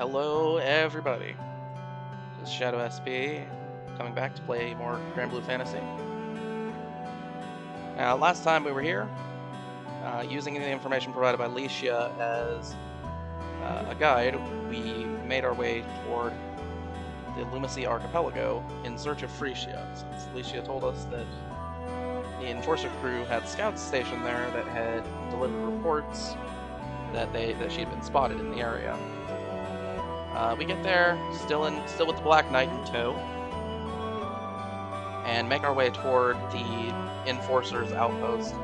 Hello everybody, this is Shadow SP, coming back to play more Granblue Fantasy. Now, last time we were here, using the information provided by Licia as a guide, we made our way toward the Lumacy Archipelago in search of Frisia, since Licia told us that the Enforcer crew had scouts stationed there that had delivered reports that she had been spotted in the area. We get there, still with the Black Knight in tow, and make our way toward the Enforcer's outpost.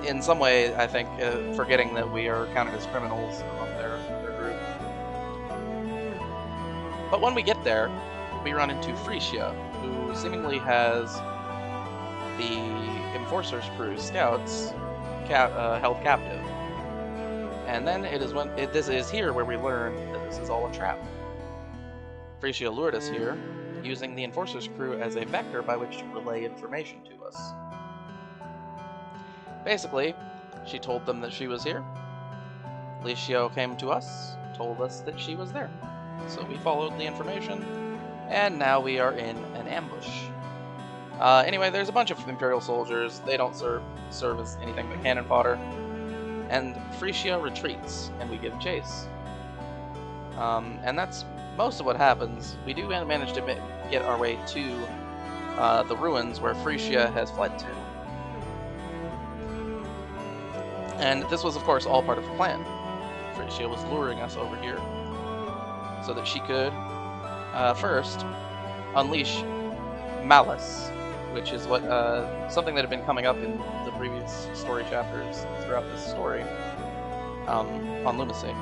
In some way, I think, forgetting that we are counted as criminals among their group. But when we get there, we run into Frisia, who seemingly has the Enforcer's crew scouts held captive. And then this is here where we learn that this is all a trap. Frisia lured us here, using the Enforcer's crew as a vector by which to relay information to us. Basically, she told them that she was here. Licio came to us, told us that she was there. So we followed the information, and now we are in an ambush. Anyway, there's a bunch of Imperial soldiers. They don't serve as anything but cannon fodder. And Frisia retreats, and we give chase. And that's most of what happens. We do manage to get our way to the ruins where Frisia has fled to. And this was, of course, all part of the plan. Frisia was luring us over here so that she could, first, unleash Malice, which is what something that had been coming up in the previous story chapters throughout this story on Lumacy.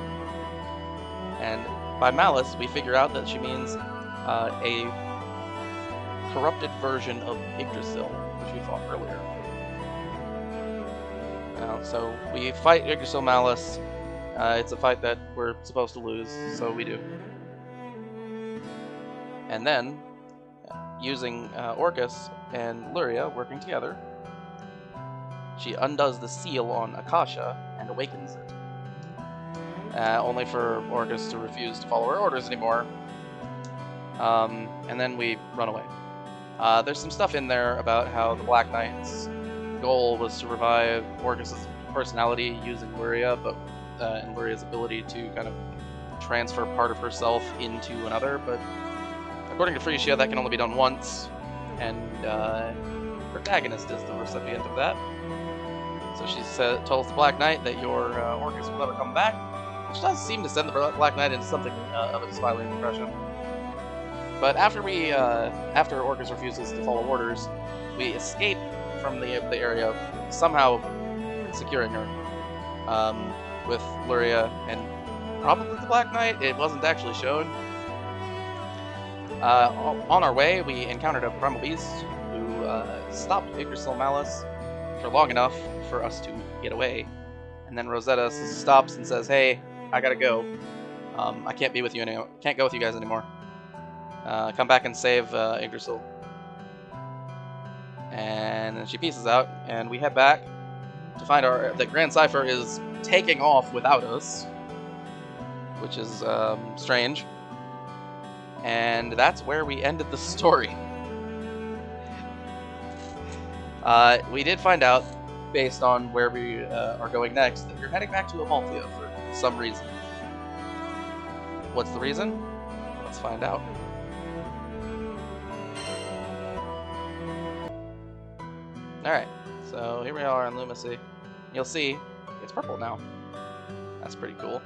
And by Malice, we figure out that she means a corrupted version of Yggdrasil, which we fought earlier. So we fight Yggdrasil Malice. It's a fight that we're supposed to lose, so we do. And then, using Orcus and Luria working together, she undoes the seal on Akasha and awakens it. Only for Orcus to refuse to follow her orders anymore. And then we run away. There's some stuff in there about how the Black Knight's goal was to revive Orcus's personality using Luria, but and Luria's ability to kind of transfer part of herself into another, but according to Frisia, that can only be done once, and her protagonist is the recipient of that. So she tells the Black Knight that your Orcus will never come back, which does seem to send the Black Knight into something of a spiraling depression. But after Orcus refuses to follow orders, we escape from the area, somehow securing her with Luria and probably the Black Knight. It wasn't actually shown. On our way, we encountered a primal beast who stopped Yggdrasil Malice for long enough for us to get away. And then Rosetta stops and says, "Hey, I gotta go. I can't be with you anymore. Can't go with you guys anymore. Come back and save Yggdrasil." And then she pieces out, and we head back to find that Grand Cypher is taking off without us, which is strange. And that's where we ended the story. We did find out, based on where we are going next, that you're heading back to Amalthea for some reason. What's the reason? Let's find out. Alright, so here we are on Lumacy. You'll see, it's purple now. That's pretty cool.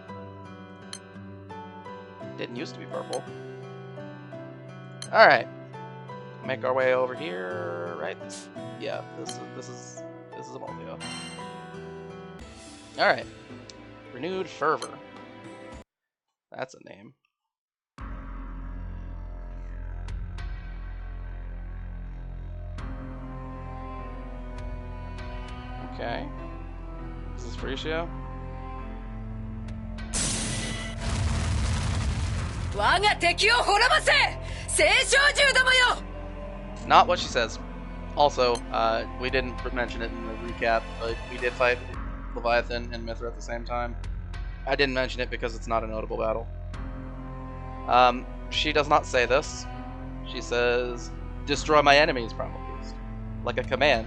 Didn't used to be purple. Alright, make our way over here, right? Yeah, this is Amalthea. Alright, Renewed Fervor. That's a name. Okay, this is Frisia. Not what she says. Also, we didn't mention it in the recap, but we did fight Leviathan and Mithra at the same time. I didn't mention it because it's not a notable battle. She does not say this. She says, destroy my enemies, Primal Beast. Like a command.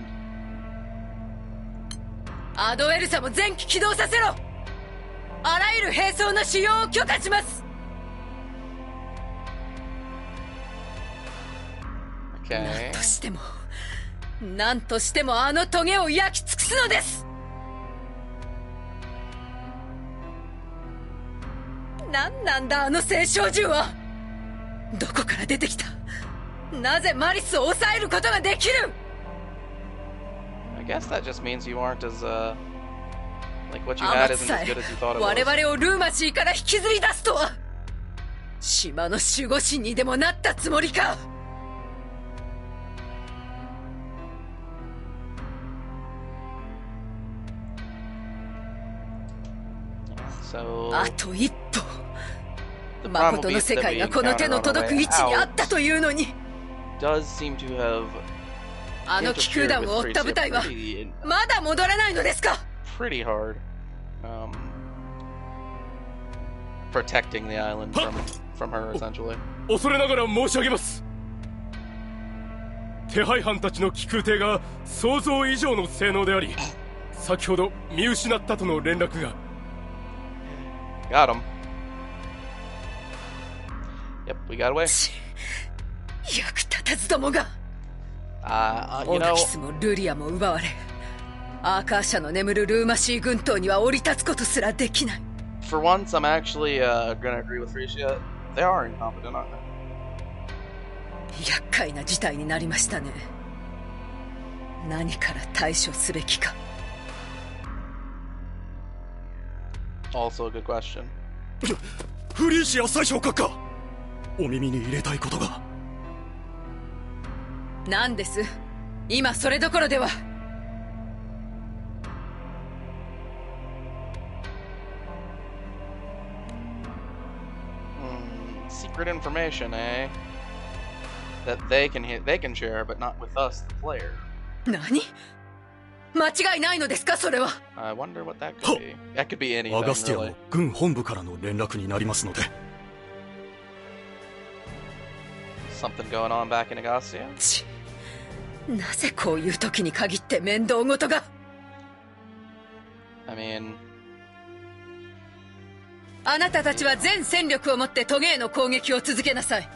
アドエルサも全機起動させろ。あらゆる兵装の使用を許可します。Okay. なんとしてもあのトゲを焼き尽くすのです。なんなんだあの青少獣は。どこから出てきた。なぜマリスを抑えることができる。I guess that just means you aren't as like what you had isn't as good as you thought it was. 我々をルーマシーから引きずり出すとは。島の守護神にでもなったつもりか。あと一歩。誠の世界がこの手の届く位置にあったというのに。あの気空弾を追った部隊はまだ戻らないのですか。 Pretty hard. Protecting the island from her essentially. 恐れながら申し上げます。手配犯たちの気空艇が想像以上の性能であり、先ほど見失ったとの連絡が。Got him. Yep, we got away. 役立たずどもが。You オダ know, キスもルリアも奪われ、アーカー社の眠るルーマシー軍島には降り立つことすらできない。for once, I'm actually gonna agree with Frisia. They are incompetent, aren't they? 厄介な事態になりましたね。何から対処すべきか。Also a good question. フリーシア最小閣下、お耳に入れたいことが。何です。今それどころでは。Secret information, eh? That they can share, but not with us, the player. 何？間違いないのですか、それは。I wonder what that could be. That could be anything, アガスティア really. の軍本部からの連絡になりますので。Something going on back in Agastia? なぜこういう時に限って面倒事が。I mean... あなたたちは全戦力をもってトゲへの攻撃を続けなさい。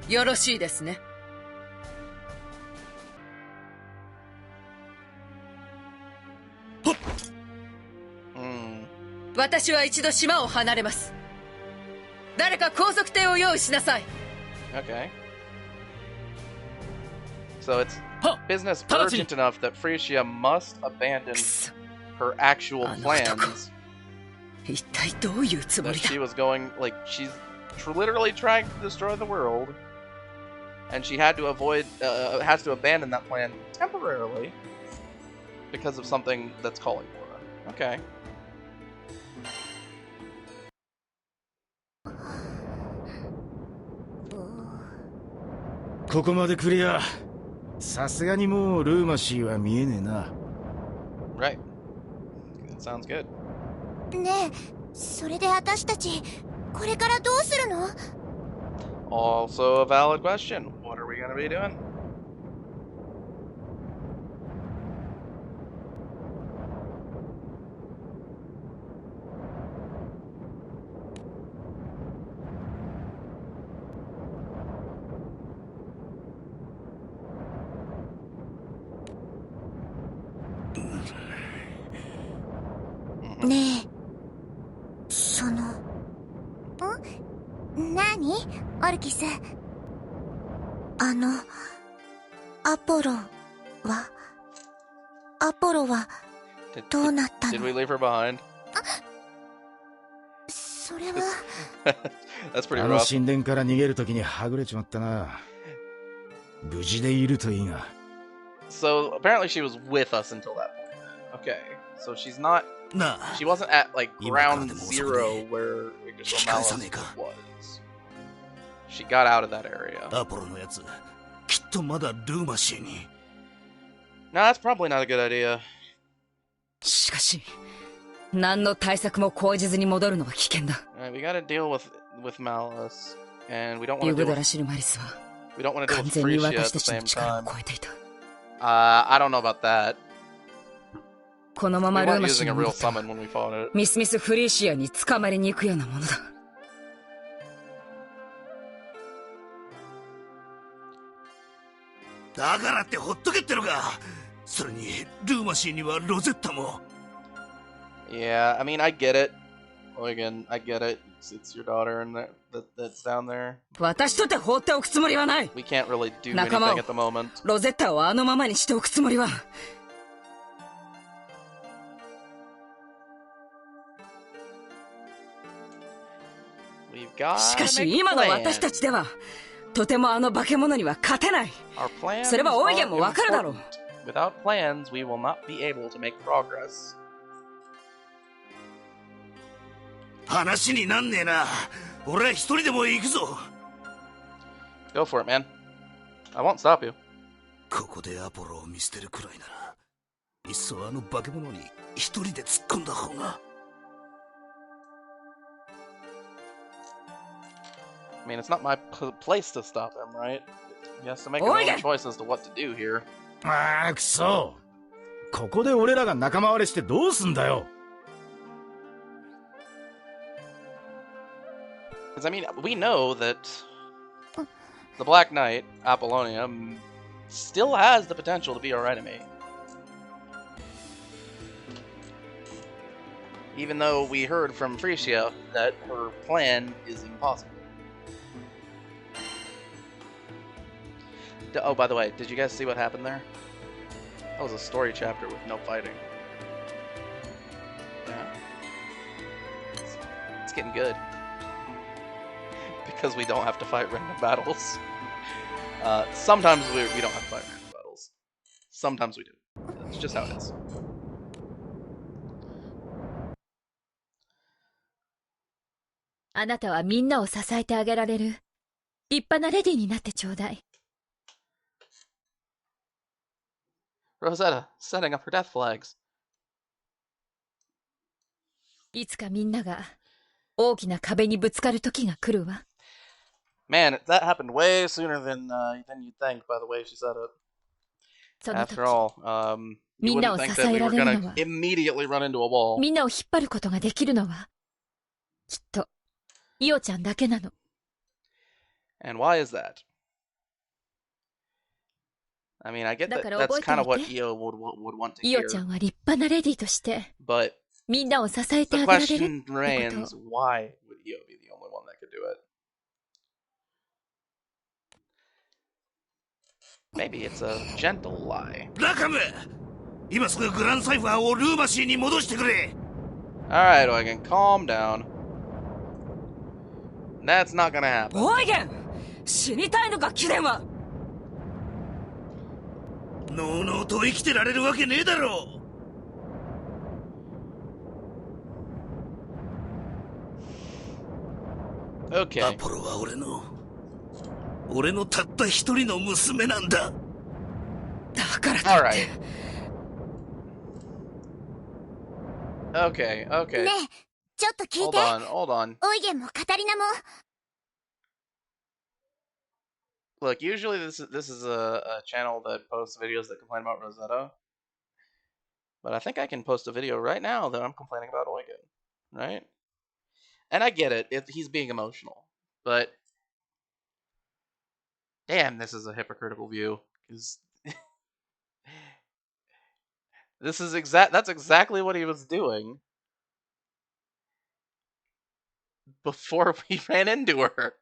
よろしいですね。私は一度島を離れます。誰か高速艇を用意しなさい。Okay. So it's business urgent enough that Frisia must abandon her actual plans. 一体どういうつも That りだ。 she was going, like, she's literally trying to destroy the world, and she had to has to abandon that plan temporarily because of something that's calling for her. Okay. ここまでクリア。さすがにもうルーマシーは見えねえな。Right. That sounds good. ねえ、それで私たちこれからどうするの？ Also a valid question. What are we gonna be doing? Mhm. ねえ、何？オルキス。アポロはどうなったの？ Did we leave her behind? それは That's pretty あの rough. 神殿から逃げるときにはぐれちまったな。無事でいるといいが。So apparently she was with us until that point. Okay. So she's not. She wasn't at like ground zero where Amalthea was. She got out of that area. アポロのやつ、きっとまだルーマシーに。No, that's probably not a good idea. しかし何の対策も講じずに戻るのは危険だ。Alright, we gotta deal with Malice, and we don't ユ want グ to ド deal ラ with シルマリスは we don't want to deal 完 with 全に Frisia 私 at た the ちの same 力を time. 超えていた。I don't know about that. このま We まルー weren't マシ using に a 戻 real ったら summon when we fought it. ミスミスフリーシアに捕まりに行くようなものだ。だからってほっとけってのか。それにルーマシーにはロゼッタも。 Yeah, I mean, I get it. Well, again, I get it. It's your daughter and that's down there. 私とて放っておくつもりはない。 We can't really do 仲間 anything を at the moment. ロゼッタをあのままにしておくつもりは。We've got しか to し make a 今の plan. 私たちではとてもあの化け物には勝てない。 Our plans それはオイゲンもわかるだろう。 are important. Without plans, we will not be able to make progress. 話になんねえな。俺は一人でも行くぞ。 Go for it, man. I won't stop you. ここでアポロを見捨てるくらいなら、いっそあの化け物に一人で突っ込んだ方が。I mean, it's not my place to stop him, right? He has to make his own choice as to what to do here. ああ、くそ。ここで俺らが仲間割れしてどうすんだよ。Because, I mean, we know that the Black Knight, Apollonia, still has the potential to be our enemy. Even though we heard from Frisia that her plan is impossible. Oh, by the way, did you guys see what happened there? That was a story chapter with no fighting. Yeah. It's getting good. Because we don't have to fight random battles. Sometimes we don't have to fight random battles. Sometimes we do. It's just how it is. あなたはみんなを支えてあげられる立派なレディになってちょうだい。 Rosetta, setting up her death flags. いつかみんなが大きな壁にぶつかる時が来るわ。 Man, that happened way sooner than you'd think by the way she said it. その時 After all, you みんな wouldn't を think 支 that え we ら were れる gonna のは immediately run into a wall. みんなを引っ張ることができるのはきっとイオちゃんだけなの。 And why is that? I mean, I get that that's kind of what Io would want to イオ hear. ちゃんは立派なレディとして But みんなを支えて the あげられる question って remains, こと。 why would Io be the only one that could do it? Maybe it's a gentle lie. ラカム、今すぐグランサイファーをルーマシーに戻してくれ。 Alright, Oigan, calm down. That's not gonna happen. オイゲン、死にたいのか貴殿は。のうのうと生きてられるわけねえだろ。 Okay. アポロは俺のたった一人の娘なんだ。だからと Alright. いって。 Okay, okay. ねえ、ちょっと聞い Hold て。 on, hold on. オイゲンもカタリナも。 Look, usually this is a channel that posts videos that complain about Rosetta. But I think I can post a video right now that I'm complaining about Oigan. Right? And I get it, he's being emotional. But damn, this is a hypocritical view. Because that's exactly what he was doing before we ran into her.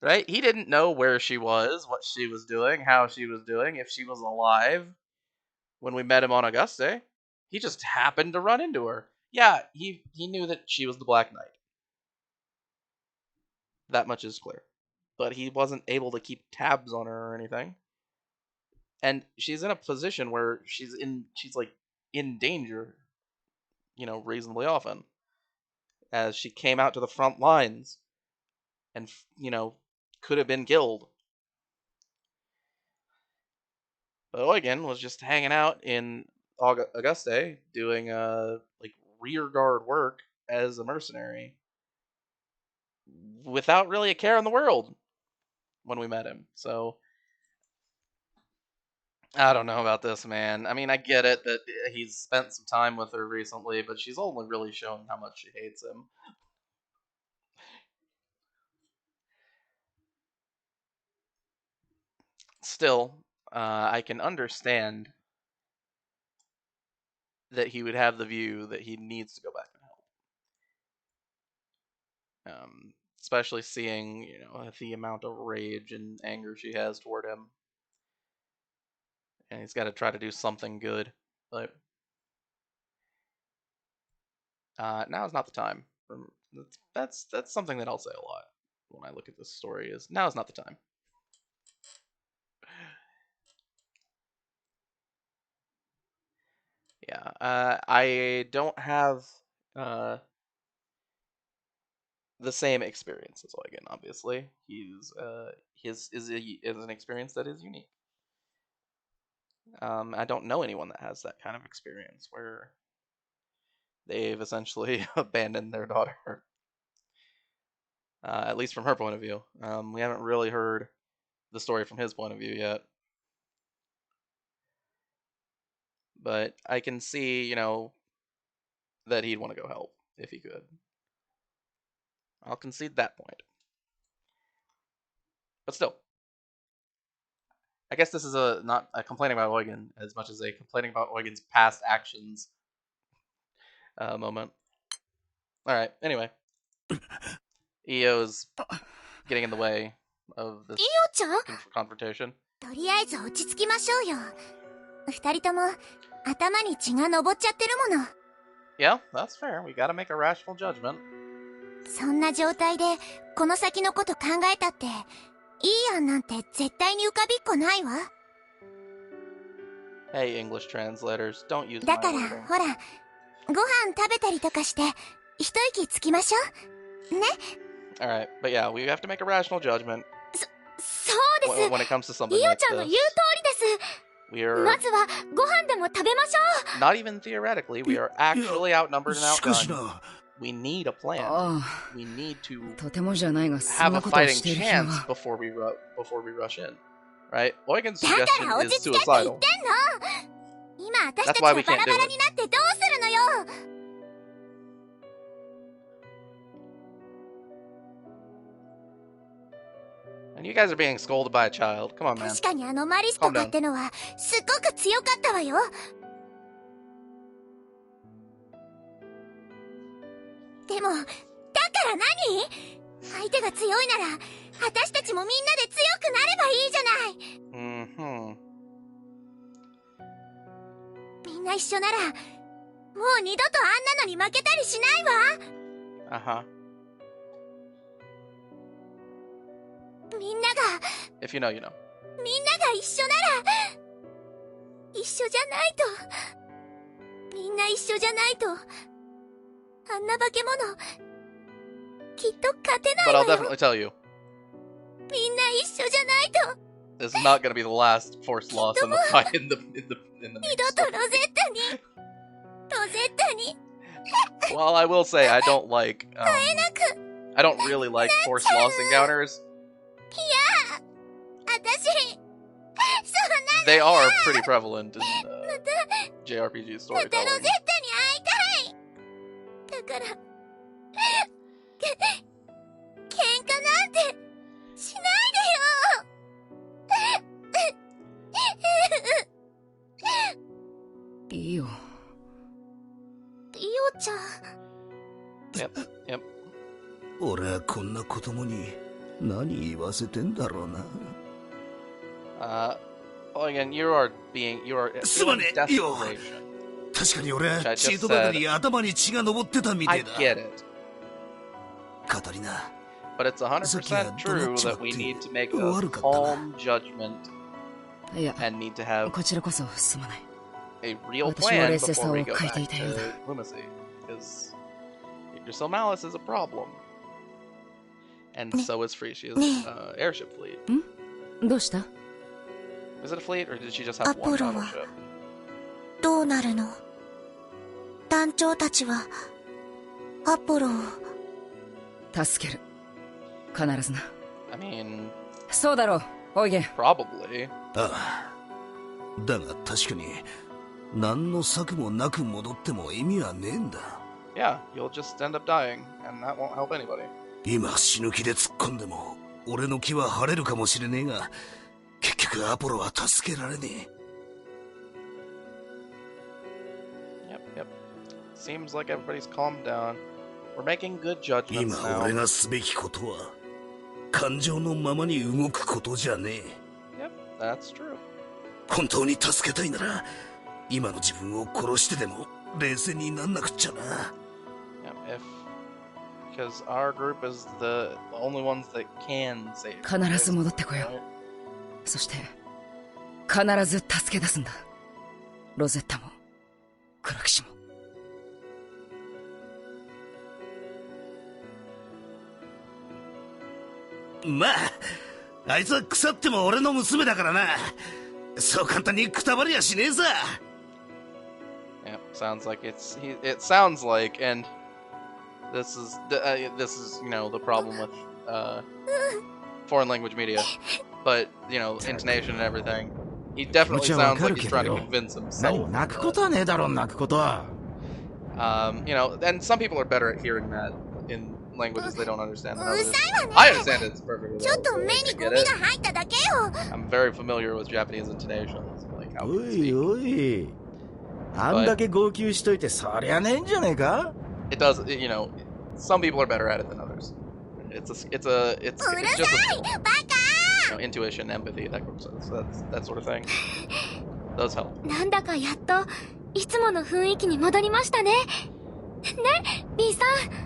Right? He didn't know where she was, what she was doing, how she was doing, if she was alive when we met him on Auguste. He just happened to run into her. Yeah, he knew that she was the Black Knight. That much is clear. But he wasn't able to keep tabs on her or anything. And she's in a position where she's like in danger, reasonably often. As she came out to the front lines and, could have been killed. But Eugen was just hanging out in Auguste doing like rear guard work as a mercenary without really a care in the world when we met him. So I don't know about this, man. I mean, I get it that he's spent some time with her recently, but she's only really shown how much she hates him. Still, I can understand that he would have the view that he needs to go back and help. Especially seeing, the amount of rage and anger she has toward him. And he's got to try to do something good. But now is not the time. That's something that I'll say a lot when I look at this story is now is not the time. Yeah, I don't have the same experience as Eugen. Obviously, his is an experience that is unique. I don't know anyone that has that kind of experience where they've essentially abandoned their daughter. At least from her point of view. We haven't really heard the story from his point of view yet. But I can see, that he'd want to go help if he could. I'll concede that point. But still, I guess this is not a complaining about Eugen as much as a complaining about Eugen's past actions moment. Alright, anyway. Io's getting in the way of this confrontation. とりあえず落ち着きましょうよ。二人とも頭に血が上っちゃってるもの。Yeah, that's fair. We gotta make a rational judgment. そんな状態でこの先のこと考えたっていい案なんて絶対に浮かびっこないわ。Hey, English translators, don't use だ my から wording. ほら、ご飯食べたりとかして一息つきましょう。ね。Alright, but yeah, we have to make a rational judgment そうです。 when it comes to something イオ like ちゃんの言う this. 通りです。 We are まずはご飯でも食べましょう。 not even theoretically, we are actually outnumbered and しかし outgunned. な、We need a plan. あ We need to あ、とてもじゃないが、そん have な a ことを fighting している chance 暇は。before we rush in. Right? Eugen's だから suggestion 落 is ち着けって言ってん suicidal. の。今私た That's ち why が we バ can't ラ do バラ it. になってどうするのよ。 And you guys are being scolded by a child. Come on, man. 確かにあのマリスとかってのはすっごく強かったわよ。でもだから何？相手が強いなら私たちもみんなで強くなればいいじゃない。 Mm-hmm. みんな一緒ならもう二度とあんなのに負けたりしないわ。 Uh-huh. みんなが If you know, you know. みんなが一緒なら一緒じゃないとみんな一緒じゃないとあんな化け物きっと勝てない But わ I'll よ。 definitely tell you, みんな一緒じゃないと this is not going to be the last forced loss in the fight in the 二度とロゼッタにロゼッタに Well, I will say I don't like 会えなく I don't really like forced loss encounters. いや私そんな They are pretty prevalent in また JRPG またロゼッタ storytelling. に会いたい。だから喧嘩なんてしないでよ。いいよ。イオちゃん Yep, yep. 俺はこんな子供に何言わせてんだろうな。Well, again, you areすまねえ、イオ。 desperation. 確かに俺 I は just チートばかり頭に血が上ってたみた I いだ。 get it. カタリナ、 But it's 100% true that we need to make a calm judgment いや、 and need to have こちらこそすまない。 a real 私は plan 冷静さ before を we go 欠い back ていたよう to だ。 Lumacy. Because Yggdrasil Malice is a problem. And so is Frisia's airship fleet. どうした？ Is it a fleet or did she just have one アポロは battleship? どうなるの？団長たちはアポロを助ける。必ずな。I mean, そうだろう、オイゲン。 probably. ああ。だが確かに何の策もなく戻っても意味はねえんだ。Yeah, you'll just end up dying, and that won't help anybody. 今死ぬ気で突っ込んでも俺の気は晴れるかもしれねえが、結局アポロは助けられねYep, yep. Seems like everybody's calmed down. We're making good え。 judgments 今 now. 俺がすべきことは感情のままに動くことじゃねえ。 Yep, that's true. 本当に助けたいなら今の自分を殺してでも冷静になんなくっちゃな。 Yep, because our group is the only ones that can save. 必ず戻ってこよう。そして必ず助け出すんだ。ロゼッタも黒騎士も。まああいつは腐っても俺の娘だからな。そう簡単にくたばりやしねえさ。 Yeah, sounds like it sounds like, and this is you know the problem with foreign language media, but you know intonation and everything. He definitely sounds like he's trying to convince 何も himself. 泣くことはねえだろ、泣くことは。You know, and some people are better at hearing that in languages they don't understand than う others. るさいわね。 I understand it perfectly. ちょっ well, と so 目 I に get ゴミ it. が入っただけよ。 I'm very familiar with Japanese intonations, like how お we い speak. おい、あんだけ号泣しといてそりゃねえんじゃねえか。 It does, you know, some people are better at it than others. It's just a, うるさいバカ。 you know, intuition, empathy, that sort of thing. Does help. なんだかやっといつもの雰囲気に戻りましたね。ね、B さん。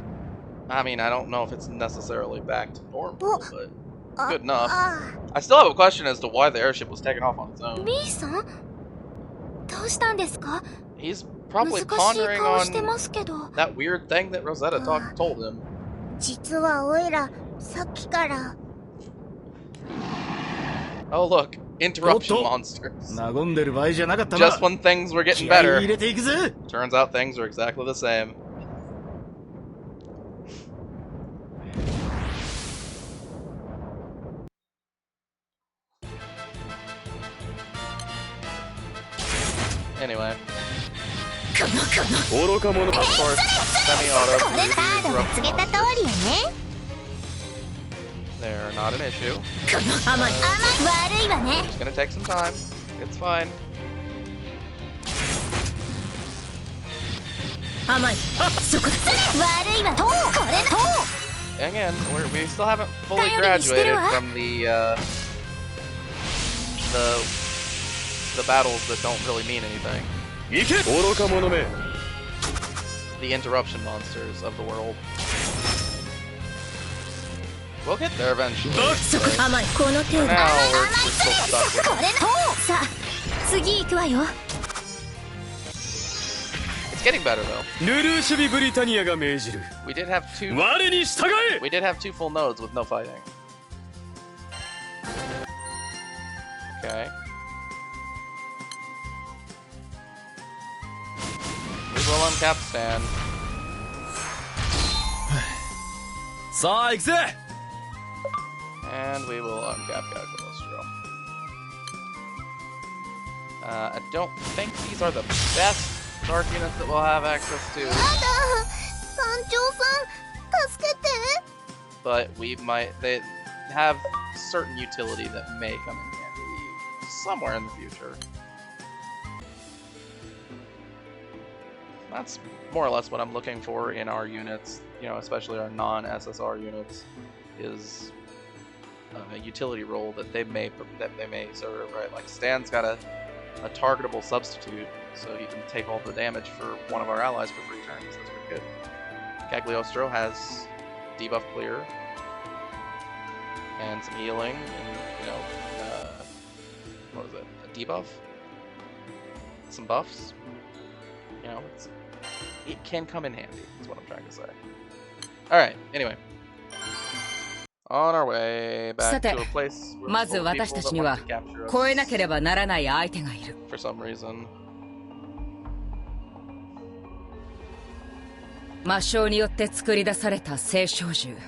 I mean, I don't know if it's necessarily back to normal, Well, but あ good enough. あ I still have a question as to why the airship was taken off on its own. B さん、どうしたんですか？ He's 難 probably しい pondering 顔してま on すけど。 that weird thing that Rosetta told him. 実はおいらさっきから。 Oh, look, interruption Oh, monsters. 和んでる場合じゃなかったな。 Just when things were getting 気合い better, 入れていくぜ。 turns out things are exactly the same. Anyway, 愚か者 of course, semi-auto これカードが告げた通りよね。 they're not an issue. 甘い悪いわね。 It's gonna take some time. It's fine. 甘い。そこだ。悪いわ。これと。 Again, we still haven't fully Coyote, you graduated still from the battles that don't really mean anything. 行け愚か者め。 The interruption monsters of the world. We'll get there eventually. そこ but 甘い。この程 for 度。 now, we're still stuck with これと。さあ次行くわよ。 It's getting better though. ヌルーシュビ・ブリタニアが命じる。 We did have two 我に従え。 we did have two full nodes with no fighting. Okay. We will uncap Stan. さあ行くぜ。 And we will uncap Calculostro. I don't think these are the best dark units that we'll have access to, やだ。団長さん助けて。 but they have certain utility that may come in handy somewhere in the future. That's more or less what I'm looking for in our units, you know, especially our non-SSR units, is a utility role that they may serve, right? Like Stan's got a targetable substitute, so he can take all the damage for one of our allies for 3 turns. That's pretty good. Cagliostro has debuff clear and some healing, and you know, what is it? A debuff? Some buffs. You know, it can come in handy. Is what I'm trying to say. All right. Anyway, on our way back さて、 to a place where まず full of 私た people ち that に want は to capture us 超えなければならない相手がいる。 for some reason. 魔性によって作り出された聖小獣。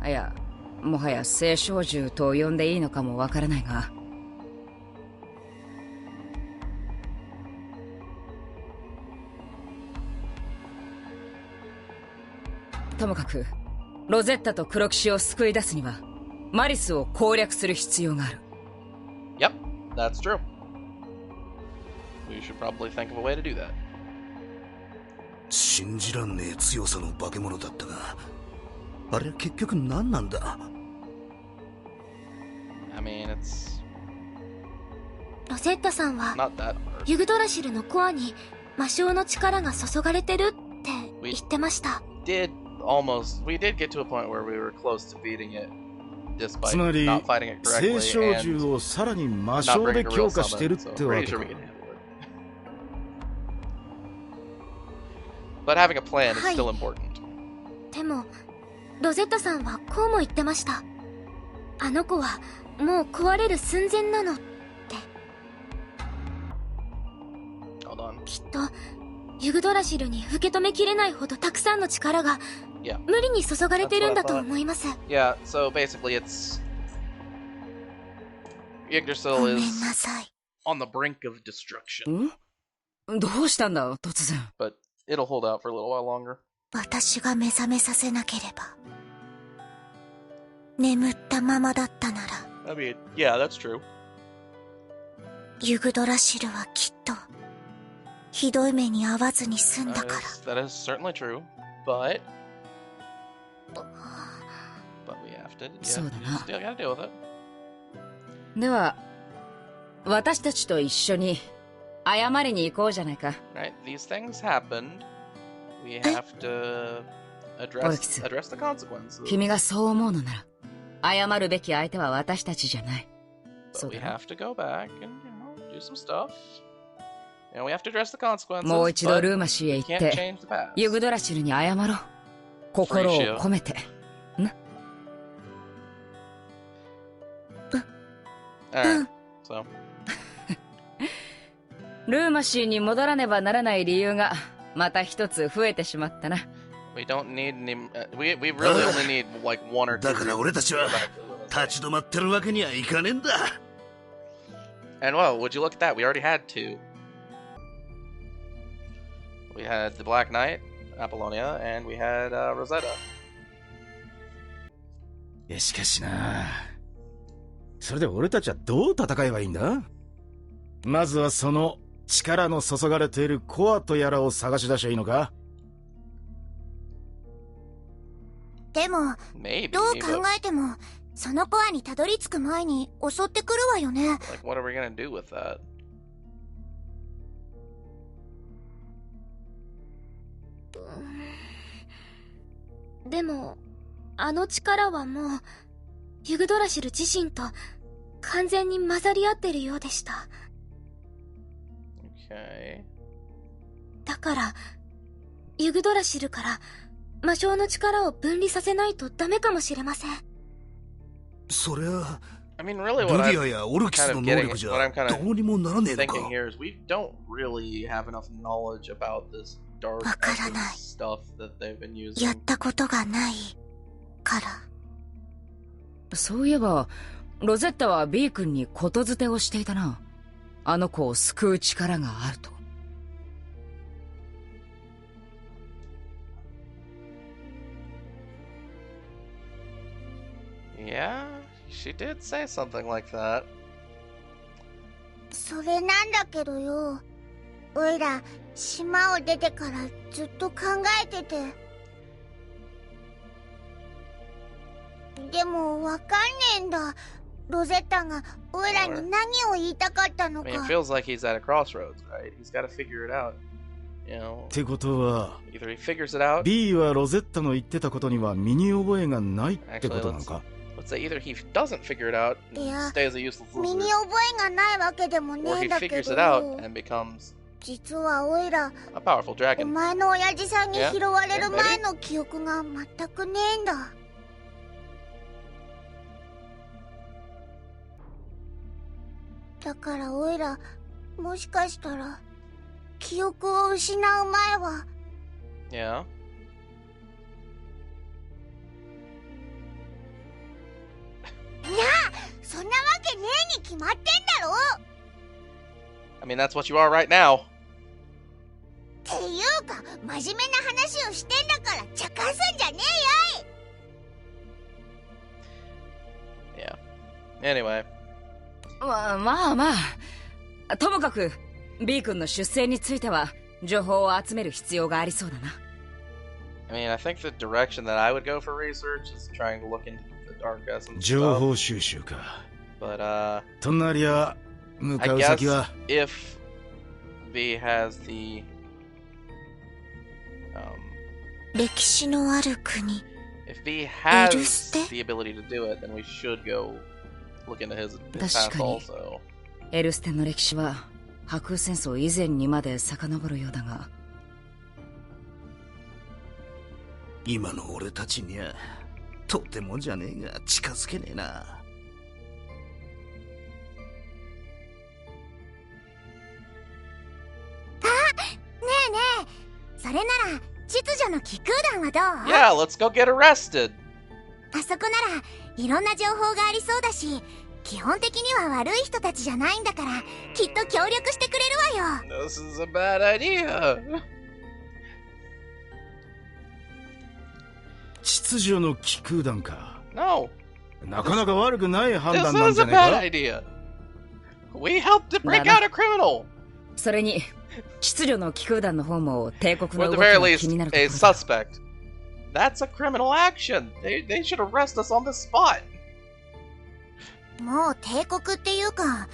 いや、もはや聖小獣と呼んでいいのかもわからないが、ともかくロゼッタと黒騎士を救い出すにはマリスを攻略する必要がある。 Yep, that's true. We should probably think of a way to do that. 信じらんねえ強さの化け物だったが、あれは結局何なんだ。 I mean, it's ロゼッタさんは not that hard. ユグドラシルのコアに魔性の力が注がれてるって言ってました。We did get to a point where we were close to beating it つ despite まり not fighting it 聖 correctly 小 and 獣をさらに魔 not 性 bringing で a real 強化してる summon, っ so てわ pretty け sure か we can handle it. But having a plan is はい。 still important. でもロゼッタさんはこうも言ってました。あの子はもう壊れる寸前なのって。 Hold on. きっとユグドラシルに受け止めきれないほどたくさんの力が Yeah. 無理に注がれてるんだと思います。 Yeah, so basically it's ご Yggdrasil めん is なさい。 on the brink of destruction, どうしたんだ突然。 but it'll hold out for a little while longer. 私が目覚めさせなければ。眠ったままだったなら I mean, yeah, that's true. ユグドラシルはきっとひどい目に遭わずに済んだから。 That is certainly true, but we have to. Yeah, そうだな。 you still gotta deal with it. では私たちと一緒に謝りに行こうじゃないか。 Right, these things happened. We have to address the consequences. 君がそう思うのなら謝るべき相手は私たちじゃない。 But we have to go back and do some stuff. And we have to address the consequences. もう一度 but ルーマシーへ we 行っ can't て change the past. ユグドラシルに謝ろう。心を込めて。 Alright, so ルーマシーに戻らねばならない理由がまた一つ増えてしまったな。 we don't need any. We really only need like one or two. だから俺たちは立ち止まってるわけにはいかねえんだ。 And well, would you look at that? We already had two. We had the Black Knight, Apollonia, and we had Rosetta. いやしかしな、それで俺たちはどう戦えばいいんだ。まずはその力の注がれているコアとやらを探し出しゃいいのか。でも Maybe. どう but, 考えてもそのコアにたどり着く前に襲ってくるわよね。 like, what are we gonna do with that? でもあの力はもうユグドラシル自身と完全に混ざり合ってるようでした。 Okay. だからユグドラシルから魔性の力を分離させないとダメかもしれません。そりゃ I mean, really, ル what ディア I'm やオルキス kind の of 能 getting, 力じゃ what I'm kind ど of うにもならねえのか。 thinking here is we don't really have enough knowledge about this dark わからない。 stuff that they've been using. やったことがないから。そういえばロゼッタは B 君にことづてをしていたな。あの子を救う力があると。 Yeah, she did say something like that. それなんだけどよ、おいら島を出てからずっと考えてて。でもわかんねえんだ。ロゼッタがおいらに何を言いたかったの I mean, か。 it feels like he's at a crossroads, right? He's got to figure it out. You know, ってことは either he figures it out. B はロゼッタの言ってたことには身に覚えがないってこ Actually, となのか。 let's say either he doesn't figure it out and Yeah. stays a useless 身に loser, 覚えがないわけでもね or え he んだけ figures ど it out よ、 and becomes 実はおいら a powerful お dragon. 前の親父さんに Yeah? 拾われる Yeah, 前の記憶が全くねえんだ。だからおいらもしかしたら記憶を失う前は Yeah. そんなわけねえに決まってんだろ。 I mean, that's what you are right now. っていうか真面目な話をしてんだから茶化すんじゃねえやい。 Yeah. Anyway. まあともかく B 君の出生については情報を集める必要がありそうだな。 I mean, I think the direction that I would go for research is trying to look into the dark essence 情 stuff. 報収集か。 But, となりゃ向 I かう先 guess は if B has the, 歴史のある国。 if B has Eruste? the ability to do it, then we should go look into his past 確かに。 also. エルステの歴史は白空戦争以前にまで遡るようだが、今の俺たちにはとてもじゃねえが近づけねえな。ねえねえ、それなら秩序の気空団はどう？ Yeah, let's go get arrested. あそこならいろんな情報がありそうだし、基本的には悪い人たちじゃないんだからきっと協力してくれるわよ。 This is a bad idea. 秩序の気空団か。 No, なかなか悪くない判 this 断なん is じ a ゃね bad えか。 idea. We helped to break Nana. out a criminal. それに秩序の気空団の方も帝国 Or の at 動 the き very が least, 気になると a ころだ。 suspect. That's a criminal action. They should arrest us on the spot. もう帝国っていうか、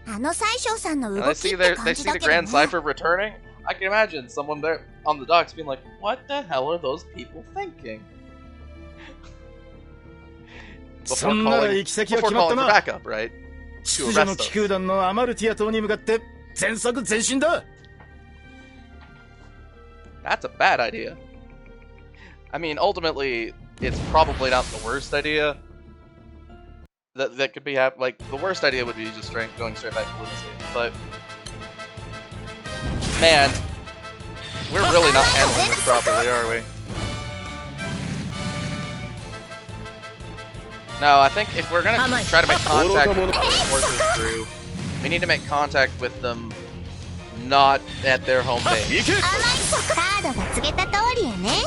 あの宰相さんの And 動 I き see って they 感 see じ the だけど Grand ね。 Cipher returning. I can imagine someone there on the docks being like, "What the hell are those people thinking?" そんなら行き先は before 決まった calling for な。 backup, right? 秩序の気空団のアマルティア島に向かって全速前進だ。 That's a bad idea. I mean, ultimately, it's probably not the worst idea. That could be like the worst idea would be just going straight back to lunacy. But man, we're really not handling this properly, are we? No, I think if we're gonna try to make contact with the forces through, we need to make contact with them not at their home base. カードが告げた通りやね。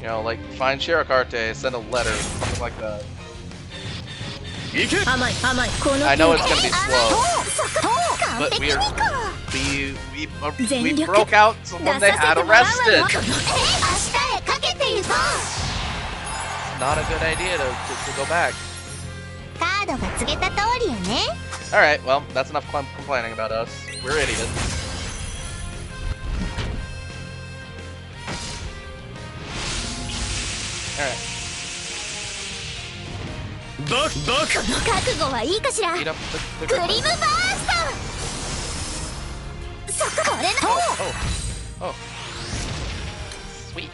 You know, like find Shirakarte, send a letter, something like that. I know it's gonna be slow, but we broke out when they had arrested. 明日へかけていこう。 Not a good idea to go back. カードが告げた通りやね。 Alright, well, that's enough complaining about us. We're idiots. Alright. この覚悟はいいかしら。 Beat up the クリムバースト。これの Oh. Sweet.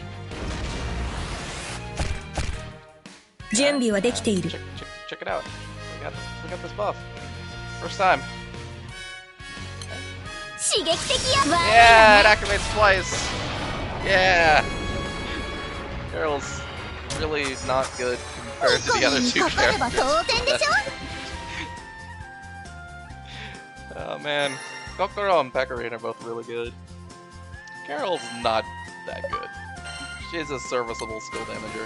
準備はできている。 Check it out. We got this buff. First time. 刺激的や。 Yeah, it activates twice. Yeah. Carol's really not good compared to the other に two かかれば characters. 当然でしょ。 Oh man, Kokoro and Pekarine are both really good. Carol's not that good. She's a serviceable skill damager.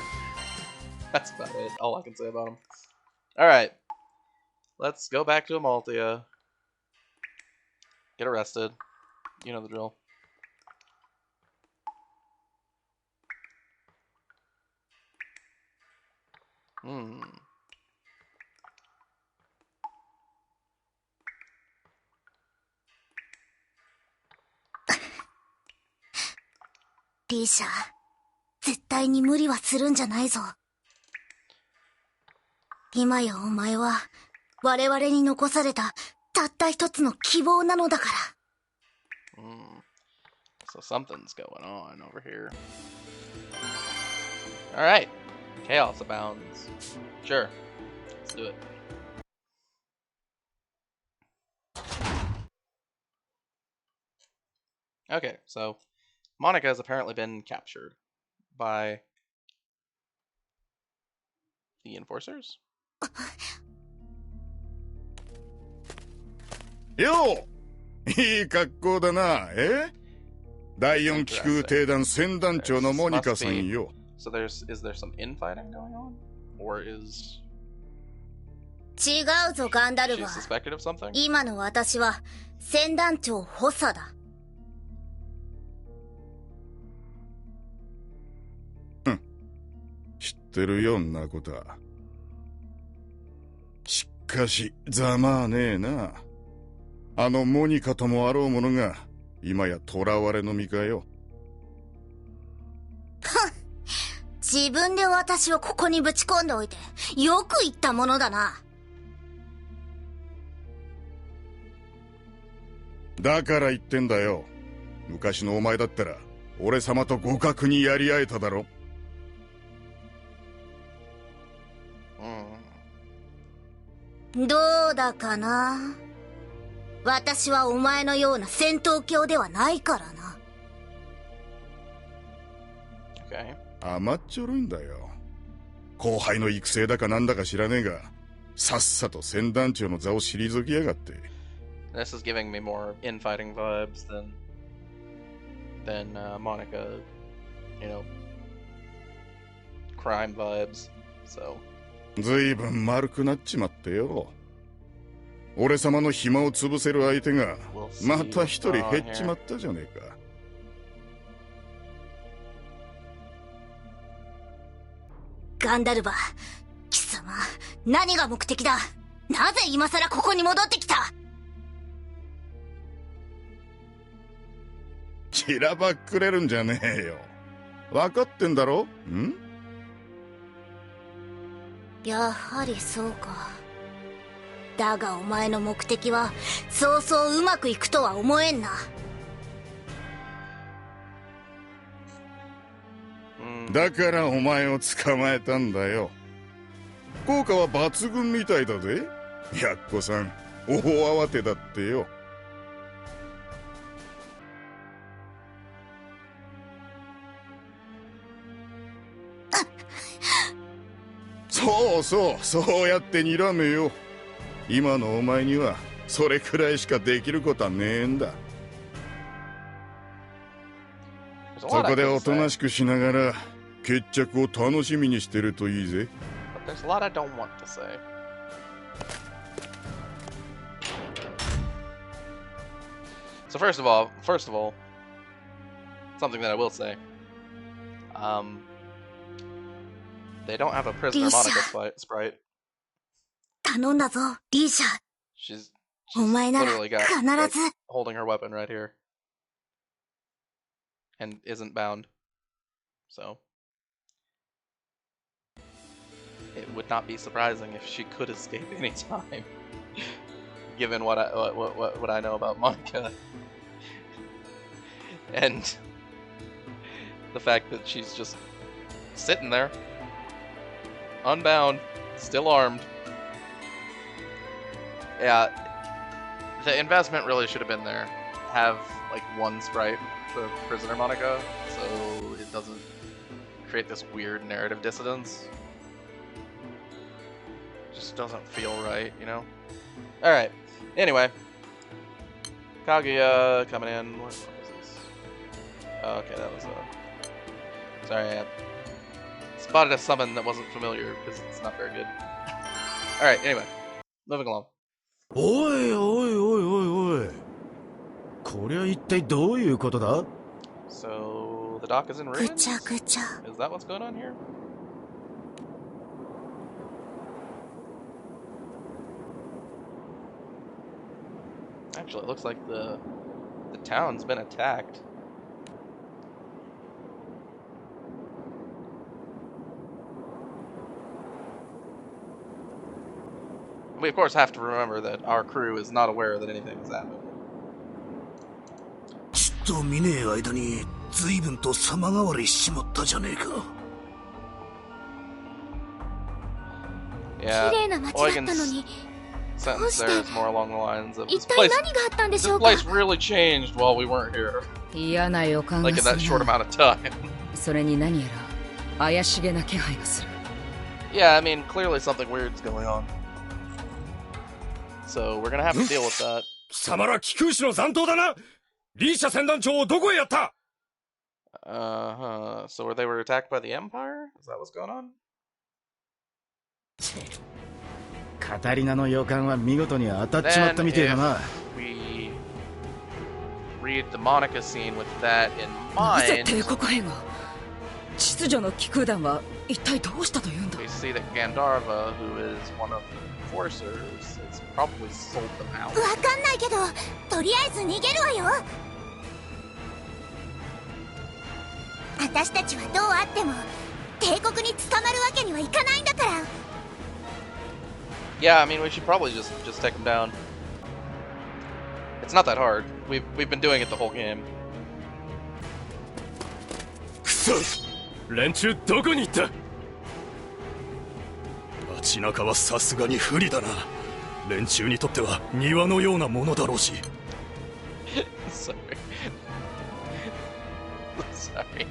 That's about it. All I can say about him. Alright. Let's go back to Amalthea. Get arrested. You know the drill.「リーシャ、絶対に無理はするんじゃないぞ。今やお前は我々に残されたたった一つの希望なのだから。So something's going on over here. Alright. Chaos abounds. Sure. Let's do it. Okay, so Monica has apparently been captured by the enforcers. よう、いい格好だな、第4機空挺団船団長のモニカさんよ。So is there some infighting going on? Or is 違うぞガンダル she バ suspected of something? 今の私は船団長補佐だ。知ってるよんなことは。しかしざまあねえな。あのモニカともあろうものが今や囚われの身かよ。自分で私をここにぶち込んでおいてよく言ったものだな。だから言ってんだよ。昔のお前だったら俺様と互角にやり合えただろ。どうだかな。私はお前のような戦闘狂ではないからな。甘っちょろいんだよ。後輩の育成だかなんだか知らねえが、さっさと船団長の座を退きやがって。This is giving me more infighting vibes than Monica, you know, crime vibes. So. ずいぶん丸くなっちまってよ。俺様の暇を潰せる相手がまた一人減っちまったじゃねえか。ガンダルバ、貴様何が目的だ。なぜ今さらここに戻ってきた。ちらばっくれるんじゃねえよ。分かってんだろ。やはりそうか。だがお前の目的はそうそううまくいくとは思えんな。だからお前を捕まえたんだよ。効果は抜群みたいだぜ。やっこさん、大慌てだってよ。そうやって睨めよ。今のお前にはそれくらいしかできることはねえんだ。そこでおとなしくしながら決着を楽しみにしてるといいぜ。There's a lot I don't want to say. So first of all, something that I will say. They don't have a prisoner Monica sprite. 頼んだぞ、リーシャ。She's お前なら literally got 必 like, ず。 holding her weapon right here. And isn't bound. So it would not be surprising if she could escape any time. Given what I know about Monica. And the fact that she's just sitting there, unbound, still armed. Yeah, the investment really should have been there. Have like one sprite for Prisoner Monica, so it doesn't create this weird narrative dissonance. Just doesn't feel right, you know? Alright, anyway. Kaguya coming in. What is this? Oh, okay, that was sorry, I spotted a summon that wasn't familiar because it's not very good. Alright, anyway. Moving along. おいおいおいおいおい。こりゃ一体どういうことだ? So, the dock is in ruins? ぐちゃぐちゃ。 Is that what's going on here? Actually, it looks like the town's been attacked. We of course have to remember that our crew is not aware that anything has happened. ちっと見ねえ間に随分と様変わりしちまったじゃねえか。 Yeah, 綺麗な街だったのに。 sentence there is more along the lines of 一 this 体 place. 何があったんでし This ょうか。 place really changed while we weren't here. 嫌な予感 Like が in す that る short な。 amount of time. それに何やら怪しげな気配がする。 Yeah, I mean, clearly something weird's going on. So we're gonna have to deal with that. 貴様ら貴空士の残党だな。リーシャ船団長をどこへやった？ So they were attacked by the Empire? Is that what's going on? カタリナの予感は見事に当たっちまったみてえだな。We read the Monica scene with that in なぜ mind. 帝国兵が秩序の機空団は一体どうしたというんだ？ We see that Gandharva, who is one of the enforcers, has probably sold them out. わかんないけど、とりあえず逃げるわよ。私たちはどうあっても帝国に捕まるわけにはいかないんだから。Yeah, I mean, we should probably just take them down. It's not that hard. We've been doing it the whole game. くそ！連中どこに行った？街中はさすがに不利だな。連中にとっては庭のようなものだろうし。Sorry. Sorry.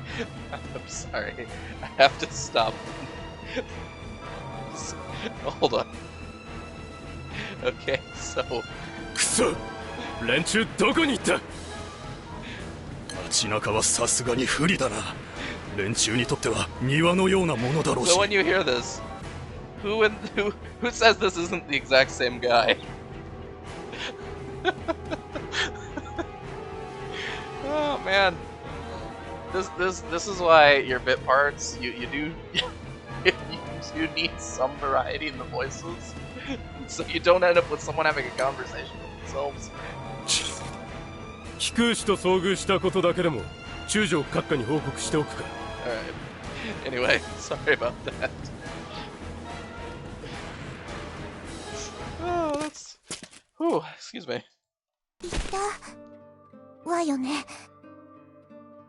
I'm sorry. I have to stop. Hold on. Okay, so. くそ！連中どこに行った？街中はさすがに不利だな。連中にとっては庭のようなものだろうし。So when you hear this, who says this isn't the exact same guy? Oh man, this is why your bit parts you need some variety in the voices, so you don't end up with someone having a conversation with themselves. 貴空士と遭遇したことだけでも中将閣下に報告しておくか。Alright. Anyway, sorry about that. Oh, that's. Whew, excuse me. 言ったわよね。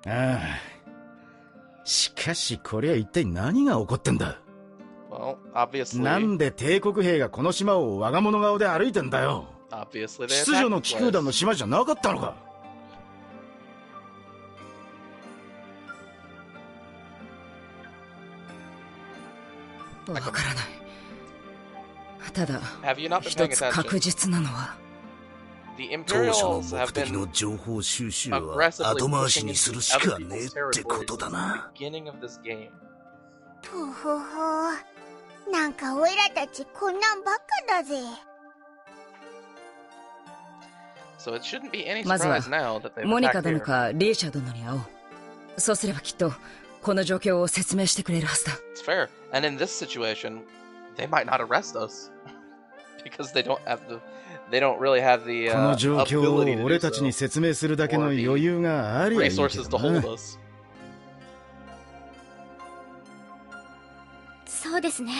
ああ。しかしこりゃ一体何が起こってんだ？ Well, obviously. なんで帝国兵がこの島を我が物顔で歩いてんだよ。Obviously, they 秩序の機空団の島じゃなかったのか？わからない。ただ、 Have you not been 一 paying つ確 attention? 実なのは、 The 当初の Imperials 目 have 的 been の情報収集は aggressively 後回 pushing しにする into し other かねえ people's ってこ territories とだ since な。 the beginning of this game. ほほほ。なんかオイラたちこんなんばっかだぜ。So it shouldn't be any まずは surprise now that they've モニカ attacked 殿 here. かリーシャ殿に会おう。そうすればきっとこの状況を説明してくれるはずだ。It's fair. And in this situation, they might not arrest us because they don't really have the この状況 ability を to 俺 do たちに so. 説明するだけの余裕がありゃいいけ Resources to どな。 hold us. そうですね。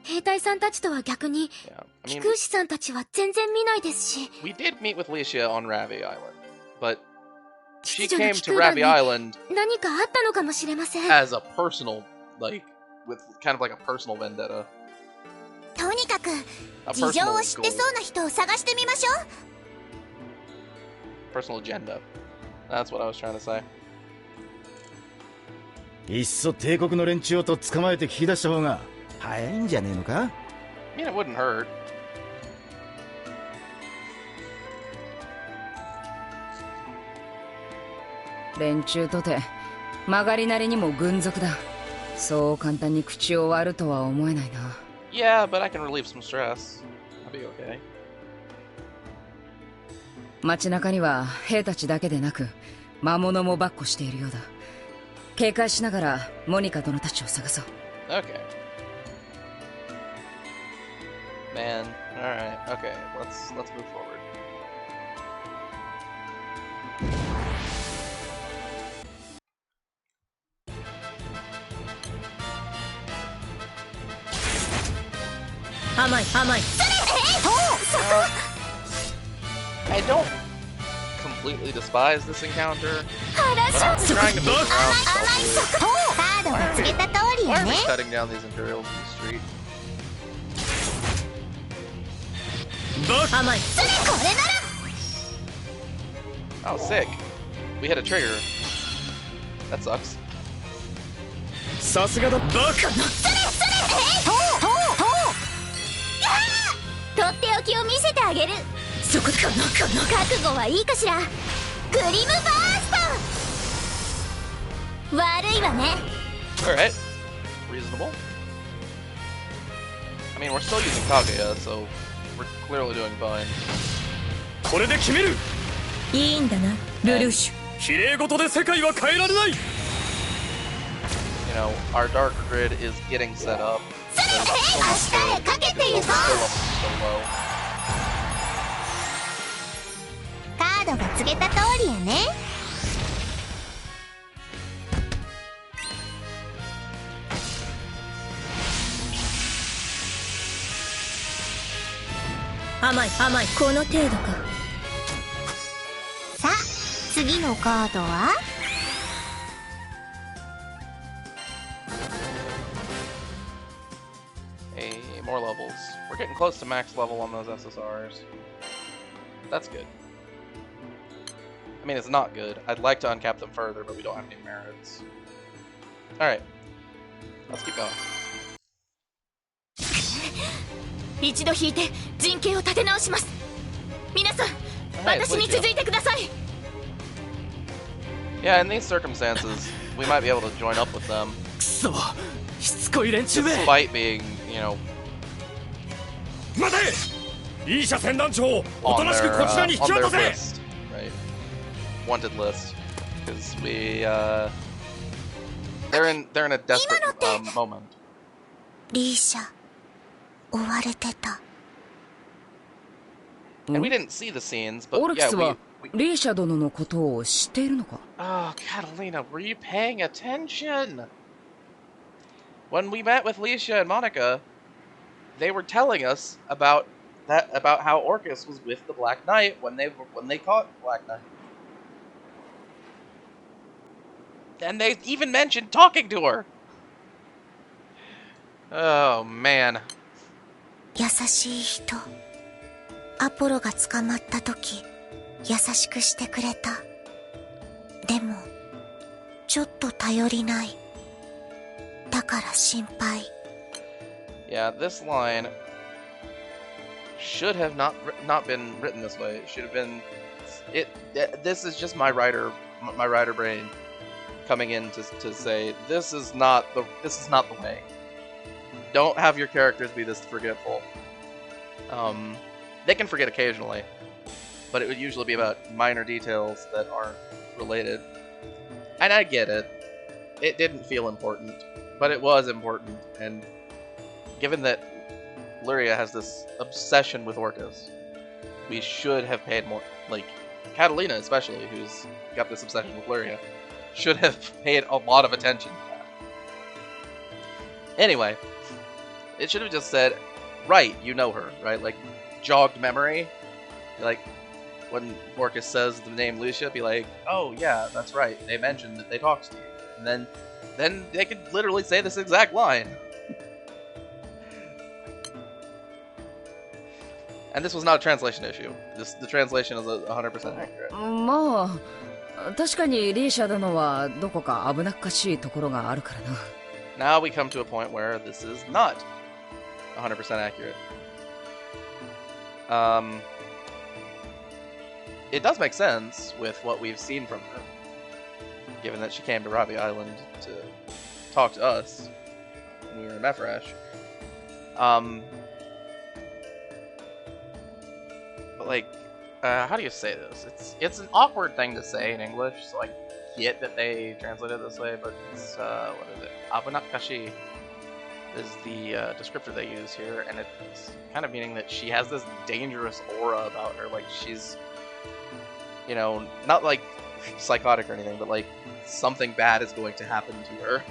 兵隊さんたちとは逆に、 Yeah. 機空士さんたちは全然見ないですし。 We did meet with Licia on Ravi Island, but she 秩序 came の to 機空団 Ravi に Island 何かあったのかもしれません。 as a personal, with kind of like a personal vendetta. とにかく A 事情 personal を知ってそうな人を探してみましょう。 personal agenda. That's what I was trying to say. いっそ帝国の連中をと捕まえて聞き出した方が早いんじゃねえのか？ I mean, it wouldn't hurt. 連中とて曲がりなりにも軍属だ。そう簡単に口を割るとは思えないな。 Yeah, but I can relieve some stress. I'll be okay. 街中には兵たちだけでなく魔物もばっこしているようだ。警戒しながらモニカ殿たちを探そう。 Okay. Man, alright, okay, let's move forward. I don't completely despise this encounter, but I'm trying to move around stealthily. カードが告げた通り Why よ are ね we。cutting down these Imperials in the street? これなら Oh, sick. We hit a trigger. That sucks. さすがだ。バカ！とっておきを見せてあげる。そここの覚悟はいいかしら。グリムバースト。悪いわね。 Alright. Reasonable. I mean, we're still using Kaguya, so we're clearly doing fine. これで決める。いいんだなルルーシュ。綺麗事で世界は変えられない。You know, our dark grid is getting set up. 明日へかけていこう。 So low. カードが告げた通りやね。甘いこの程度か。さあ次のカードは。 Hey, more levels. We're getting close to max level on those SSRs. That's good. I mean, it's not good. I'd like to uncap them further, but we don't have any merits. Alright. Let's keep going. 一度引いて陣形を立て直します。皆さん、 Alright, 私に続いてください。 Yeah, in these circumstances, we might be able to join up with them. くそ、しつこい連中め。 Despite being, you know, 待て。いい車船団長、おと on なしく their, こちらに引き on 渡 their せ。 list, right? Wanted list. Because we, they're in a desperate moment. リーシャ追われてた。 And we didn't see the scenes, but オルク yeah, スは we リーシャ殿のことを知っているのか？ Oh, Catalina, were you paying attention? When we met with Leisha and Monica, they were telling us about how Orcus was with the Black Knight when they caught the Black Knight. And they even mentioned talking to her. Oh man. 優しい人。アポロが捕まった時優しくしてくれた。でもちょっと頼りない。だから心配。 Yeah, this line should have not been written this way. It should have been this is just my writer brain coming in to say this is not the way. Don't have your characters be this forgetful. They can forget occasionally, but it would usually be about minor details that aren't related. And I get it. It didn't feel important, but it was important, and given that Lyria has this obsession with Orcus, we should have paid more, like, Catalina especially, who's got this obsession with Lyria, should have paid a lot of attention to that. Anyway, it should have just said, right, you know her, right? Like, jogged memory. Like, when Orcus says the name Lucia, be like, oh yeah, that's right, they mentioned that they talked to you. And then they could literally say this exact line. And this was not a translation issue. The translation is 100% accurate. まあ、確かにリーシャ殿はどこか危なっかしいところがあるからな。 Now we come to a point where this is not 100% accurate. It does make sense with what we've seen from her, given that she came to Robbie Island to talk to us when we were in Mefresh. But like, how do you say this? It's an awkward thing to say in English, so I get that they translate it this way, but it's, what is it? Abunakashi is the descriptor they use here, and it's kind of meaning that she has this dangerous aura about her, like she's, you know, not like psychotic or anything, but like something bad is going to happen to her.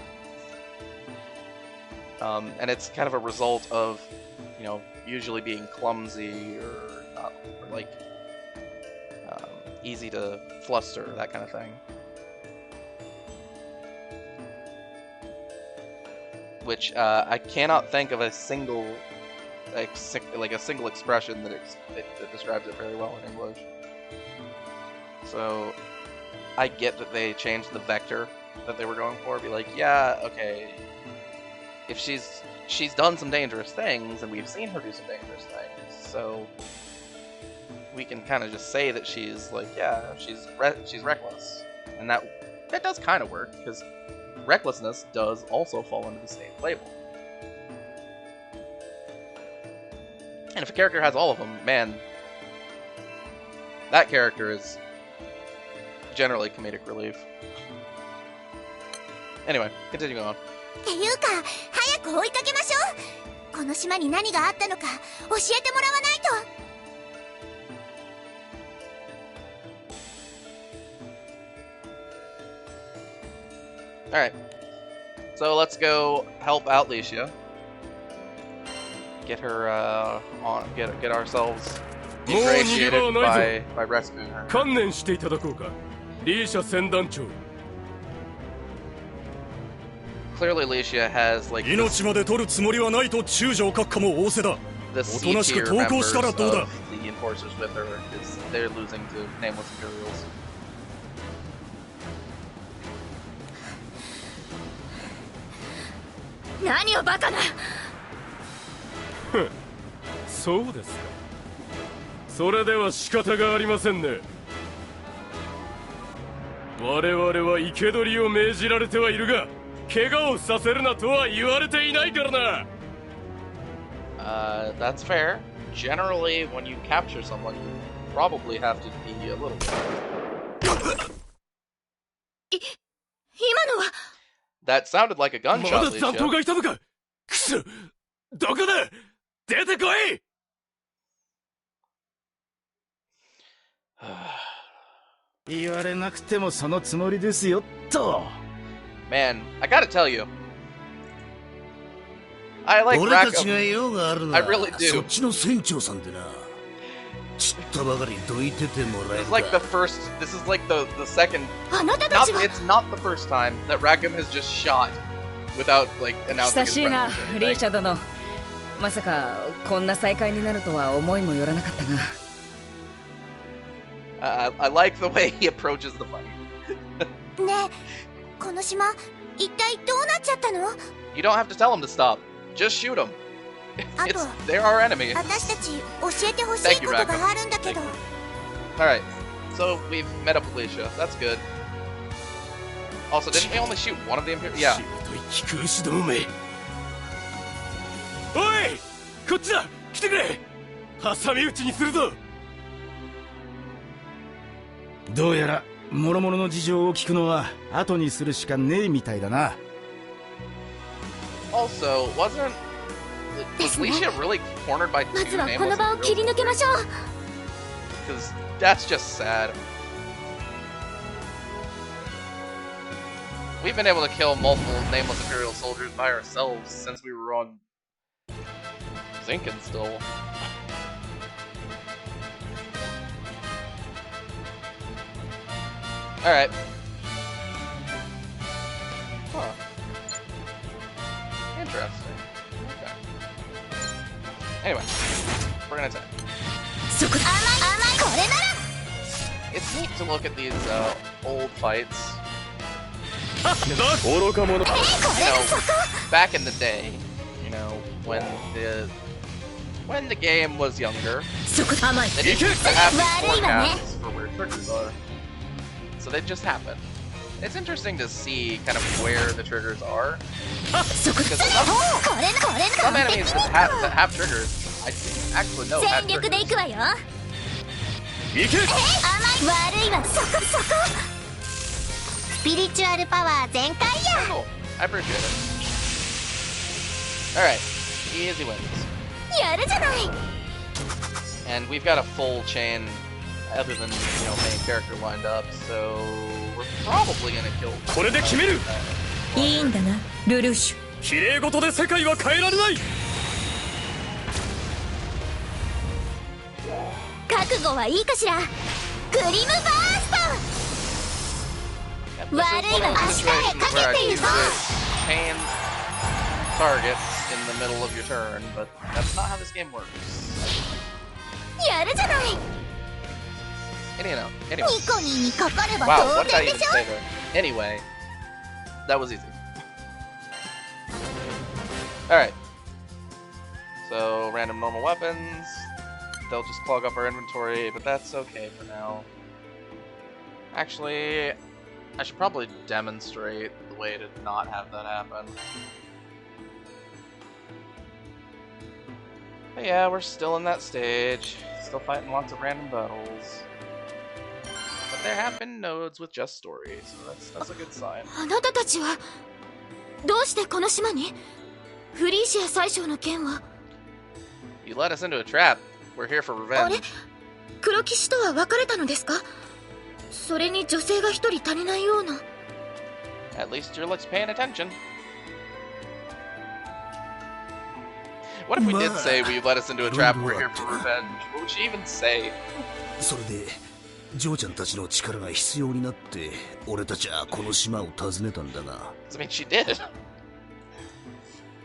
And it's kind of a result of, you know, usually being clumsy or not, or like easy to fluster, that kind of thing. Which I cannot think of a single, like a single expression that describes it very well in English. So I get that they changed the vector that they were going for. Be like, yeah, okay, if she's done some dangerous things, and we've seen her do some dangerous things, so we can kind of just say that she's like, yeah, she's reckless, and that does kind of work because recklessness does also fall into the same label. And if a character has all of them, man, that character is generally comedic relief. Anyway, continue on. っていうか、早く追いかけましょう。この島に何があったのか教えてもらわないと。Alright, so let's go help out Licia. Get her get ourselves ingratiated by rescuing her. 観念していただこうか、リーシャ船団長。 Clearly Licia has like 命まで取るつもりはないと中将閣下も仰せだ。 the お C となしく tier 投降 members したら of どうだ。 the enforcers with her is they're losing to nameless Imperials. 何をバカな。そうですか。それでは仕方がありませんね。我々は生け捕りを命じられてはいるが、怪我をさせるなとは言われていないからな。That's fair. Generally, when you capture someone, you probably have to be a little. 今のは。 That sounded like a ま gunshot, だ残党 Licia. がいたのか。くそ、どこだ。出てこい。言われなくてもそのつもりですよと。 Man, I gotta tell you, I like 俺たちが Rackham. 用があるな I really do. そっちの船長さんでな。ちったばかりどいててもらえ This る is か。 like the first. This is like the second. あなたた Not, ちは。 it's not the first time that Rackham has just shot without like announcing 久 his しいな presence or リー anything. シャ殿。まさかこんな再会になるとは思いもよらなかったが。 I like the way he approaches the fight. ねえ、この島一体どうなっちゃったの？ You don't have to tell him to stop. Just shoot him. あと It's they're our enemy. 私たち教えてほしいことがあるんだけど。 Alright, so we've met up with Licia. That's good. Also, didn't we only shoot one of the Imperial? Yeah. しぶとい気空士どもめ。おい、こっちだ。来てくれ。挟み撃ちにするぞ。どうやら諸々の事情を聞くのは後にするしかねえみたいだな。 Also, was Licia really cornered by ま two ずはこ nameless の場を切り Imperials? 抜けましょう。 Because that's just sad. We've been able to kill multiple nameless Imperial soldiers by ourselves since we were on Zinkin still. Alright. Huh. Interesting. Okay. Anyway, we're gonna attack. そこだ。甘いこれなら。 It's neat to look at these old fights. 愚か者。 You know, back in the day, you know, when the game was younger, そこ甘い。 they didn't used to have these 悪いわね。 forecasts for where triggers are. So they just happen. It's interesting to see kind of where the triggers are. そこだ。 Because some これ some enemies that have triggers, I actually know have 全力で triggers. 行くわよ。行け。甘い悪いわ。そこ。スピリチュアルパワー全開や。 Cool. I appreciate it. Alright, easy wins. やるじゃない。 And we've got a full chain other than, main character lined up, so we're probably gonna kill これで決める。いいんだな、ルルーシュ。綺麗事で世界は変えられない。覚悟はいいかしら。クリムバースト。 This is one of those situations where I use chain targets in the middle of your turn, but that's not how this game works. やるじゃない。 Anyway. ニコニーにかかれば Wow, 当 what did I 然 even でしょ。 say there? Anyway, that was easy. Alright. So, random normal weapons. they'll just clog up our inventory, but that's okay for now. Actually, I should probably demonstrate the way to not have that happen. But yeah, we're still in that stage. Still fighting lots of random battles. But there have been nodes with just stories, so that's a good sign. あなたたちはどうしてこの島に？フリーシア宰相の件は？ You led us into a trap. We're here for あれ？ revenge. 黒騎士とは別れたのですか？それに女性が一人足りないような。 At least you're paying attention. What if we did say we led us into a trap, we're here for revenge? What would she even say? それでジョーちゃんたちの力が必要になって俺たちはこの島を訪ねたんだが I mean, she did.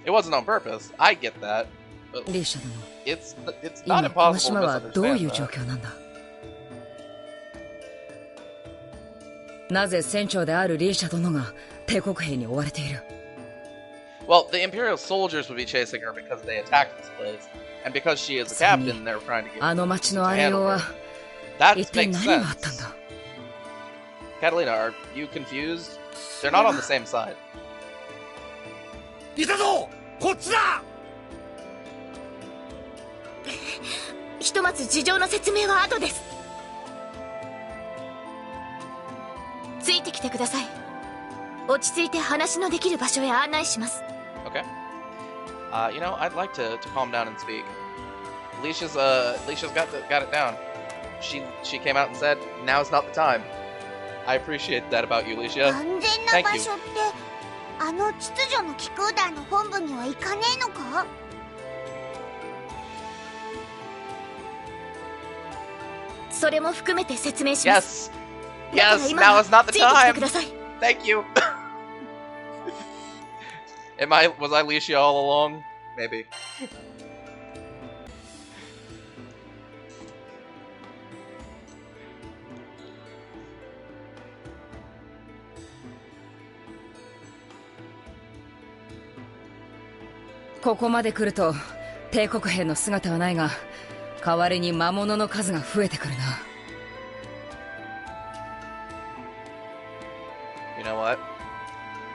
It wasn't on purpose. I get that. But リーシャ殿、 it's not 今この impossible 島 to はどういう misunderstand 状 that. 況なんだ？なぜ船長であるリーシャ殿が帝国兵に追われている？ Well, the Imperial soldiers would be chasing her because they attacked this place. And because she is a captain, they're trying to get あの町の to あれ handle は her. That 一体 makes 何があったん sense. だ？ Catalina, are you confused? They're not on the same side. いたぞ、こっちだ。ひとまず事情の説明は後です。ついてきてください。落ち着いて話のできる場所へ案内します。 Okay. You know, I'd like to calm down and speak. Alicia's got it down. She came out and said, "Now's not the time." I appreciate that about you, Alicia. 安全な場所ってあの秩序の機構団の本部には行かねえのか？それも含めて説明します。 Yes. Yes. Now is not the ついてきて time. ください。 Thank you. Was I Alicia all along? Maybe. ここまで来ると帝国兵の姿はないが、代わりに魔物の数が増えてくるな。You know what?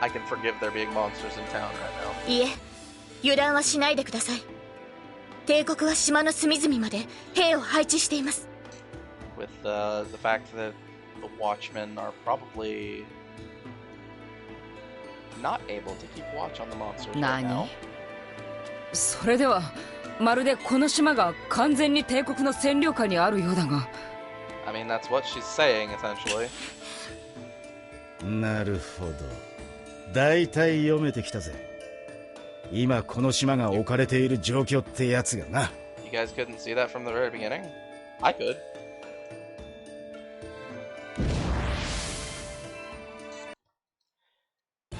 I can forgive there being monsters in town right now. いえ、油断はしないでください。帝国は島の隅々まで兵を配置しています。 With the fact that the watchmen are probably not able to keep watch on the monsters right now. 何？それではまるでこの島が完全に帝国の占領下にあるようだが。 I mean, that's what she's saying, essentially. なるほど。大体読めてきたぜ。今この島が置かれている状況ってやつがな。You guys couldn't see that from the very beginning? I could.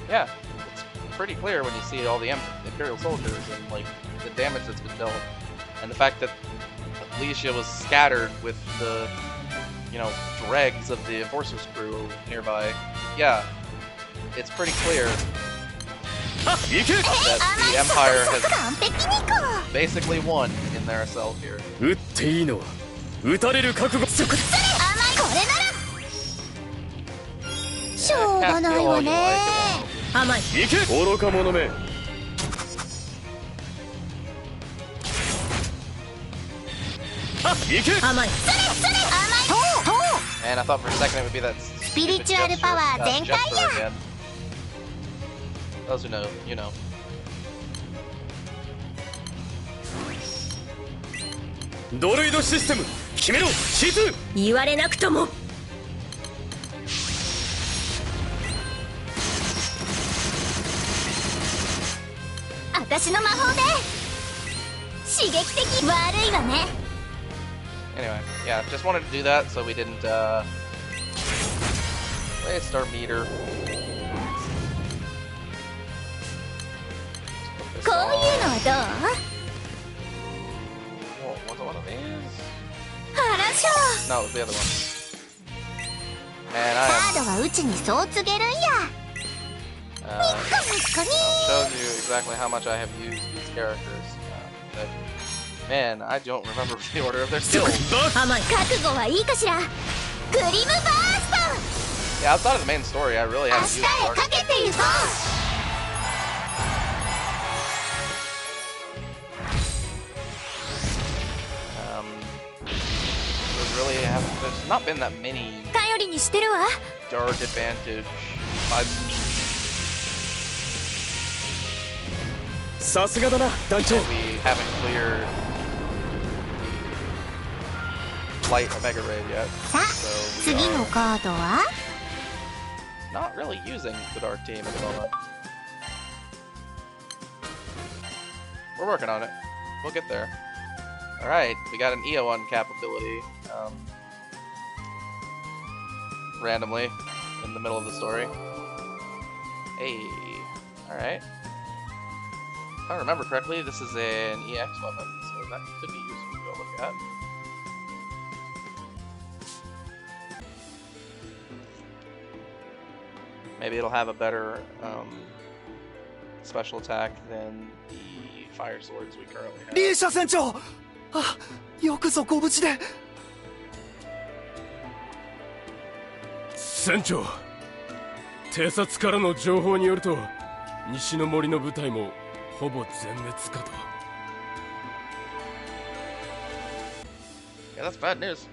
Yeah, it's pretty clear when you see all the Imperial soldiers and like the damage that's been dealt, and the fact that Alicia was scattered with the, you know, dregs of the Enforcer's crew nearby. Yeah, it's pretty clear that the Empire has basically won in their assault here. 撃っていいのは撃たれる覚悟。そこで。しょうがないわね。甘い。行け。愚か者め。行け。甘い。 And I thought for a second it would be that Spiritual power全開や。 Those who know, you know. ドルイドシステム決めろ。C2。言われなくとも。私の魔法で刺激的。悪いわね。 Anyway, yeah, just wanted to do that so we didn't waste our meter. こういうのはどう？ Was it one of these? あらしょ。 No, it was the other one. And I カードはうちにそう告げるんや。 showed you exactly how much I have used these characters. But Man, I don't remember the order of their skills. 覚悟はいいかしら。グリムバースト。 Yeah, outside of the main story, I really 明 haven't 日 used へ Dark. かけていこう。 There's not been that many 頼りにしてるわ。 Dark Advantage vibes. さすがだな団長。 We haven't cleared Light Omega Raid yet. さあ、 So we 次 are のカードは not really using the Dark Team at the moment. We're working on it. We'll get there. Alright, we got an EO uncap ability. Randomly in the middle of the story. Hey, alright. If I remember correctly, this is an EX weapon, so that could be useful to go look at. Maybe it'll have a better special attack than the fire swords we currently have. リーシャ船長、あ、よくぞご無事で。船長、偵察からの情報によると西の森の部隊もほぼ全滅かと。 Yeah, that's bad news.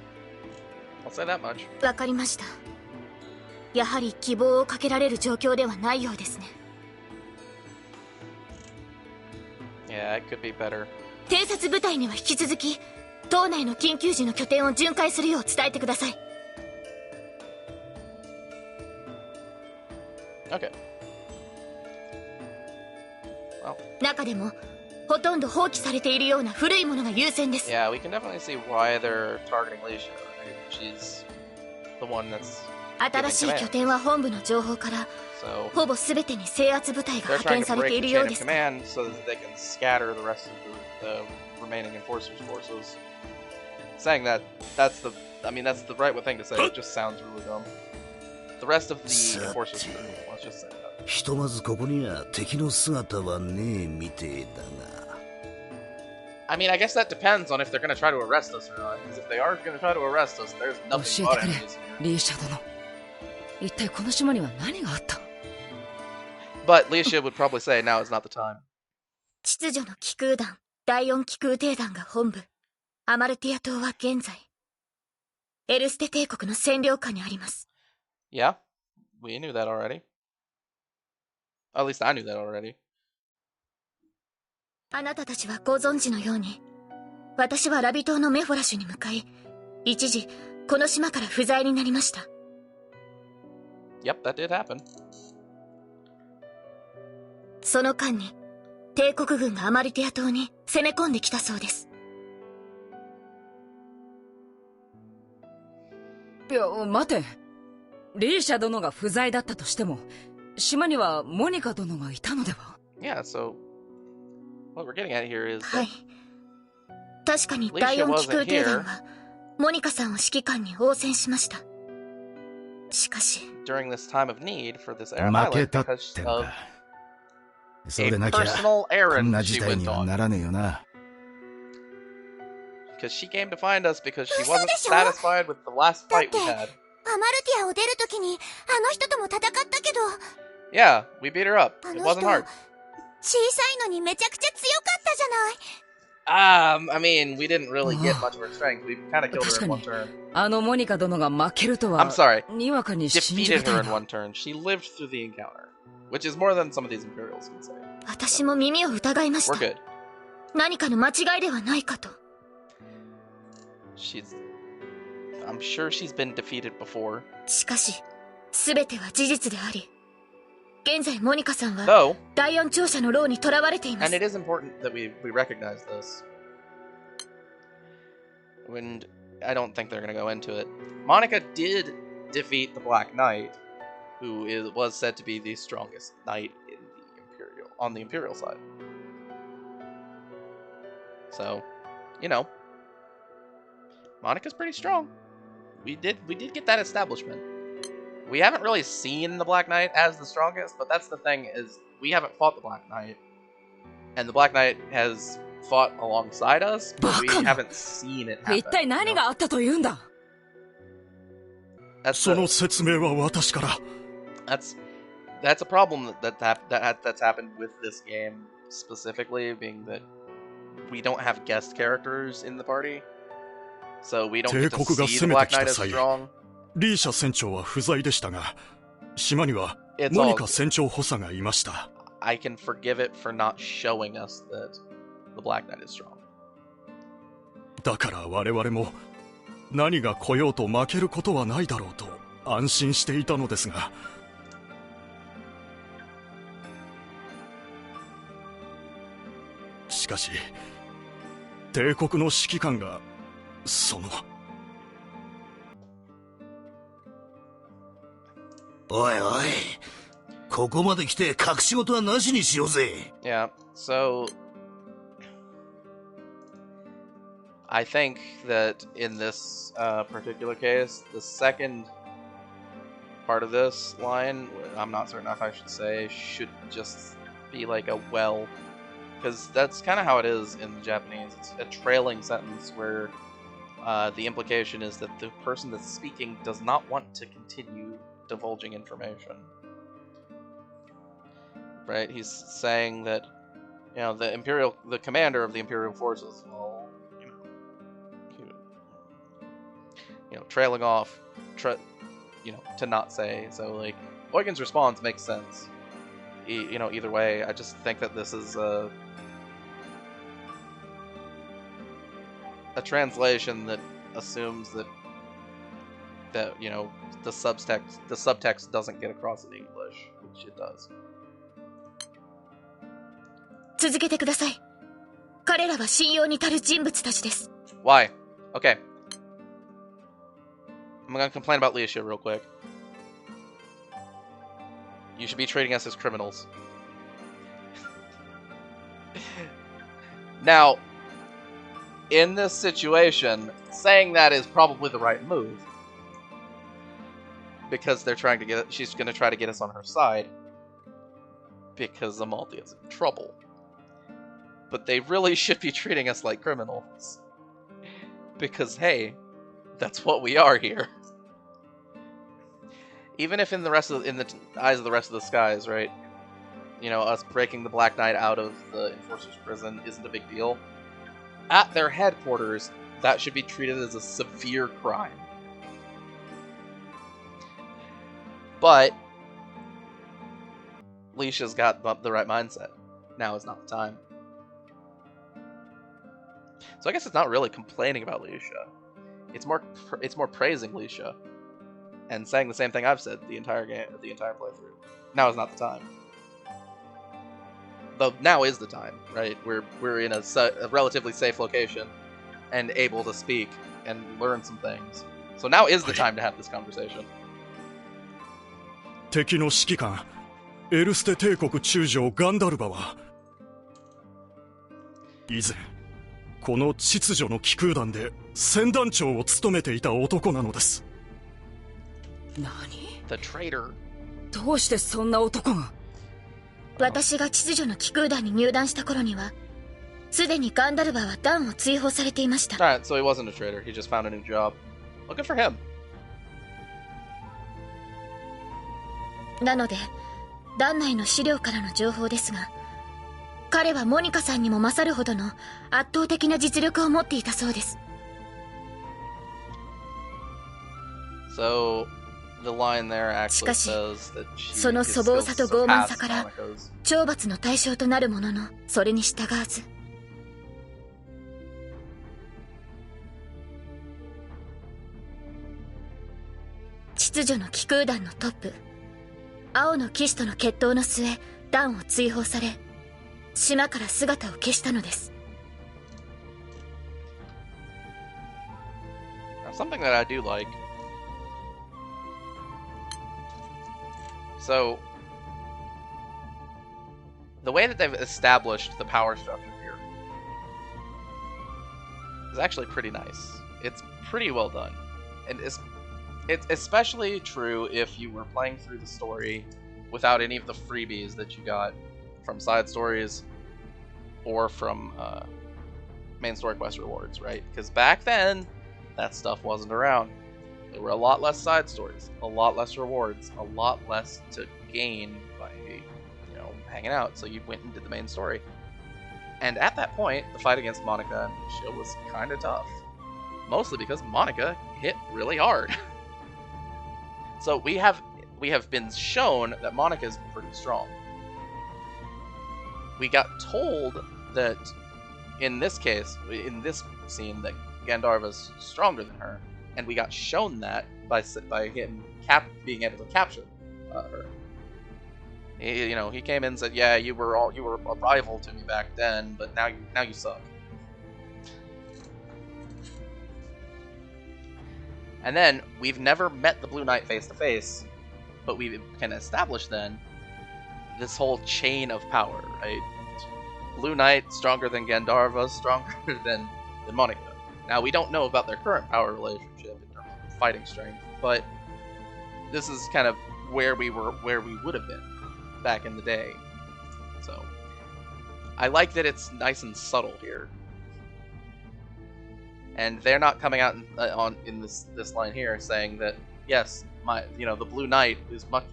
I'll say that much. わかりました。やはり希望をかけられる状況ではないようですね。 Yeah, it could be better. 偵察部隊には引き続き島内の緊急時の拠点を巡回するよう伝えてください。 Okay. Well, 中でもほとんど放棄されているような古いものが優先です。 yeah, we can definitely see why they're targeting Leisha. Right? She's the one that's 新しい拠点は本部の情報から so ほぼ全てに制圧部隊が they're 派 trying 遣 to され break てい the るよ chain う of です。 command so that they can scatter the rest of the remaining enforcers forces. Saying that that's the right thing to say. It just sounds really dumb. The rest of the enforcers crew, let's just say that. ひとまずここには敵の姿はねえみてえだが。 I mean, I guess that depends on if they're going to try to arrest us or not. Because if they are going to try to arrest us, there's 教 nothing え but てくれ enemies here. リーシャ殿。一体この島には何があった？ But Leisha would probably say now is not the time. 秩序の機空団第4機空艇団が本部アマルティア島は現在エルステ帝国の占領下にあります。 Yeah, we knew that already. At least I knew that already. あなたたちはご存知のように私はラビ島のメフォラシュに向かい一時この島から不在になりました。 Yep, that did happen. その間に帝国軍がアマルティア島に攻め込んできたそうです。いや待て、リーシャ殿が不在だったとしても島にはモニカ殿がいたのでは？ Yeah, so what we're getting at here is は that い、確かに第4機空艇団はモニカさんを指揮官に応戦しました。しかし during this time of need for this 負 island けたっ because てん of だ。そう a でなきゃ personal こん errand な she 事態 went には on. ならねえよな。 Because she came to find us because she 嘘 wasn't でしょ？ satisfied with the last だっ fight て we ア had. マルティアを出るときにあの人とも戦ったけど Yeah, we beat her up. あ It の wasn't 人 hard. 小さいのにめちゃくちゃ強かったじゃない。 I mean, we didn't really get much of her strength. We kind of killed her in one turn. あのモニカ殿が負けるとは I'm sorry. にわかに信じ Defeated がた her い in な。 one turn. She lived through the encounter, which is more than some of these Imperials can say. 私も耳を疑いまし We're た。 good. 何かの間違いではないかと。 I'm sure she's been defeated before. しかし、すべては事実であり、現在モニカさんは Though, 第4庁舎の牢に囚われていま and す。 it is important that we recognize this. And I don't think they're going to go into it. Monica did defeat the Black Knight, who was said to be the strongest knight in on the Imperial side. So, you know, Monica's pretty strong. We did get that establishment. We haven't really seen the Black Knight as the strongest, but that's the thing, is we haven't fought the Black Knight. And the Black Knight has fought alongside us, but we バカな。 haven't seen it happen. 一体何 you know? があったというんだ。 That's その the, 説明は私から。 that's a problem that's happened with this game specifically, being that we don't have guest characters in the party, so we don't get to 帝国が see 攻 the め Black てきた Knight as 際、 strong. リーシャ船長は不在でしたが、島には It's モニ all カ船長補佐がいました。 I can forgive it for not showing us that the Black Knight is strong. だから我々も何が来ようと負けることはないだろうと安心していたのですが、しかし帝国の指揮官がその。おいおい、ここまで来て隠し事はなしにしようぜ。 Yeah, so I think that in this particular case, the second part of this line, I'm not certain if I should say, should just be like a well, because that's kind of how it is in the Japanese. It's a trailing sentence where the implication is that the person that's speaking does not want to continue divulging information. Right? He's saying that, you know, the commander of the Imperial forces, well, you know, trailing off, you know, to not say. So, like, Eugen's response makes sense. You know, either way, I just think that this is a translation that assumes that you know, the subtext doesn't get across in English, which it does. 続けてください。彼らは信用に足る人物たちです。 Why? Okay. I'm gonna complain about Leisha real quick. You should be treating us as criminals. Now, in this situation, saying that is probably the right move. Because they're trying to she's gonna try to get us on her side. Because Amalthea is in trouble. But they really should be treating us like criminals. Because, hey, that's what we are here. Even if in the eyes of the rest of the skies, right? You know, us breaking the Black Knight out of the Enforcer's prison isn't a big deal. At their headquarters, that should be treated as a severe crime. But Leisha's got the right mindset. Now is not the time. So I guess it's not really complaining about Leisha. It's more praising Leisha and saying the same thing I've said the entire playthrough. Now is not the time. Though now is the time, right? We're in a relatively safe location and able to speak and learn some things. So now is the time to have this conversation. 敵の指揮官エルステ帝国中将ガンダルバは以前この秩序の騎空団で船団長を務めていた男なのです。何？ The traitor. どうしてそんな男が？私が秩序の騎空団に入団した頃には、すでにガンダルバは団を追放されていました。Alright, so he wasn't a traitor. He just found a new job. Well, good for him. なので、団内の資料からの情報ですが、彼はモニカさんにも勝るほどの圧倒的な実力を持っていたそうです。So, the line there し actually かし、 says that she その is 粗暴 still さと傲慢さ surpassed から Monica's. 懲罰の対象となるものの、それに従わず、秩序の騎空団のトップ、青の騎士との決闘の末、団を追放され、島から姿を消したのです。Now, something that I do like. So, the way that they've established the power structure here is actually pretty nice. It's pretty well done. And it's especially true if you were playing through the story without any of the freebies that you got from side stories or from main story quest rewards, right? Because back then, that stuff wasn't around. There were a lot less side stories, a lot less rewards, a lot less to gain by, hanging out. So you went and did the main story. And at that point, the fight against Monica and Misha was kind of tough. Mostly because Monica hit really hard. So we have been shown that Monica is pretty strong. We got told that in this case, in this scene, that Gandharva's stronger than her, and we got shown that by him being able to capture her. He came in and said, "Yeah, you were a rival to me back then, but now you suck." And then we've never met the Blue Knight face to face, but we can establish then this whole chain of power, right? Blue Knight stronger than Gandharva, stronger than Monica. Now we don't know about their current power relationship in terms of fighting strength, but this is kind of where we would have been back in the day. So I like that it's nice and subtle here, and they're not coming out in this line here saying that yes, the Blue Knight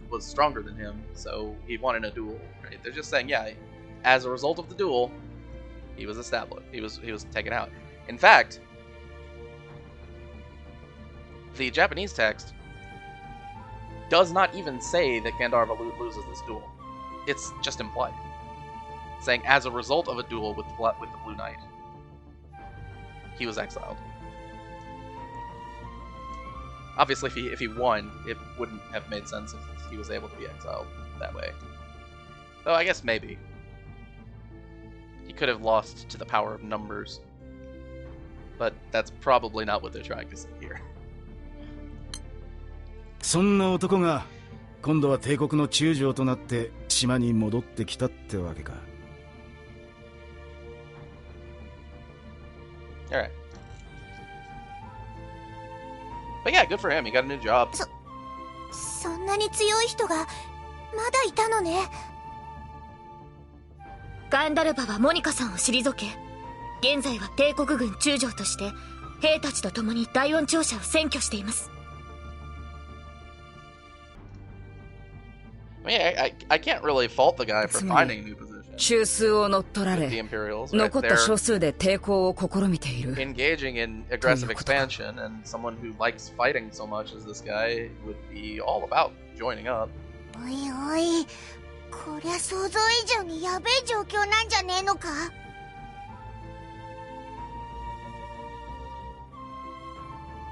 was stronger than him, so he won in a duel. Right? They're just saying, yeah, as a result of the duel, he was established. He was taken out. In fact, the Japanese text does not even say that Gandharva loses this duel. It's just implied, saying as a result of a duel with the Blue Knight, he was exiled. Obviously, if he won, it wouldn't have made sense if he was able to be exiled that way. Though I guess maybe he could have lost to the power of numbers, but that's probably not what they're trying to say here. そんな男が今度は帝国の中将となって島に戻ってきたってわけか。Alright. But yeah, good for him. He got a new job. そんなに強い人がまだいたのね。ガンダルバはモニカさんを退け、現在は帝国軍中将として兵たちと共に第四庁舎を占拠しています。I mean, I can't really fault the guy for finding a new position. 中枢を乗っ取られ、 The Imperials, right? 残った少数で抵抗を試みている。Engaging in aggressive expansion, and someone who likes fighting so much as this guy would be all about joining up. おいおい、こりゃ想像以上にやべえ状況なんじゃねえのか。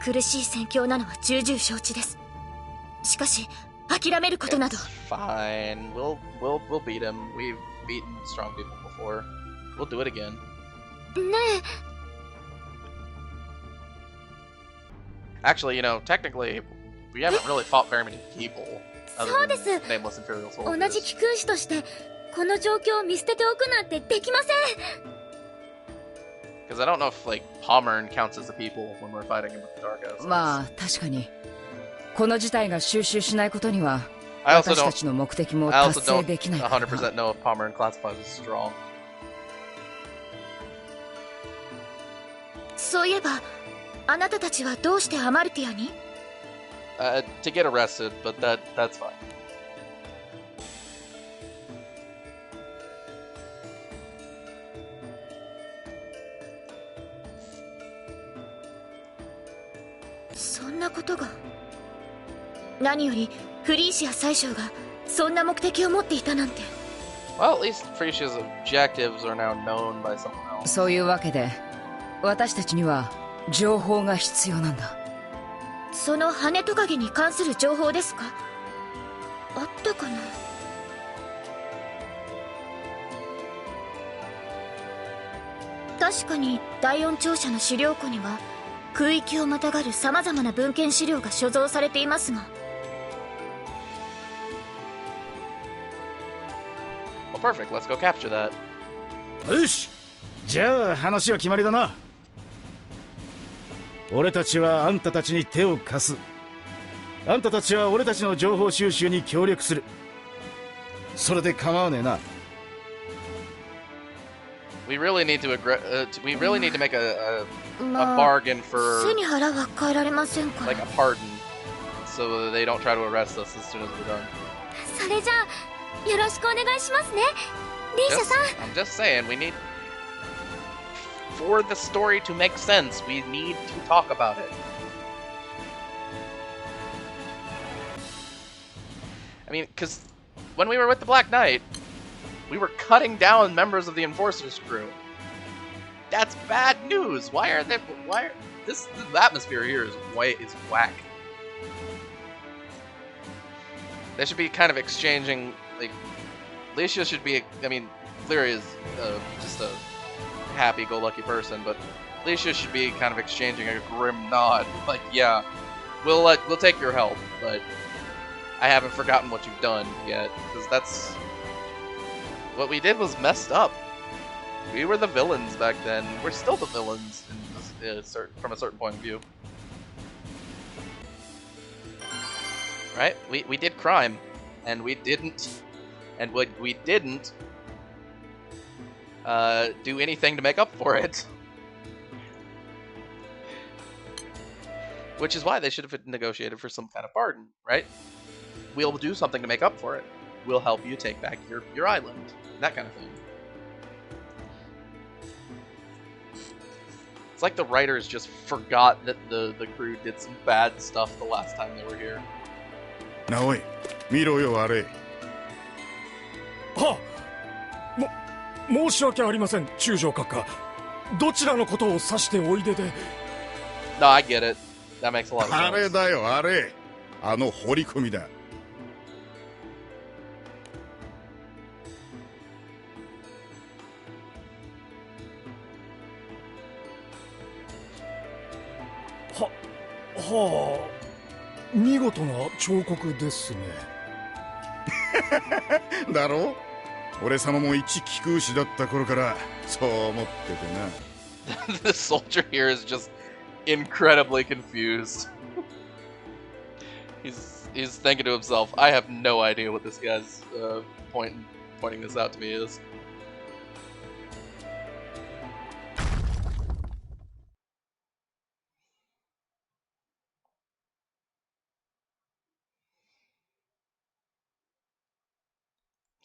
苦しい戦況なのは重々承知です。しかし諦めることなど。Fine, we'll beat him. We've beaten strong people before. We'll do it again. ねえ。 Actually, technically, we haven't really fought very many people other than nameless Imperial 同 soldiers. じ貴君主としてこの状況を見捨てておくなんてできません。 Because I don't know if Pommern counts as a people when we're fighting him with the Dark Houses. まあ確かにこの事態が収拾しないことには I also 私たちの目的も I 達 also 成 don't できないからな。 100% know if Pommern classifies as strong. そういえばあなたたちはどうしてアマルティアに？ To get arrested, but that's fine. そんなことが。何よりフリーシア宰相がそんな目的を持っていたなんて。 Well, at least Frisia's objectives are now known by someone else. そういうわけで私たちには情報が必要なんだ。その羽トカゲに関する情報ですか？あったかな？確かに第四庁舎の資料庫には空域をまたがる様々な文献資料が所蔵されていますが。 Well, perfect. Let's go capture that. よし、じゃあ話は決まりだな。俺たちはあんたたちに手を貸す。あんたたちは俺たちの情報収集に協力する。それで構わねえな。We really need to we really need to make a まあ bargain for 背に腹は変えられませんから like a pardon, so that they don't try to arrest us as soon as we're done. それじゃあよろしくお願いしますねリーシャさん I'm just saying, we need, for the story to make sense, we need to talk about it. I mean, because when we were with the Black Knight, we were cutting down members of the Enforcer's crew. That's bad news. Why are they? This atmosphere here is whack. They should be kind of exchanging, like, Licia should be. I mean, Cleary is just a happy-go-lucky person, but Licia should be kind of exchanging a grim nod, like, yeah, we'll take your help, but I haven't forgotten what you've done yet, because that's what we did was messed up. We were the villains back then. We're still the villains in this, from a certain point of view. Right? We did crime, and we didn't do anything to make up for it. Which is why they should have negotiated for some kind of pardon, right? We'll do something to make up for it. We'll help you take back your island. That kind of thing. It's like the writers just forgot that the crew did some bad stuff the last time they were here. なおい、見ろよあれ。は申し訳ありません、中将閣下。どちらのことを指しておいでで。No, I get it. That makes a lot of sense. あれだよ、あれ。あの掘り込みだ。はあ、見事な彫刻ですね。だろう？俺様も一貴空士だった頃からそう思っててな。The soldier here is just incredibly confused. He's thinking to himself, I have no idea what this guy's pointing this out to me is.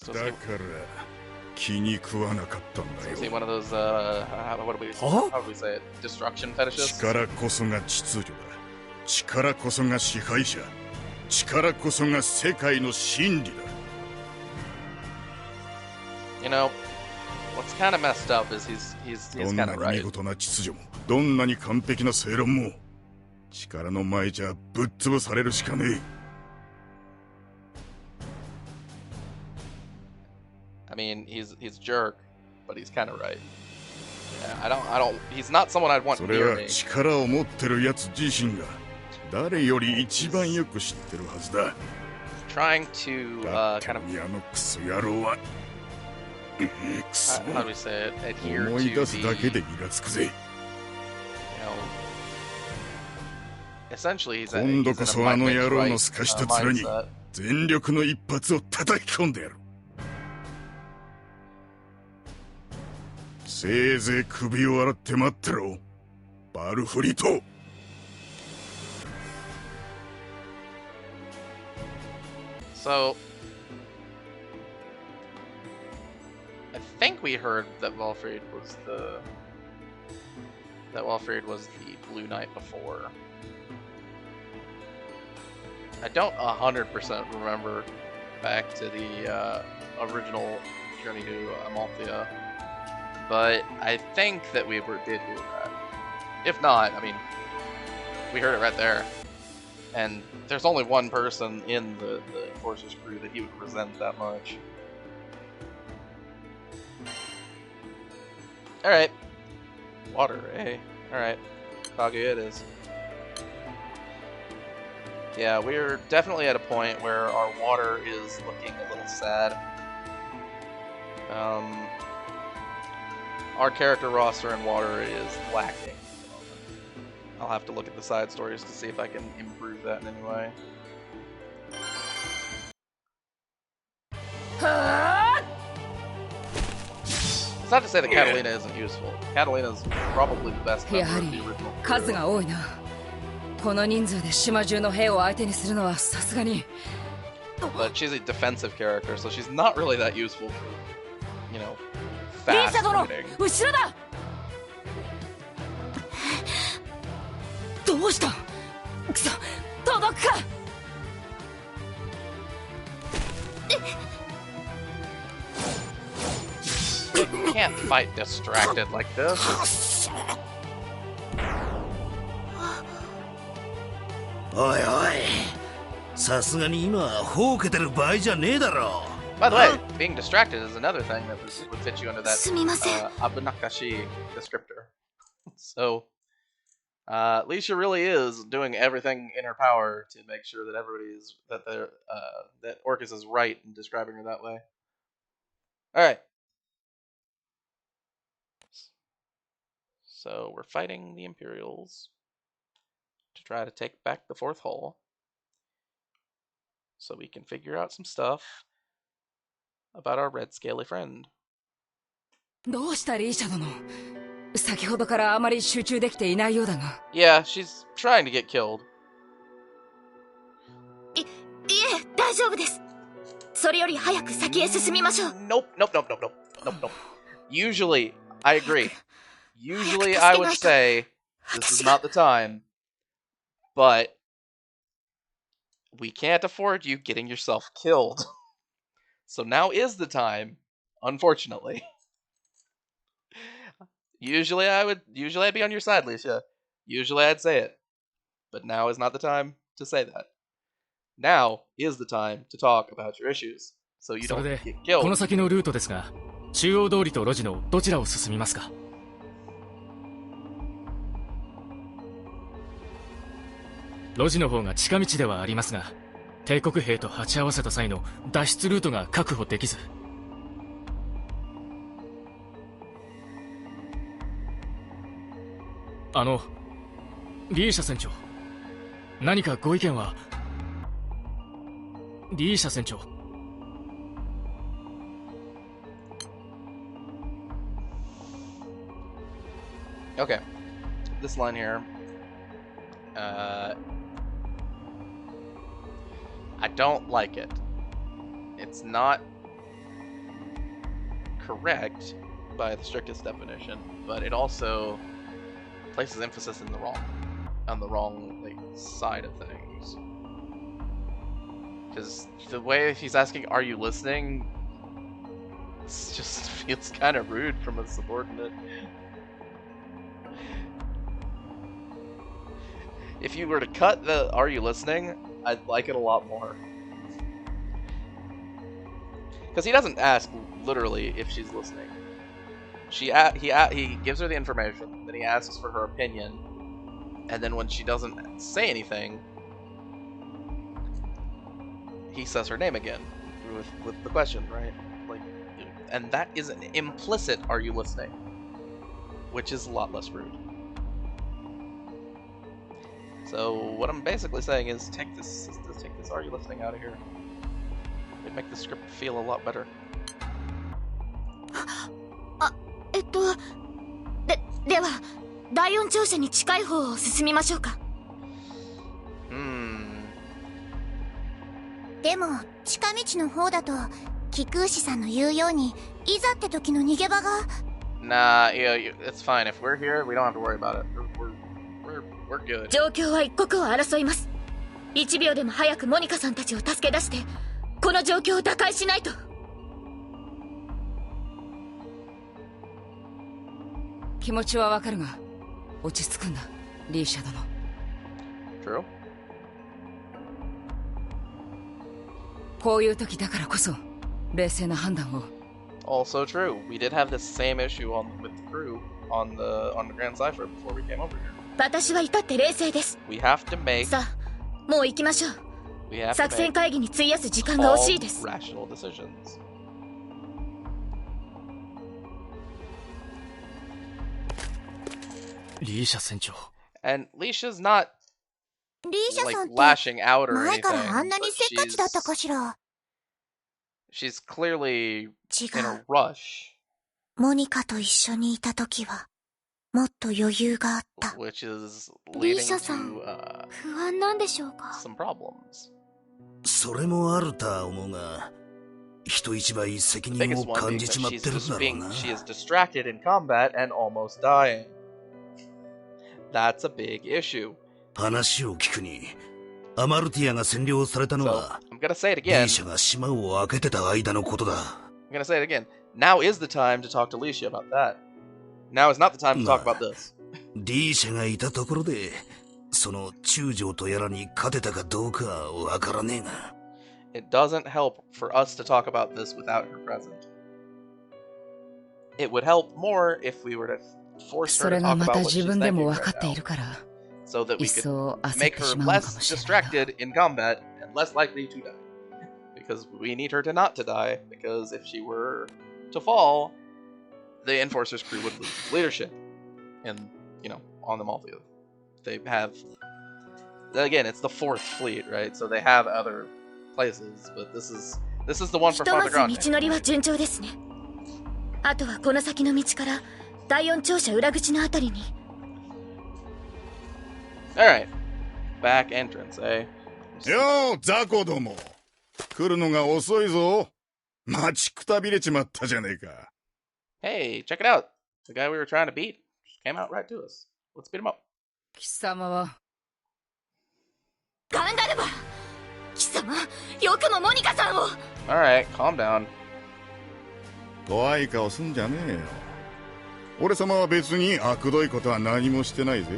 So だから気に食わなかったんだよ。is he one of those how do we say it? Destruction fetishists? 力こそが秩序だ。力こそが支配者。力こそが世界の真理だ。You know, what's kind of messed up is he's どん kind な of に right. 見事な秩序も、どんなに完璧な正論も、力の前じゃぶっ潰されるしかねえ。I mean, he's a jerk, but he's kind of right. Yeah, I don't. He's not someone I'd want それ near は me. 力を持ってるやつ自身が誰より一番よく知ってるはずだ。 Trying to だって kind of あのクソ野郎は、クソ how do we say it? Adhere 思い to 出すだけ the でイラつくぜ。you know. Essentially, he's 今度 he's こ in そ a あの might 野 makes 郎の right すかした面に mindset. 全力の一発を叩き込んでやる。せいぜい首を洗って待ってろ、バルフリト。So, I think we heard that Walfried was the Blue Knight before. I don't 100% remember back to the original journey to Amalthea, but I think that we did do that. If not, I mean, we heard it right there. And there's only one person in the Enforcer's crew that he would resent that much. Alright. Water, eh? Alright. Kaguya it is. Yeah, we're definitely at a point where our water is looking a little sad. Our character roster in water is lacking. I'll have to look at the side stories to see if I can improve that in any way. It's not to say that Catalina isn't useful. Catalina is probably the best や member は of り the original 数 crew. が多いな。この人数で島中の兵を相手にするのはさすがに。But she's a defensive character, so she's not really that useful for, you know, リーシャ fast 殿、 shooting. 後ろだ。どうした？くそ、届くか。You can't fight distracted like this. おいおい、さすがに今ほうけてる場合じゃねえだろ。 By the way, being distracted is another thing that would fit you under that すみません。 Abunakashi descriptor. So, Leisha really is doing everything in her power to make sure that that Orcus is right in describing her that way. All right. So we're fighting the Imperials to try to take back the fourth hull, so we can figure out some stuff about our red scaly friend. どうしたリーシャ殿。先ほどからあまり集中できていないようだが。Yeah, she's trying to get killed. いえ、大丈夫です。それより早く先へ進みましょう。Nope. Usually, I agree. Usually, I would say this is not the time, but we can't afford you getting yourself killed. So now is the time, unfortunately. Usually I'd be on your side, Licia. Usually I'd say it. But now is not the time to say that. Now is the time to talk about your issues, so you そ don't れ get で killed. この先のルートですが、中央通りと路地のどちらを進みますか？路地の方が近道ではありますが、帝国兵と鉢合わせた際の脱出ルートが確保できず。リーシャ船長、何かご意見は？リーシャ船長。Okay, this line here. I don't like it. It's not correct by the strictest definition, but it also places emphasis on the wrong like side of things. Because the way he's asking, "Are you listening?" It just feels kind of rude from a subordinate. If you were to cut the "Are you listening?" I'd like it a lot more. Because he doesn't ask literally if she's listening. He gives her the information, then he asks for her opinion, and then when she doesn't say anything, he says her name again with the question, right? Like, and that is an implicit "Are you listening?" which is a lot less rude. So what I'm basically saying is take this "Are you listening?" out of here. It'd make the script feel a lot better. では第4庁舎に近い方を進みましょうか。でも近道の方だと貴空士さんの言うようにいざって時の逃げ場が。Nah, yeah, it's fine. If we're here, we don't have to worry about it. We're good. 状況は一刻を争います。1秒でも早くモニカさんたちを助け出してこの状況を打開しないと。気持ちはわかるが、落ち着くんだ、リーシャ殿。True. こういう時だからこそ冷静な判断を。Also true. We did have this same issue with the crew on the Grand Cipher before we came over here. 私は至って冷静です。 We have to make さあ、もう行きましょう。 we have to 作戦 make 会議に費やす時間が惜しいで all す。 rational decisions. リーシャ船長。 And Leisha's not リーシャ like さんって lashing out or 前 anything. からあんなに but せっかちだったかしら。 she's clearly 違 in a う。 rush. モニカと一緒にいた時は、もっと余裕があった。which is リ leading ーシャさん、 to 不安なんでしょうか。 some problems. それもあるた思うが、人一倍責 The 任 biggest を one 感 being じ that ちまってるんだろうな。 she is distracted in combat and almost dying. That's a big issue. 話を聞くに、アマルティアが占領されたの So は、 I'm gonna say it リー again. シャが島を開けてた間のことだ。I'm gonna say it again. Now is the time to talk to Alicia about that. Now is not the time to talk about this. リーシャがいたところで、その中将とやらに勝てたかどうかわからねえが。It doesn't help for us to talk about this without her present. It would help more if we were to force そ her れ to が talk ま about た what 自 she's 分で thinking も right 分かってい now, るから、 so that we 一 could 層焦 make って her しまうのか less もしれないな。 distracted in combat and less likely to die. Because we need her to not to die, because if she were to fall, the Enforcer's crew would lose leadership. And, you know, on the Amalthea. They have... Again, it's the 4th fleet, right? So they have other places, but this is the one ひ for とま Father ず Grande. 道のりは順調ですね。あとはこの先の道から第4庁舎裏口のあたりに。Alright. Back entrance, eh? よう、雑魚ども。来るのが遅いぞ。待ちくたびれちまったじゃねえか。Hey, check it out. The guy we were trying to beat just came out right to us. Let's beat him up. 貴様はガンダルバ、貴様、よくもモニカさんを。 Alright, calm down. 怖い顔すんじゃねえよ。俺様は別に悪どいことは何もしてないぜ。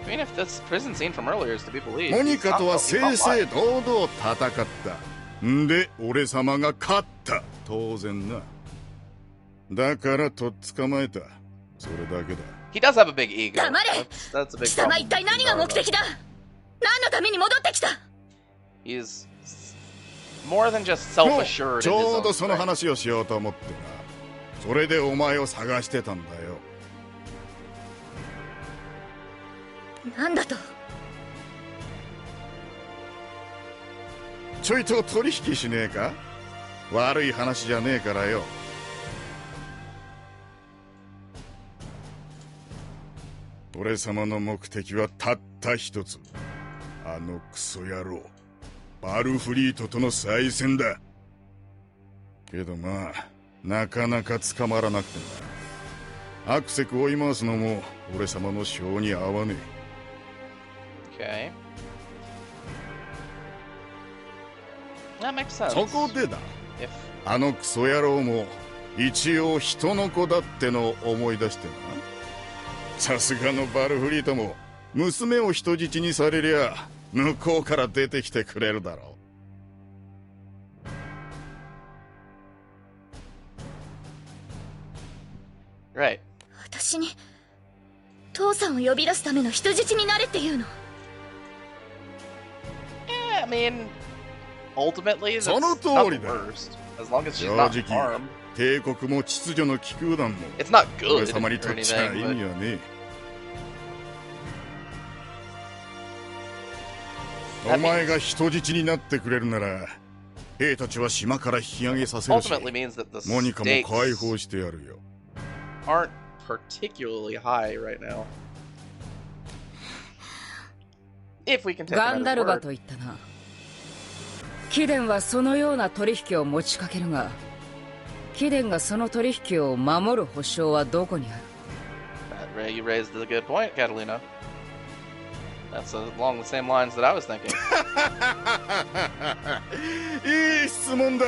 I mean, if this prison scene from earlier is to be believed, モニカとは he's 正 not 々 lying. 堂々戦った。んで、俺様が勝った。当然な。だからとっ捕まえた。それだけだ。He does have a big ego. 黙れ。 That's a 貴 big 様 problem. 一体何が目的だ。何のために戻ってきた。 He's more than just もう self-assured ち in his ょう own どその strength. 話をしようと思ってな。それでお前を探してたんだよ。なんだと。ちょいと取引しねえか。悪い話じゃねえからよ。俺様の目的はたった一つ。あのクソ野郎バルフリートとの再戦だ。けどまあなかなか捕まらなくてな。アクセク追い回すのも俺様の性に合わね Okay. That makes え。 sense. そこでだ。 If あのクソ野郎も一応人の子だってのを思い出してな。さすがのバルフリートも娘を人質にされりゃ向こうから出てきてくれるだろ right. 私に父さんを呼び出すための人質になれっていうの。 Yeah, I mean, ultimately, that's その not 通 the りだ。 worst. As long as 正 she's not 直 harmed. 帝国も秩序の気空団も It's not 俺 good 様 or にとっちゃ anything, 意 but 味はねえ。 That お前が人質になってくれるなら兵たちは島から引き上げさせるし ultimately means that the モニカも stakes 解放してやるよ。 aren't particularly high right now. If we can take ガ him ン at ダ his ルバ word. と言ったな。貴殿はそのような取引を持ちかけるが、貴殿がその取引を守る保証はどこにある？ You raised a good point, Catalina. That's along the same lines that I was thinking. いい質問だ。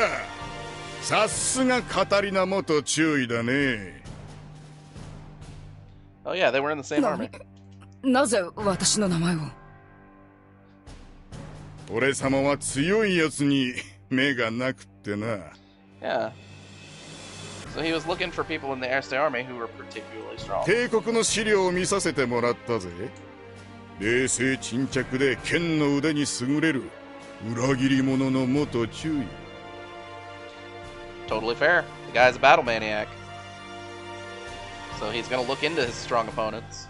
さすがカタリナ元注意だね。 Oh yeah, they were in the same army. なぜ私の名前を？俺様は強いやつに目がなくってな。 Yeah. So he was looking for people in the Erste army who were particularly strong. 帝国の資料を見させてもらったぜ。冷静沈着で剣の腕に優れる裏切り者の元注意。 Totally fair. The guy's a battle maniac. So he's gonna look into his strong opponents.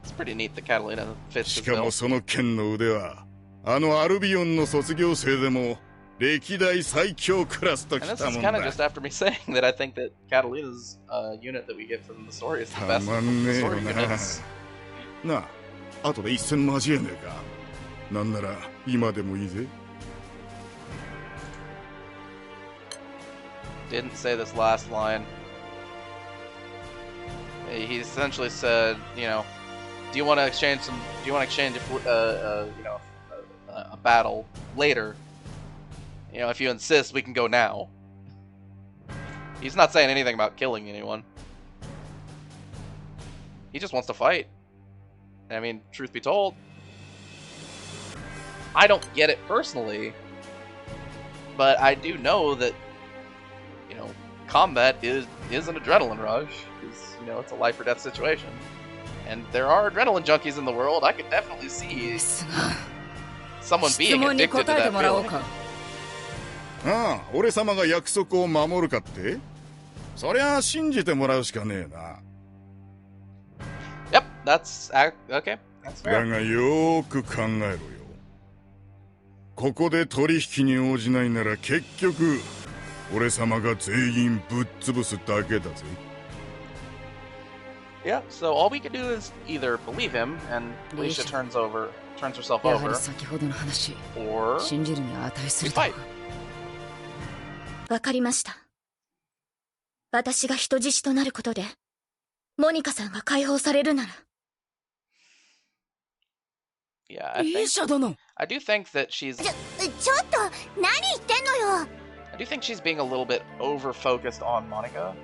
It's pretty neat that Catalina fits し his かも bill. その剣の腕はあのアルビオンの卒業生でも歴代最強クラスと And き this た is もん kind だ。 of just after me saying that I think that Catalina's unit that we get from the story is the た best ま of ん the ねえよ story な。 units. なあ、後で一戦交えねえか。なんなら今でもいいぜ。Didn't say this last line. He essentially said, you know, do you want to exchange a battle later? You know, if you insist, we can go now. He's not saying anything about killing anyone. He just wants to fight. I mean, truth be told, I don't get it personally, but I do know that, you know, combat is an adrenaline rush, because, you know, it's a life or death situation. And there are adrenaline junkies in the world. I could definitely see someone being addicted to that feeling. ああ、俺様が約束を守るかって？そりゃあ信じてもらうしかねえな。Yep, that's okay. That's だ fair. がよーく考えろよ。ここで取引に応じないなら結局俺様が全員ぶっ潰すだけだぜ。Yeah, so all we can do is either believe him and Alicia turns herself やはり over, 先ほどの話 or 信じるに値す we るとは fight. わかりました。私が人質となることで、モニカさんが解放されるなら。Yeah, I リー think シャ殿 I do think that she's ちょっと何言ってんのよ。 I do think she's being a little bit over focused on Monica,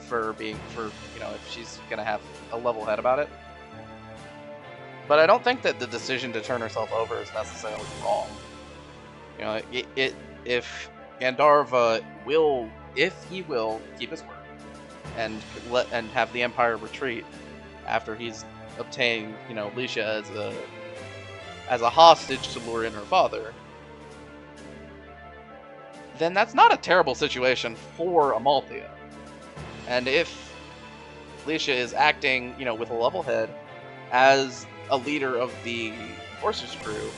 for you know, if she's gonna have a level head about it. But I don't think that the decision to turn herself over is necessarily wrong. You know, if Gandharva will keep his word and have the Empire retreat after he's obtained, you know, Alicia as a hostage to lure in her father, then that's not a terrible situation for Amalthea. And if Alicia is acting, you know, with a level head as a leader of the Enforcer's crew,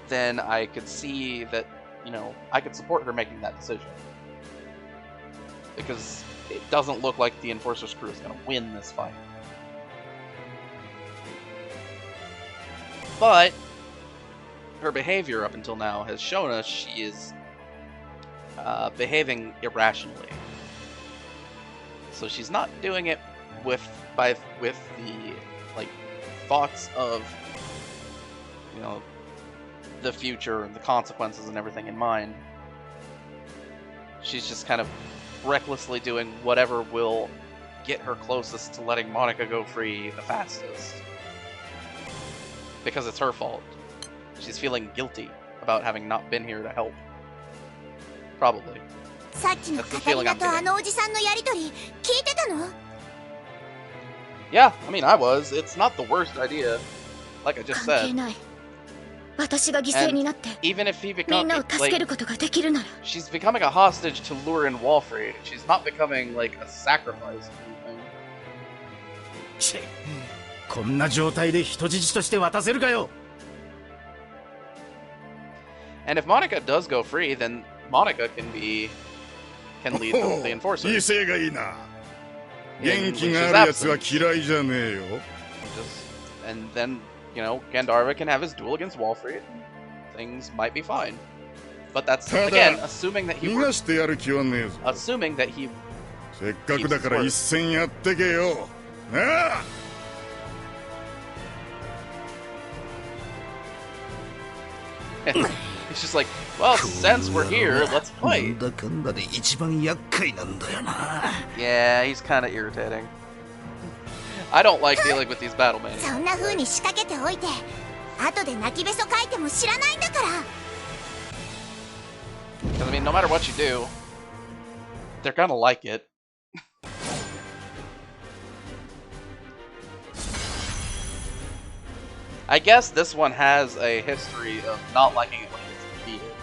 then I could see that, you know, I could support her making that decision. Because it doesn't look like the Enforcer's crew is going to win this fight. But her behavior up until now has shown us she is behaving irrationally. So she's not doing it with the like thoughts of, you know, the future and the consequences and everything in mind. She's just kind of recklessly doing whatever will get her closest to letting Monica go free the fastest. Because it's her fault. She's feeling guilty about having not been here to help. Probably. さっきのカタリナとあのおじさんのやりとり聞いてたの？ Yeah, I mean, I was. It's not the worst idea, like I just 関係 said. ない。私が犠牲になって Even if he みん becomes なを助け like, ることができるなら。 she's becoming a hostage to lure in Walfrey. She's not becoming like a sacrifice or anything. チェこんな状態で人質として渡せるかよ。 And if Monica does go free, then Monica can lead the Enforcer. 威勢がいいな。元気があるやつは嫌いじゃねえよ。And then, you know, Gandharva can have his duel against Walfrey. Things might be fine. But that's, again, assuming that he 逃がしてやる気はねえぞ。 assuming that he せっかくだから一戦やってけよ。なあ。 He's just like, well, since we're here, let's play. なんだかんだで一番厄介なんだよな。 Yeah, he's kind of irritating. I don't like dealing with these battle men. そんな風に仕掛けておいて、後で泣きべそかいても知らないんだから。 Because, I mean, no matter what you do, they're gonna like it. I guess this one has a history of not liking it when he gets defeated.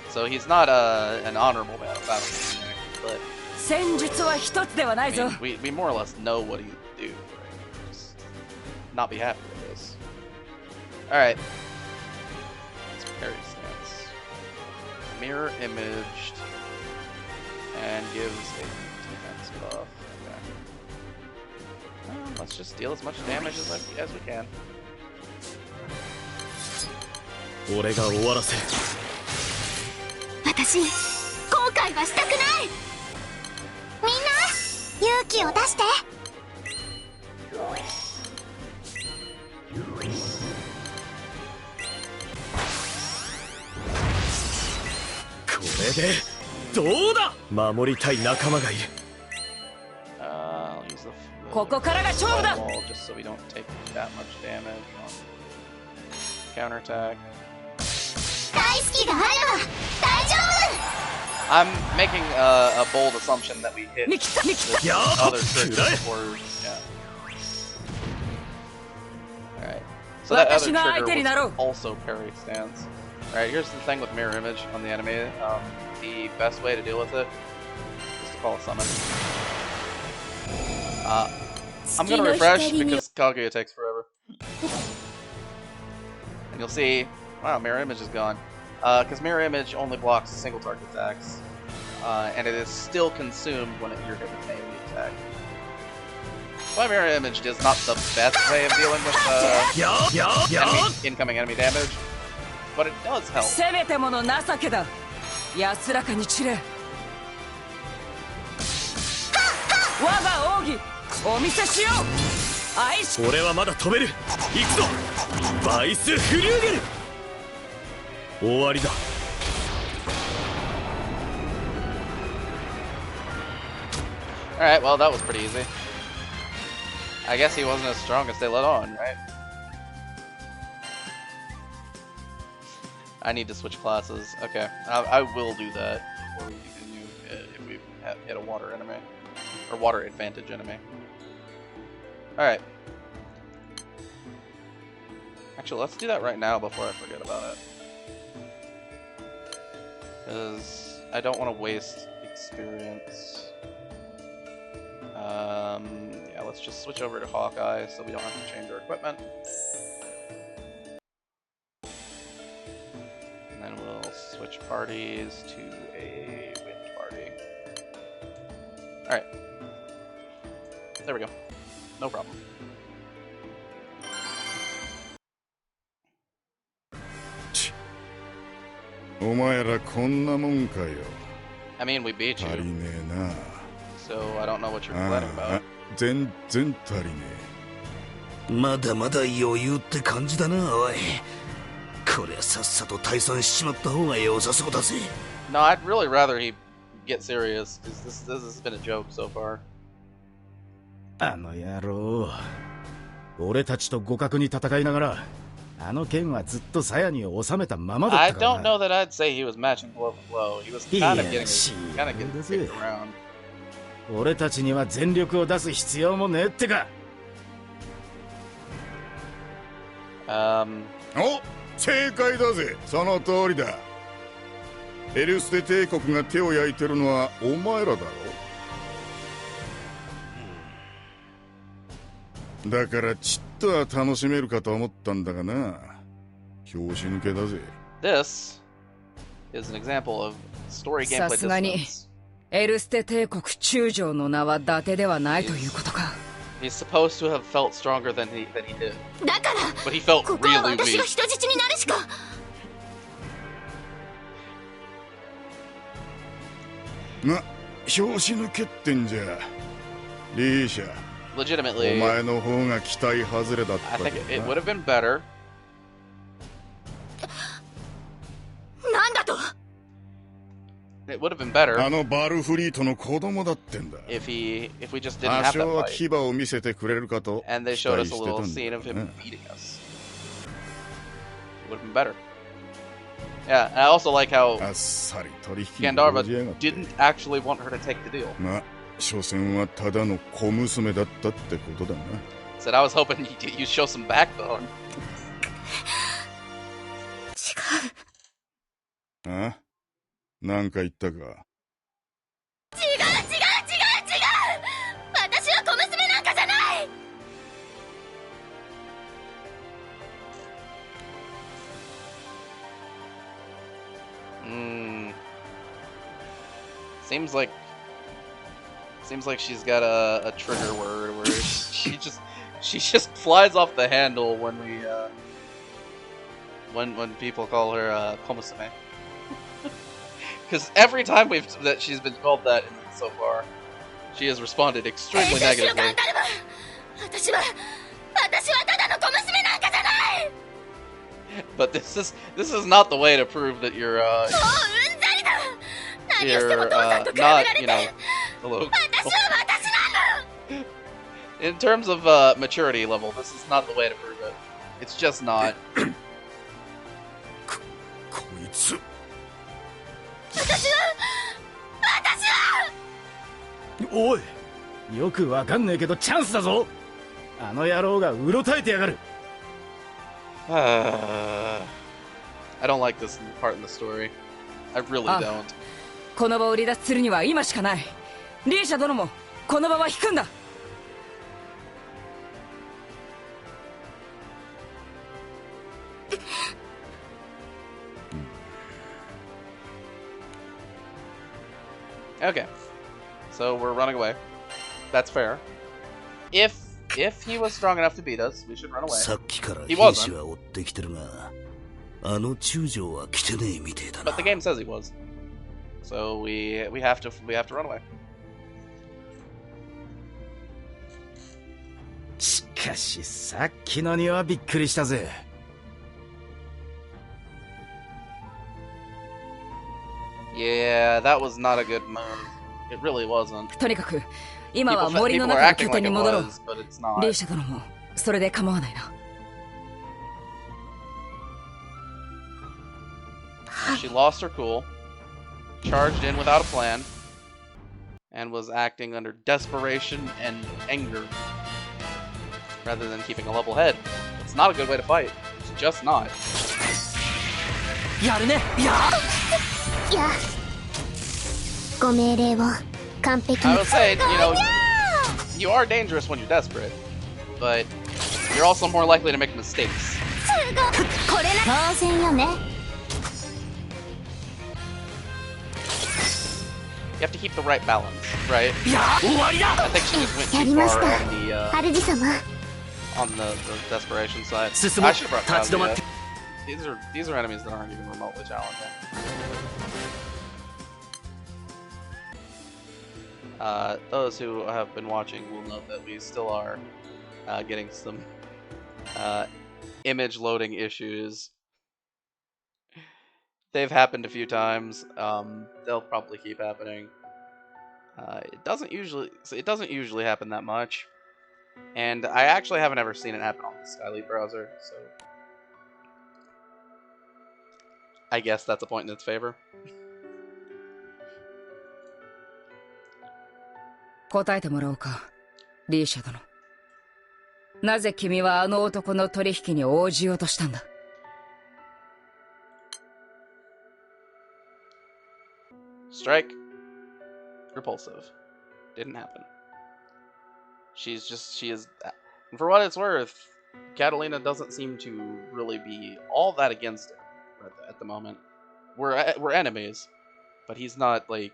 So he's not an honorable man of battle, but 戦術は一つではな I いぞ mean, we more or less know what he would do, right? Just not be happy with this. Alright. Let's parry stance. mirror imaged and gives a defense buff. Okay. Well, let's just deal as much damage as we can. 俺が終わらせる。私後悔はしたくない。みんな勇気を出して。これでどうだ。守りたい仲間がいる。I'll use the ここからが勝負だ。 wall just so we don't take that much damage on counterattack. 大好きがあれば大丈夫。 I'm making a bold assumption that we hit this other trick before. Yeah. Alright. So that other trigger was also parry stance. Alright, here's the thing with mirror image on the enemy. The best way to deal with it is to call a summon. I'm gonna refresh because Kaguya takes forever. And you'll see, wow, mirror image is gone. Because mirror image only blocks single target attacks, and it is still consumed when you're hit with an AoE attack. Why mirror image is not the best way of dealing with incoming enemy damage, but it does help. せめてもの情けだ。安らかに散れ。我が奥義お見せしよう。愛し。俺はまだ飛べる。行くぞ。バイスフリューゲル。終わりだ。Alright, well that was pretty easy. I guess he wasn't as strong as they let on, right? I need to switch classes. Okay, I will do that before we continue if we hit a water enemy. Or water advantage enemy. Alright. Actually, let's do that right now before I forget about it. Because I don't want to waste experience. Yeah, let's just switch over to Hawkeye so we don't have to change our equipment. And then we'll switch parties to a wind party. Alright. There we go. No problem. I mean, we beat you. So I don't know what you're complaining about. 全然足りねえ。まだまだ余裕って感じだな、おい。こりゃさっさと退散しちまった方が良さそうだぜ。No, I'd really rather he get serious, because this has been a joke so far. あの野郎。俺たちと互角に戦いながら、あの剣はずっと鞘に収めたままだったからな。I don't know that I'd say he was matching blow for blow. He was kind of getting kicked around. 俺たちには全力を出す必要もねえってか。お、正解だぜ。その通りだ。エルステ帝国が手を焼いてるのはお前らだろ。だからちっとは楽しめるかと思ったんだがな。拍子抜けだぜ。This is an example of story gameplay さすがに dissonance. エルステ帝国中将の名は伊達ではないということか。He's supposed to have felt stronger than he did. だから But he felt ここは really 私が weak. 人質になるしか。な、拍子抜けってんじゃ。リーシャ。Legitimately, お前の方が期待外れだった I け think ど it な。 would have been better. なんだと It would have been better あのバルフリートの子供だってんだ。 if we just didn't 多 have 少 that は fight. 牙を見せてくれるかと And they 期 showed 待 us a してた little ん scene だ of が him な。 beating us. It would have been better. Yeah, and I also like how あっさり取引に Gandharva 応じやがって didn't actually want her to take the deal. まあ、所詮はただの小娘だったってことだな。 Said I was hoping you'd show some backbone. あ？なんか言ったか？違う私は小娘なんかじゃない。Seems like she's got a trigger word where she just flies off the handle when we when people call her Komusume. Because every time that she's been called that so far, she has responded extremely negatively. But this is not the way to prove that you're not, you know, hello. In terms of maturity level, this is not the way to prove it. It's just not. こいつおい、よくわかんねえけどチャンスだぞ。あの野郎がうろたえてやがる。I don't like this part in the story. I really don't. この場を離脱するには今しかない。リーシャ殿もこの場は引くんだ。Okay, so we're running away. That's fair. If he was strong enough to beat us, we should run away. さっきから He 兵士 wasn't, は追ってきてるが、あの中将は来てねえみてえだな。 but the game says he was. So we have to run away. しかしさっきのにはびっくりしたぜ。Yeah, that was not a good move. It really wasn't. とにかく今は People 森の are 中の acting 拠 like 点に it 戻ろう。 was, but it's not. リーシャ殿もそれで構わないな。She lost her cool, charged in without a plan, and was acting under desperation and anger rather than keeping a level head. It's not a good way to fight. It's just not. やるね。いやご命令を完璧 I に will say, you are dangerous when you're desperate, but you're also more likely to make mistakes. これな当然よね You have to keep the right balance, right? I think she just went や too りまし far た on the 主様 the desperation side. 進もう。 I should have brought 立ち止まって。 These are enemies that aren't even remotely challenging. Those who have been watching will note that we still are getting some image loading issues. They've happened a few times. They'll probably keep happening. It doesn't usually happen that much, and I actually haven't ever seen it happen on the Skyleap browser. So I guess that's a point in its favor. 答えてもらおうか、リーシャ殿。なぜ君はあの男の取引に応じようとしたんだ？ Strike. Repulsive. Didn't happen. She is. And for what it's worth, Catalina doesn't seem to really be all that against it at the moment. We're enemies, but he's not like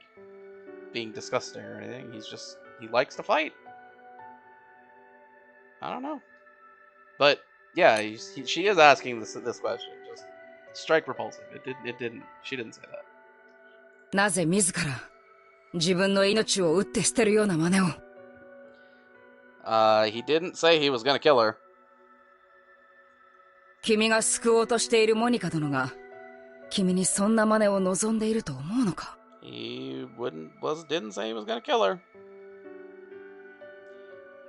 being disgusting or anything. He likes to fight. I don't know, but yeah, she is asking this question. Just strike repulsive. It didn't. She didn't say that. なぜ自ら自分の命を撃って捨てるような真似を。He didn't say he was gonna kill her. 君が救おうとしているモニカ殿が君にそんな真似を望んでいると思うのか？ He didn't say he was gonna kill her.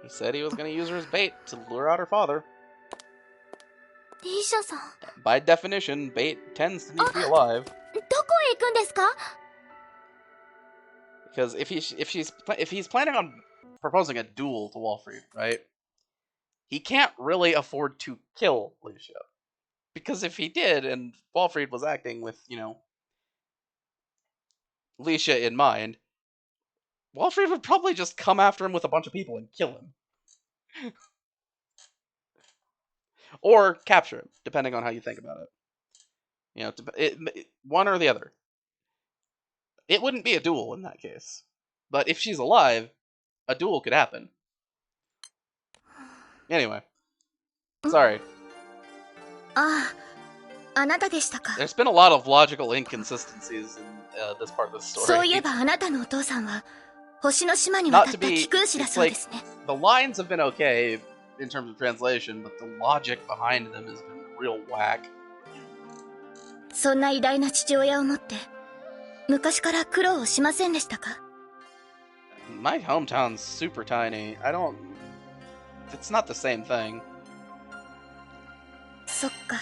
He said he was gonna use her as bait to lure out her father. リーシャさん By definition, bait tends to need to be alive. どこへ行くんですか Because if he's planning on proposing a duel to Walfried, right? He can't really afford to kill Lucia. Because if he did, and Walfried was acting with, Lucia in mind, Walfried would probably just come after him with a bunch of people and kill him. Or capture him, depending on how you think about it. One or the other. it wouldn't be a duel in that case. But if she's alive, a duel could happen. Anyway. Sorry. ああ、あなたでしたか。 There's been a lot of logical inconsistencies in this part of the story. そういえばあなたのお父さんは星の島に渡った貴君子だ it's そう like ですね。 the lines have been okay in terms of translation, but the logic behind them has been real whack. そんな偉大な父親を持って昔から苦労をしませんでしたか。 My hometown's super tiny. I don't... It's not the same thing. そっか、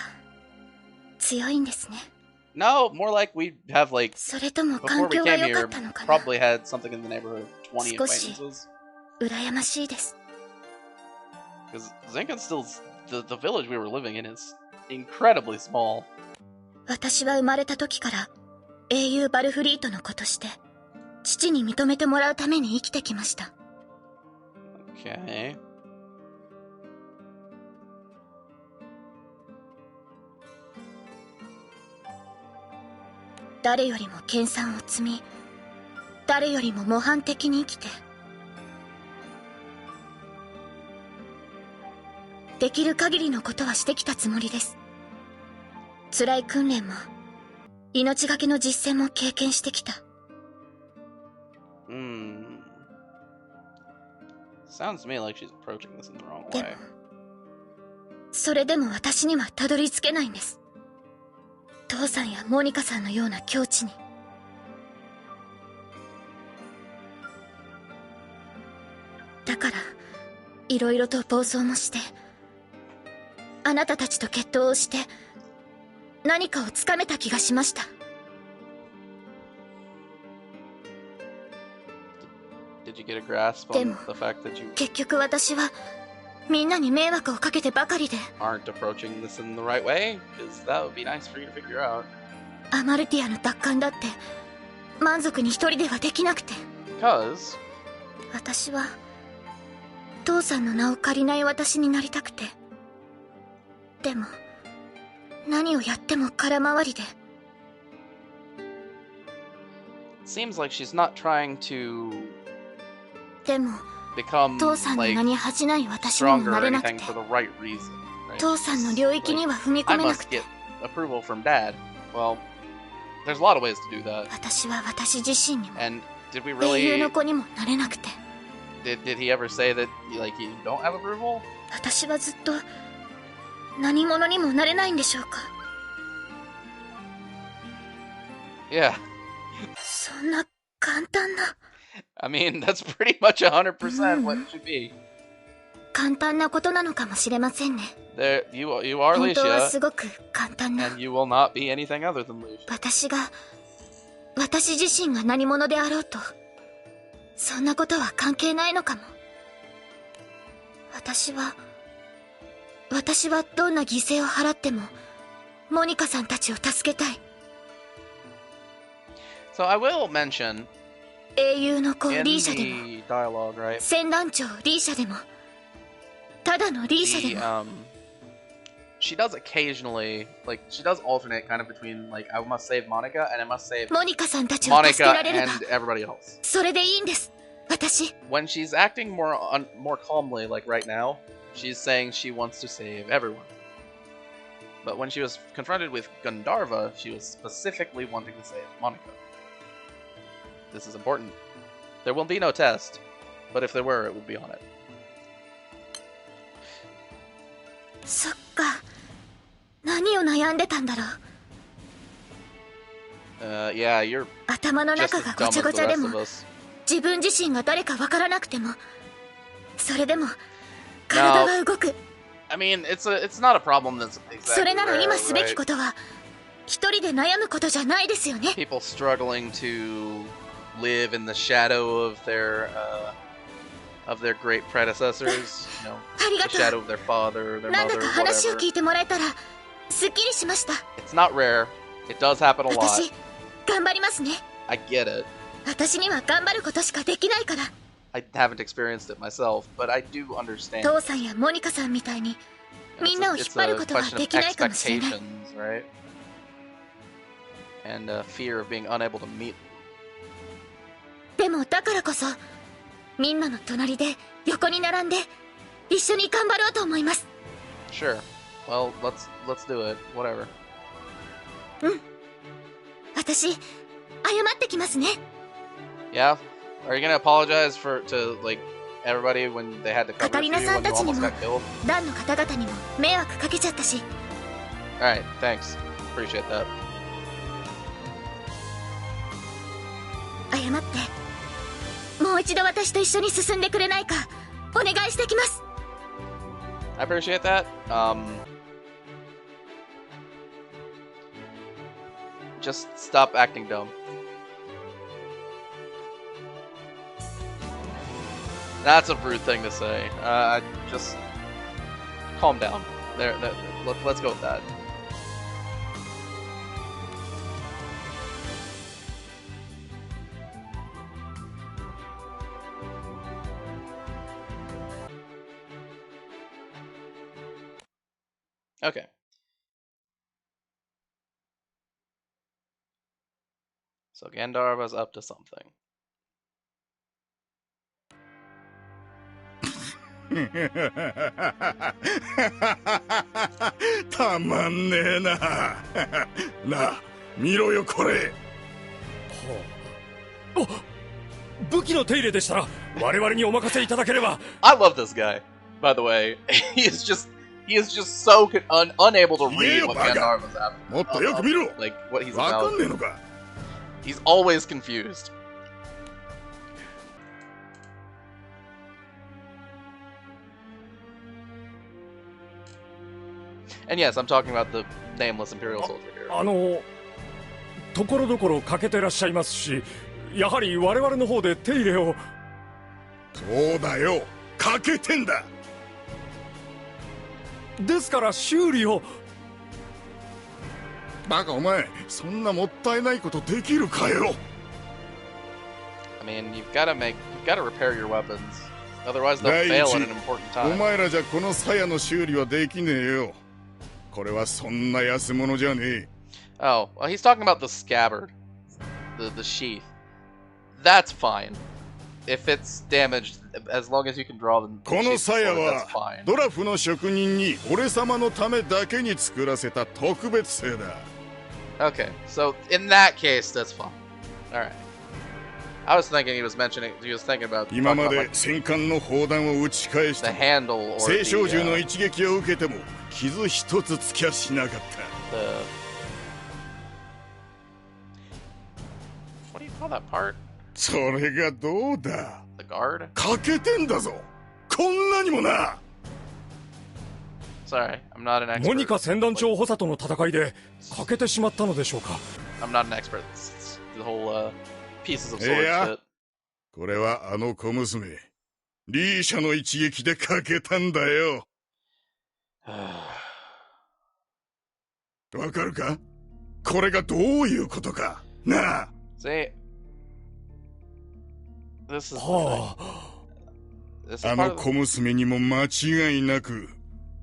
強いんですね。 No, more like we have like... それとも Before 環 we 境が came 良か here, ったのかな。 probably had something in the neighborhood of 20少し acquaintances. 羨ましいです。 Because Zenka's still... The village we were living in is incredibly small. 私は生まれた時から英雄バルフリートの子として父に認めてもらうために生きてきました。 Okay. 誰よりも研鑽を積み、誰よりも模範的に生きて、できる限りのことはしてきたつもりです。辛い訓練も命がけの実践も経験してきた。 Sounds to me like she's approaching this in the wrong でも way. それでも私にはたどり着けないんです。父さんやモニカさんのような境地に。だからいろいろと暴走もして、あなたたちと決闘をして何かをつかめた気がしました。 Did you get a grasp で on も the fact that you 結局私はみんなに迷惑をかけてばかりで、 aren't approaching this in the right way? Because that would be nice for you to figure out. アマルティアの奪還だって満足に一人ではできなくて、 Because 私は父さんの名を借りない私になりたくて。でも何をやっても空回りで。 seems like she's not trying to でも become 父さんの like 名に恥じない私にも stronger な or れなく anything て、 for the right reason. Right? 父さんの領域には踏み I 込めな must くて、 get approval from Dad. Well, there's a lot of ways to do that. 私は私自身にも And did we 英雄 really? の子にもなれなくて、 Did he ever say that like you don't have approval? 私はずっと何者にもなれないんでしょうか。 Yeah. そんな簡単な I mean, that's pretty much 100% what it should be. 簡単なことなのかもしれませんね。 There, you are 本当は Alicia, すごく簡単な。 and you will not be anything other than Alicia. 私自身が何者であろうと、そんなことは関係ないのかも。私はどんな犠牲を払ってもモニカさんたちを助けたい。 So I will mention 英雄の子 in リーシャでも、 the dialogue, right? 船団長リーシャでも、ただのリーシャで The も、 she does occasionally like she does alternate kind of between like I must save Monica and I must save モニカさんたちを助け Monica られれば and everybody else. それでいいんです。私 When she's acting more calmly, like right now, she's saying she wants to save everyone. But when she was confronted with Gandharva, she was specifically wanting to save Monica. This is important. There will be no test, but if there were, it would be on it. そっか、何を悩んでたんだろう。 Yeah, you're 頭の just 中 as が dumb ごちゃ as ご the ちゃで rest も of us. 自分自身が誰かわからなくても、それでも体は動く。 I mean, it's not a problem that's そ exactly れなら rare, 今すべき right? ことは一人で悩むことじゃないですよね。 People struggling to live in the shadow of their great predecessors, you know, ありが the と shadow う。 of their father, their なんだ mother, か話を whatever. 聞いてもらえたらすっきりしました。 It's not rare. It does happen a lot. 私頑張りますね。 I get it. 私には頑張ることしかできないから。 I haven't experienced it myself, but I do understand. 父さんやモニカさんみたいに It's みんなを引っ張ることは question で of きないかもしれない。 expectations, right? And fear of being unable to meet. でもだからこそみんなの隣で横に並んで一緒に頑張ろうと思います。 Sure. Well, let's do it. Whatever. 私謝ってきますね。 Yeah? Are you gonna apologize to like everybody when they had to カ cover タ for リ you ナ when さん you たちに almost も got killed? ダンの方々にも迷惑かけちゃったし。 Alright, thanks. Appreciate that. 謝ってもう一度私と一緒に進んでくれないかお願いしてきます。 I appreciate that. Just stop acting dumb. That's a rude thing to say. Just calm down. Let's go with that. Okay. So Gandalf was up to something. たまんねえな。なあ、見ろよこれ。武器の手入れでしたら我々にお任せいただければ。 I love this guy, by the way. he is just so unable to read what Gandalf was after. もっとよく見ろ。 Like what he's わか about. んねえのか。 He's always confused. And yes, I'm talking about the nameless Imperial soldier here. ところどころ欠けてらっしゃいますし、やはり我々の方で手入れを。そうだよ、欠けてんだ。ですから修理を。バカお前、そんなもったいないことできるかよ。I mean, you've got to repair your weapons. Otherwise, they'll fail at an important お time. 前らじゃこの鞘の修理はできねえよ。これはそんな安物じゃねえ。Oh, well, he's talking about the scabbard, the sheath. That's fine. If it's damaged, as long as you can draw the この sheath 鞘 sword, は that's fine. ドラフの職人に俺様のためだけに作らせた特別製だ。Okay, so in that case, that's fine. All right. I was thinking he was thinking about 今 talking ま about で like 戦艦の砲弾を撃ち返し the ても handle or 青少銃 the, の一撃を受けても傷一つつきゃしなかった。 what do you call that part? それがどうだ。 The guard? 欠けてんだぞ。こんなにもな。 Sorry, I'm not an モニ expert. カ船団長補佐との戦いで欠けてしまったのでしょうか。 I'm not an expert. It's the whole pieces of い sword や shit. これはあの小娘リーシャの一撃で欠けたんだよ。わかるか？これがどういうことか。なあ。 See, this is は this is あ part の of 小娘にも間違いなく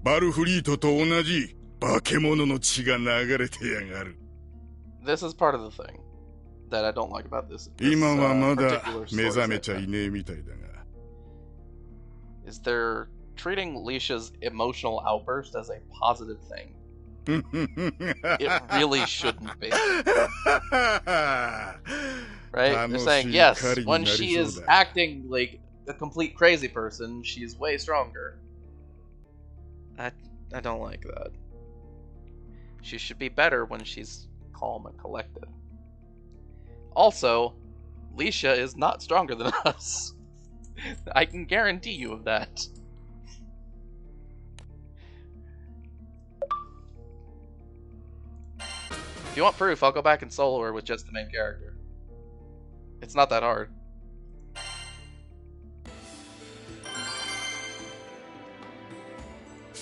バルフリートと同じ化け物の血が流れてやがる。 this is part of the thing that I don't like about this. 今はまだ particular 目 story 覚めちゃ segment. いねえみたいだが。 Is they're treating Leisha's emotional outburst as a positive thing. It really shouldn't be. Right? They're saying, yes, when she is acting like a complete crazy person, she's way stronger. I don't like that. She should be better when she's calm and collected. Also, Leisha is not stronger than us. I can guarantee you of that. If you want proof, I'll go back and solo her with just the main character. It's not that hard.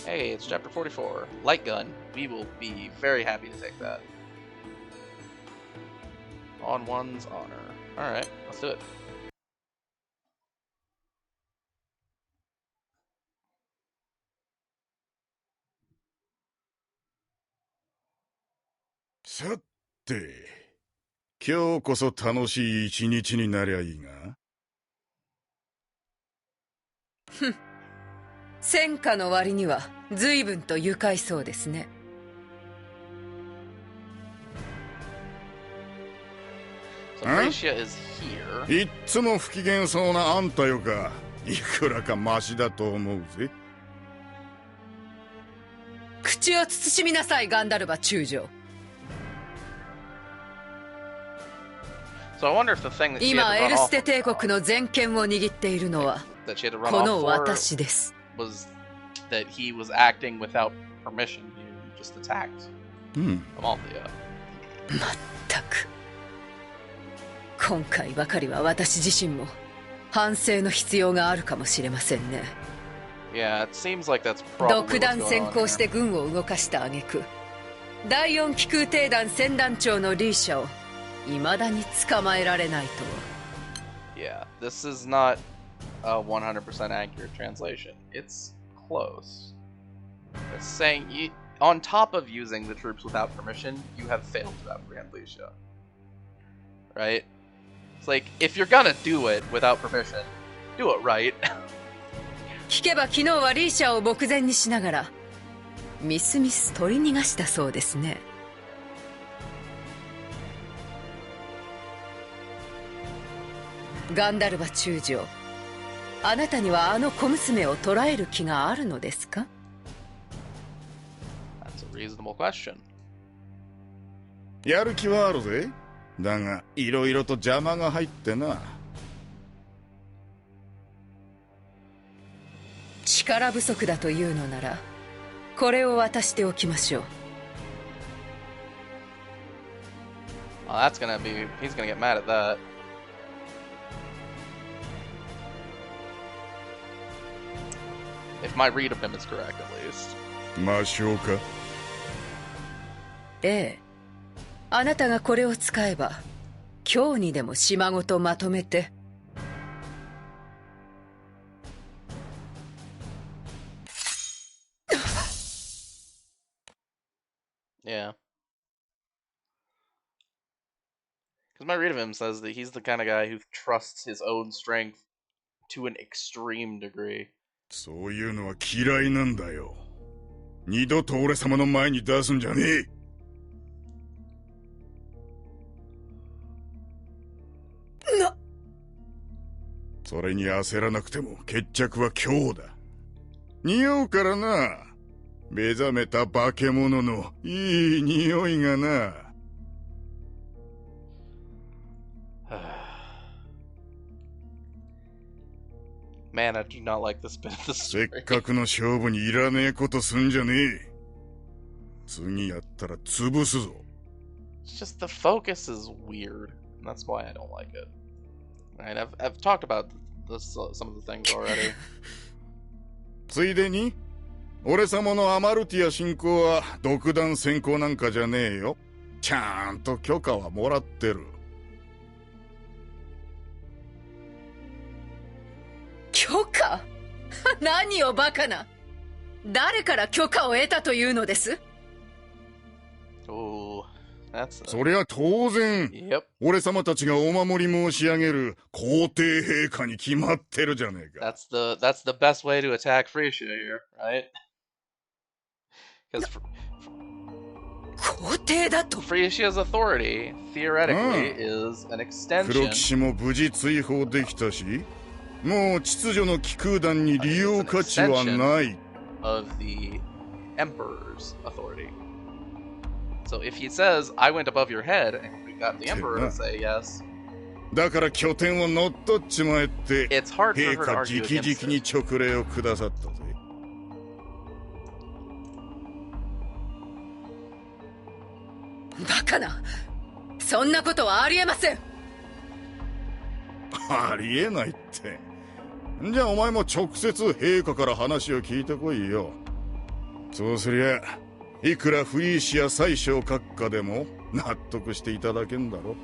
Hey, it's chapter 44. Light gun. We will be very happy to take that. On one's honor. Alright, let's do it. 今日こそ楽しい一日になりゃいいが。戦果の割には随分と愉快そうですね。いっつも不機嫌そうなあんたよか。いくらかマシだと思うぜ。口を慎みなさい、ガンダルバ中将。今エルステ帝国の全権を握っているのはこの私です。that he was acting without permission. He just attacked Amalthea. まったく。今回ばかりは私自身も反省の必要があるかもしれませんね。Yeah, it seems like that's probably 独断先行して軍を動かした挙句、第4機空挺団船団長のリーシャを未だに捕まえられないとは。Yeah, this is not a 100% accurate translation. It's close. It's saying on top of using the troops without permission, you have failed to apprehend Licia. Right? It's like, if you're gonna do it without permission, do it right. 聞けば昨日はリーシャを目前にしながらみすみす取り逃がしたそうですね。ガンダルバ中将、あなたにはあの小娘を捕らえる気があるのですか？ That's a reasonable question. やる気はあるぜ。だがいろいろと邪魔が入ってな。力不足だというのならこれを渡しておきましょう。Well, that's gonna be. He's gonna get mad at that. If my read of him is correct, at least. ましょうか。ええ、あなたがこれを使えば今日にでも島ごとまとめて。Yeah. Because my read of him says that he's the kind of guy who trusts his own strength to an extreme degree. そういうのは嫌いなんだよ。二度と俺様の前に出すんじゃねえ。それに焦らなくても決着は今日だ。匂うからな。目覚めた化け物のいい匂いがな。Man, I do not like this bit of the せ story. っかくの勝負にいらねえことすんじゃねえ。次やったら潰すぞ。It's just the focus is weird, and that's why I don't like it. Right? I've talked about this, some of the things already. ついでに俺様のアマルティア侵攻は独断専行なんかじゃねえよ。ちゃんと許可はもらってる。許可？何をバカな。誰から許可を得たというのです？ Oh, that's そりゃ当然、Yep. 俺様たちがお守り申し上げる皇帝陛下に決まってるじゃねえか。That's the best way to attack Frisia here, right? Because 皇帝だと。 Frisia's authority theoretically is an 黒 extension 騎士も無事追放できたし、もう秩序の気空団に利用価値はない。 of the Emperor's authority. So if he says, I went above your head, and we got the Emperor to say yes, だから拠点を乗っ取っちまえって、 it's hard for 陛 her to 下 argue 直 against 々に it. 勅令を下さったぜ。バカな。そんなことはありえません。ありえないって。じゃあお前も直接陛下から話を聞いてこいよ。そうすりゃいくらフリーシア宰相閣下でも納得していただけんだろ。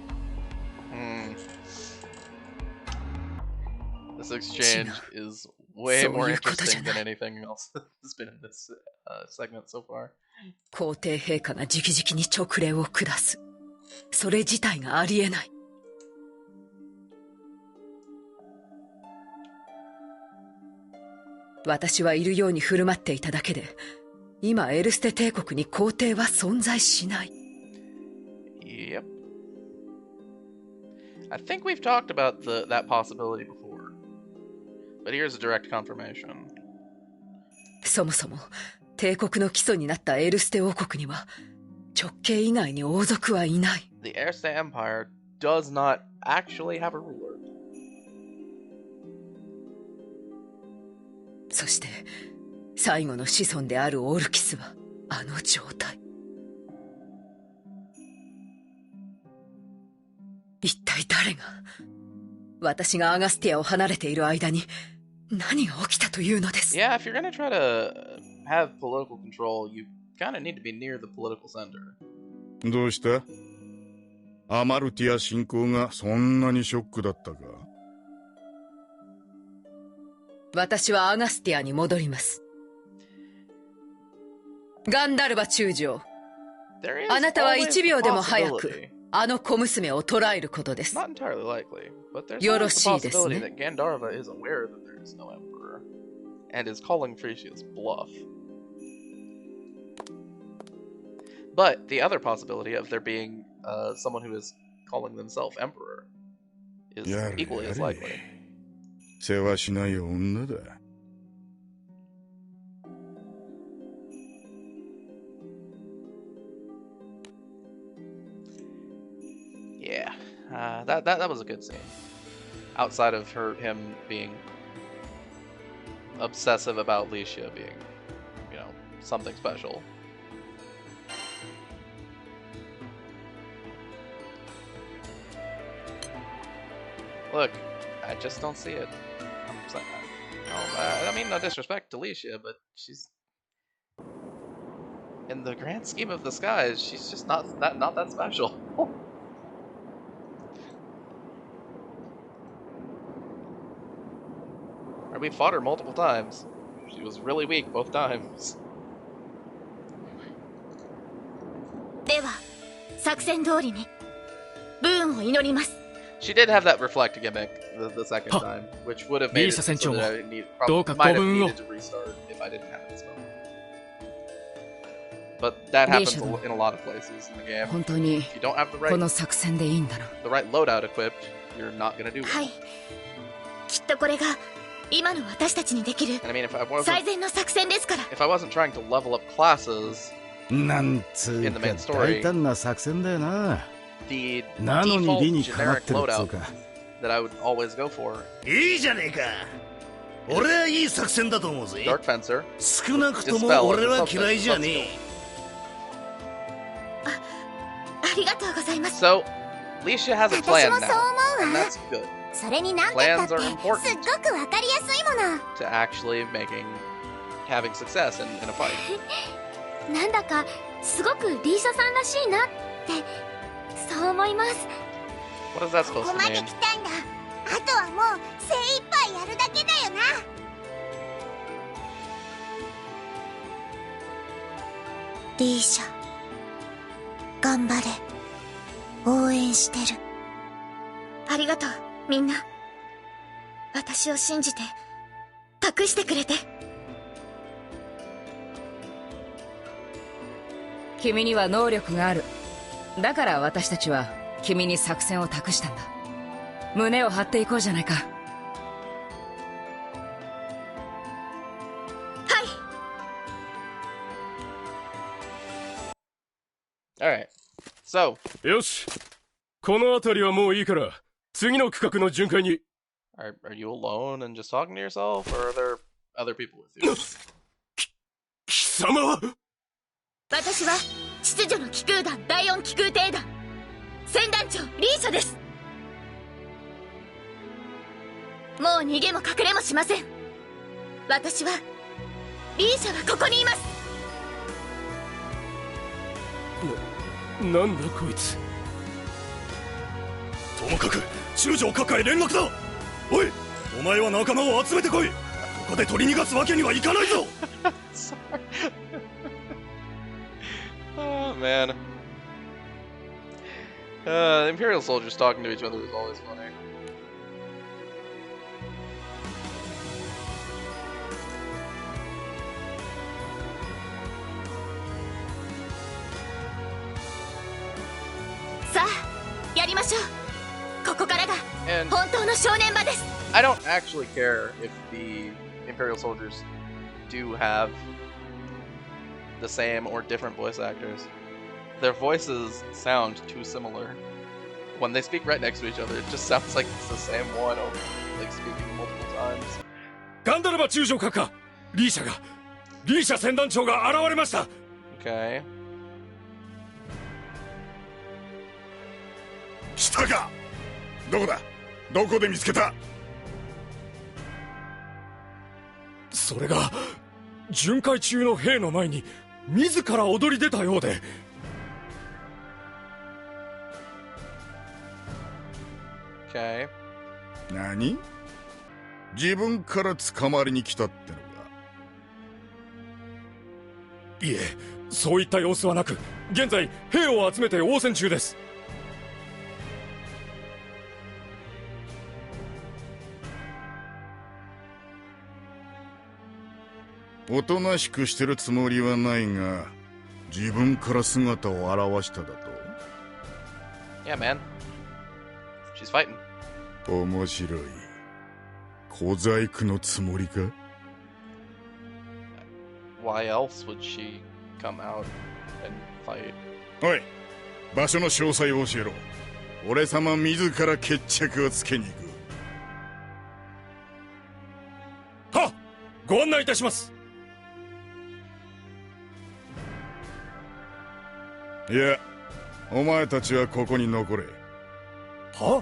This exchange is way more interesting than anything else that's been in this segment so far. 皇帝陛下が直々に勅令を下す。それ自体がありえない。私はいるように振る舞っていただけで、今エルステ帝国に皇帝は存在しない。Yep. I think we've talked about that possibility before. But here's a direct confirmation. そもそも帝国の基礎になったエルステ王国には直系以外に王族はいない。The Erste Empire does not actually have a ruler. そして最後の子孫であるオルキスはあの状態。一体誰が、私がアガスティアを離れている間に何が起きたというのです。Yeah, if you're gonna try to have political control, you kind of need to be near the political center. どうした？アマルティア侵攻がそんなにショックだったか？私はアガスティアに戻ります。ガンダルバ中将、あなたは1秒でも早くあの小娘を捕らえることです。よろしいですね。And is calling Frisia's bluff. But the other possibility of there being someone who is calling themselves emperor is equally as likely. 世話しない女だ。Yeah, that was a good scene. Outside of him being obsessive about Licia being, you know, something special. Look, I just don't see it. I mean, no disrespect to Licia, but she's, in the grand scheme of the skies, she's just not that special. We fought her multiple times. She was really weak both times. では、作戦通りにブーンを祈ります。She did have that reflect gimmick the second time, which would have made it so that I might have needed to restart if I didn't have it spell. But that happens in a lot of places in the game. If you don't have the right loadout equipped, you're not gonna do well. はい。きっとこれが今の私たちにできる最善の作戦ですから。If I wasn't trying to level up classes in the main story, the default generic loadout that I would always go for. いいじゃねえか。俺はいい作戦だと思うぜ。 Dark Fencer. 少なくとも俺は嫌いじゃねえ。ありがとうございます。 So, Licia has a plan now, and that's good. それになんてったってすっごくわかりやすいもの。 To actually having success in a fight. なんだかすごくリーシャさんらしいなってそう思います。 What is that supposed to mean? ここまで来たんだ。あとはもう精一杯やるだけだよな。リーシャ、頑張れ。応援してる。ありがとう。みんな、私を信じて託してくれて。君には能力がある。だから私たちは君に作戦を託したんだ。胸を張っていこうじゃないか。はい。 Alright, so. よし。この辺りはもういいから。次の区画の巡回に。Are you alone and just talking to yourself, or are there other people with you? 貴様！私は秩序の気空団第4気空艇団船団長リーシャです。もう逃げも隠れもしません。私はリーシャはここにいます。なんだこいつ。ともかく中将閣下へ連絡だ。おい、お前は仲間を集めてこい。ここで取り逃がすわけにはいかないぞ。Oh man. Imperial soldiers talking to each other is always funny. And I don't actually care if the Imperial soldiers do have the same or different voice actors. Their voices sound too similar. When they speak right next to each other, it just sounds like it's the same one, like speaking multiple times. ガンダルバ中将閣下、リーシャ戦団長が現れました。Okay. 来たか。どこだ。どこで見つけた。それが巡回中の兵の前に自ら踊り出たようで。Okay. 何？自分から捕まりに来たってのか。いえ、そういった様子はなく、現在兵を集めて応戦中です。おとなしくしてるつもりはないが、自分から姿を現しただと。Yeah, man. She's fighting. 面白い。小細工のつもりか？ Why else would she come out and fight? おい、場所の詳細を教えろ。俺様自ら決着をつけに行く。はっ、ご案内いたします。いや、お前たちはここに残れ。は？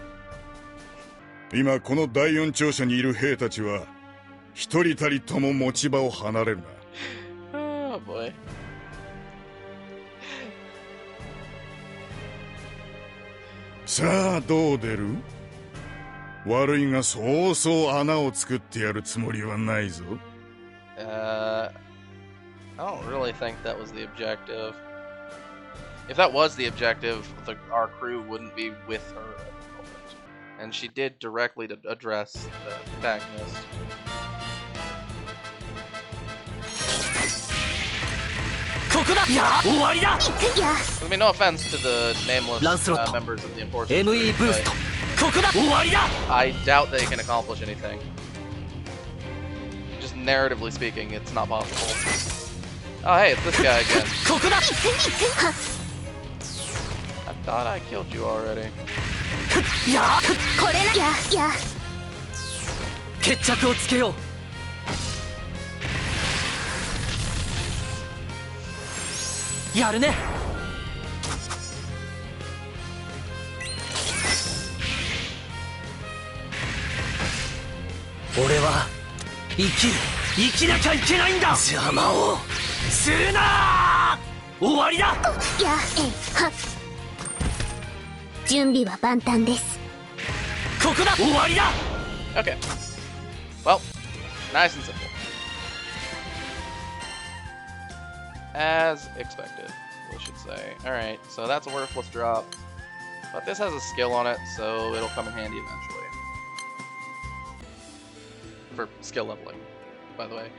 今この第四庁舎にいる兵たちは一人たりとも持ち場を離れるな。Oh boy. さあどう出る？悪いがそうそう穴を作ってやるつもりはないぞ。I don't really think that was the objective. If that was the objective, our crew wouldn't be with her at the moment. And she did directly to address the protagonist. I mean, no offense to the nameless members of the Enforcement Group, but I doubt they can accomplish anything. Just narratively speaking, it's not possible. Oh, hey, it's this guy again. I thought I killed you already. Okay. Well, nice and simple. As expected, we should say. Alright, so that's a worthless drop. But this has a skill on it, so it'll come in handy eventually. For skill leveling, by the way.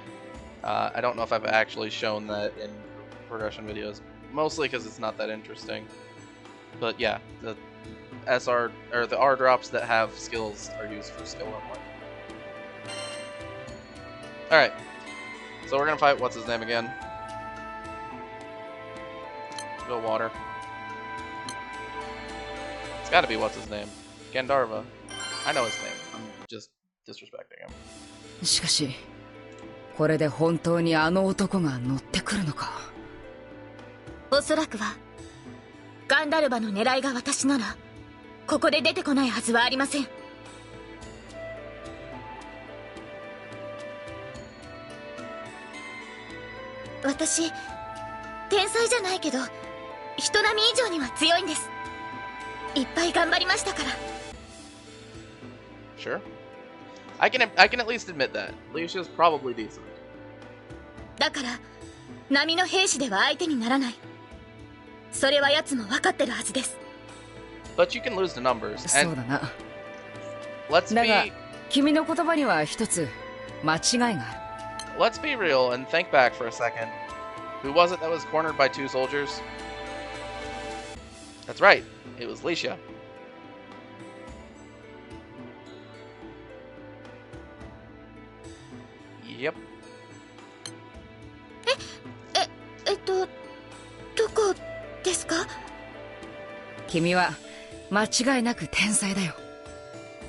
I don't know if I've actually shown that in progression videos, mostly because it's not that interesting. But yeah, the SR or the R drops that have skills are used for skill leveling. Alright, so we're gonna fight what's his name again? Go water. It's gotta be what's his name. Gandharva. I know his name. I'm just disrespecting him. しかし、これで本当にあの男が乗ってくるのか。おそらくはガンダルバの狙いが私ならここで出てこないはずはありません。私天才じゃないけど人並み以上には強いんです。いっぱい頑張りましたから。 Sure. I can at least admit that. Lucia's probably decent. だから波の兵士では相手にならない。それは奴も分かってるはずです。But you can lose to numbers. そうだな。 Let's だが be 君の言葉には一つ間違いがある。let's be real and think back for a second. Who was it that was cornered by two soldiers? That's right. It was Licia. Yep. どこですか？君は間違いなく天才だよ。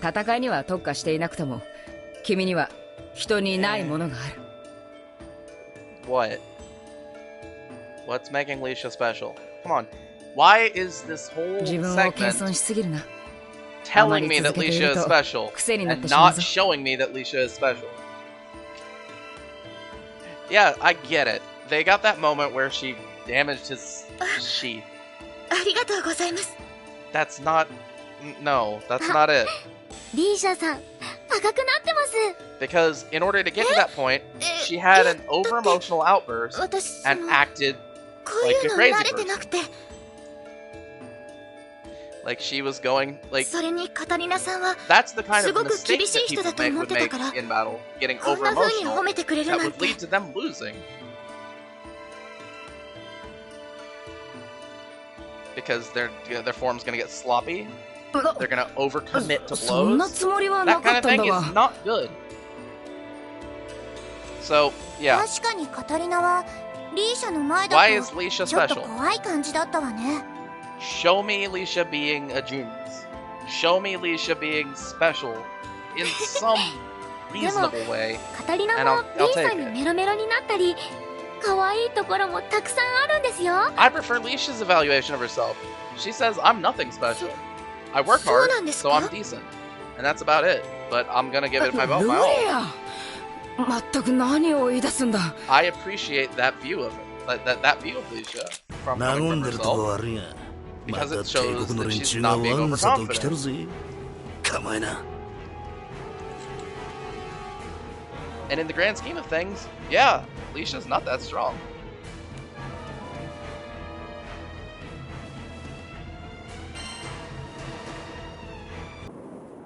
戦いには特化していなくとも、君には人にないものがある。What? What's making Licia special? Come on. Why is this whole 自分を謙遜しすぎるな。 telling me that Licia is special and not showing me that Licia is special? Yeah, I get it. They got that moment where she damaged his sheath. ありがとうございます。 That's not... No, that's not it. リーシャさん、赤くなってます。 Because in order to get to that point, she had an over-emotional outburst and acted like a crazy person. Like she was going... like それにカタリナさんは that's the kind す of ごく mistake 厳しい that 人だ people と思っ would てた make から in battle, getting こんな風に over-emotional 褒めてくれる that なん would て lead to them losing. Because their form's gonna get sloppy. They're gonna overcommit to そんな blows. つもりは That なか kind っ of たん thing だ is が。 not good. So, yeah. 確かにカタリナはリーシャの前だ Why is と Licia ちょっと special? 怖い感じだったわね。 Show me Licia being a genius. Show me Licia being special in some reasonable way. カタリナ And も I'll リー take さんに it. メロメロになったり可愛いところもたくさんあるんですよ。 I prefer Licia's evaluation of herself. She says I'm nothing special. I work そう hard, なんです so か？ I'm decent. And that's about it. But I'm gonna give it my ル all. レア。まったく何を言い出すんだ。 I appreciate that view of it. That view of Licia from 和 coming ん from でるとこ herself. 悪いがま Because た it 帝 shows 国の that 連 she's 中が not being わんさと来てる overconfident. ぜ構えな And in the grand scheme of things, yeah, Licia's not that strong.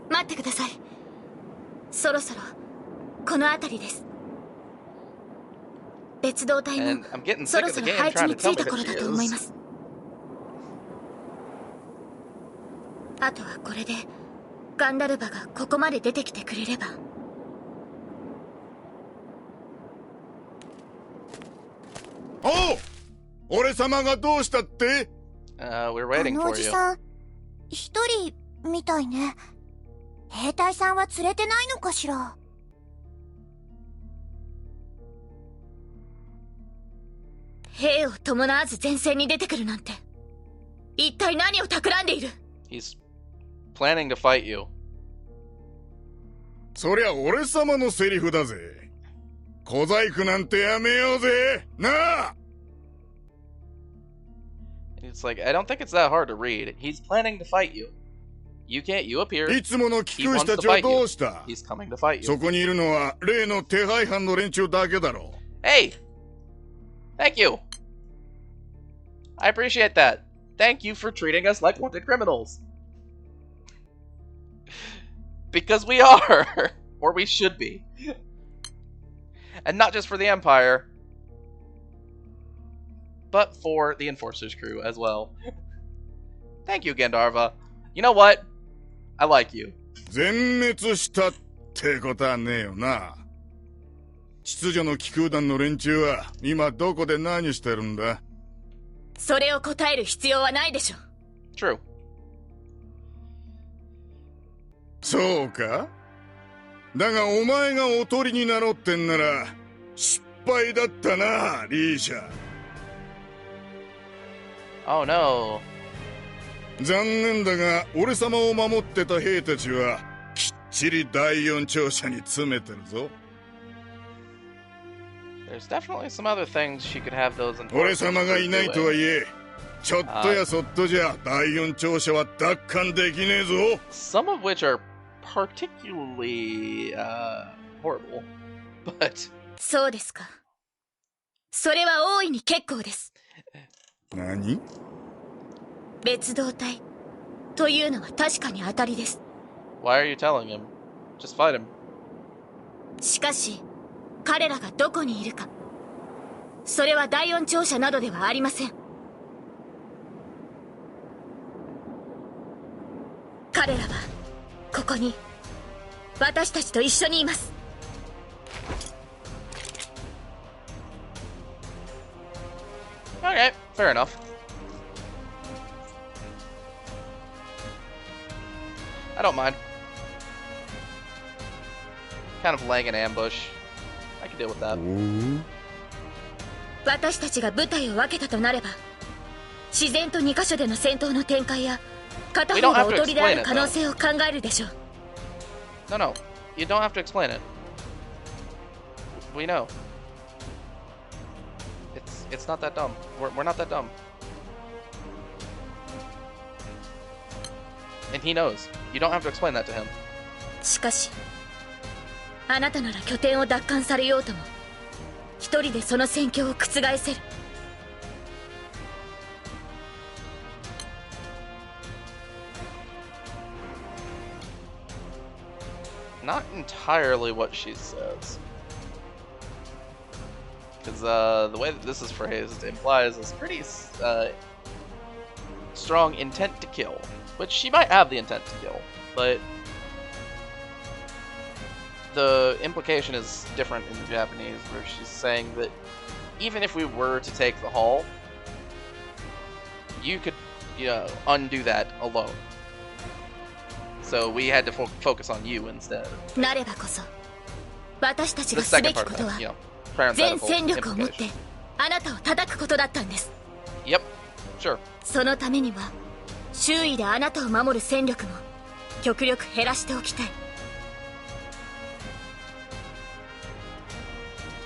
待ってください。そろそろこの辺りです。別動隊も And I'm getting そ sick ろ of そ the ろ game 配置 trying に to つ tell い me た頃 that だ she と思いま is. す。あとはこれでガンダルバがここまで出てきてくれれば。おう俺様がどうしたって We're あ waiting のお for じ you. さん一人みたいね。兵隊さんは連れてないのかしら。兵を伴わず前線に出てくるなんて一体何を企んでいる？ He's planning to fight you. そりゃ俺様のセリフだぜ。小細工なんてやめようぜなあ It's like, I don't think it's that hard to read. He's planning to fight you. You appear. いつもの He 聞く wants 人 to たちは fight ど you. うした He's coming to fight そ you. こにいるのは例の手配犯の連中だけだろ Hey! Thank you! I appreciate that. Thank you for treating us like wanted criminals. Because we are. Or we should be. And not just for the Empire, but for the Enforcer's crew as well. Thank you, Gandharva. You know what? I like you. 全滅したってことはねえよな秩序の気空団の連中は今どこで何してるんだそれを答える必要はないでしょ。 True. そうかだがお前がおとりになろうってんなら失敗だったなリーシャ Oh no. 残念だが俺様を守ってた兵たちはきっちり第四庁舎に詰めてるぞ There's definitely some other things she could have those 俺 enforcers 様がいないとはいえちょっとやそっとじゃ第四庁舎は奪還できねえぞ Some of which are particularly horrible. But そうですか。それは大いに結構です。何別動隊というのは確かに当たりです。Why are you telling him? Just fight him. しかし、彼らがどこにいるか、それは第四庁舎などではありません。彼らはここに私たちと一緒にいます。Okay, fair enough. I don't mind. Kind of laying an ambush. I can deal with that. 私たちが部隊を分けたとなれば、自然と2カ所での戦闘の展開や片方がおとりである可能性を考えるでしょう。No, no. You don't have to explain it. We know. It's not that dumb. We're not that dumb. And he knows. You don't have to explain that to him. しかし、あなたなら拠点を奪還されようとも、一人でその戦況を覆せる。Not entirely what she says. Because the way that this is phrased implies this pretty strong intent to kill. Which she might have the intent to kill, but the implication is different in the Japanese, where she's saying that even if we were to take the hall, you could, undo that alone. So we had to focus on you instead. なればこそ、私たちがすべきことは、全戦力を持ってあなたを叩くことだったんです。Yep, sure. そのためには、周囲であなたを守る戦力も極力減らしておきたい。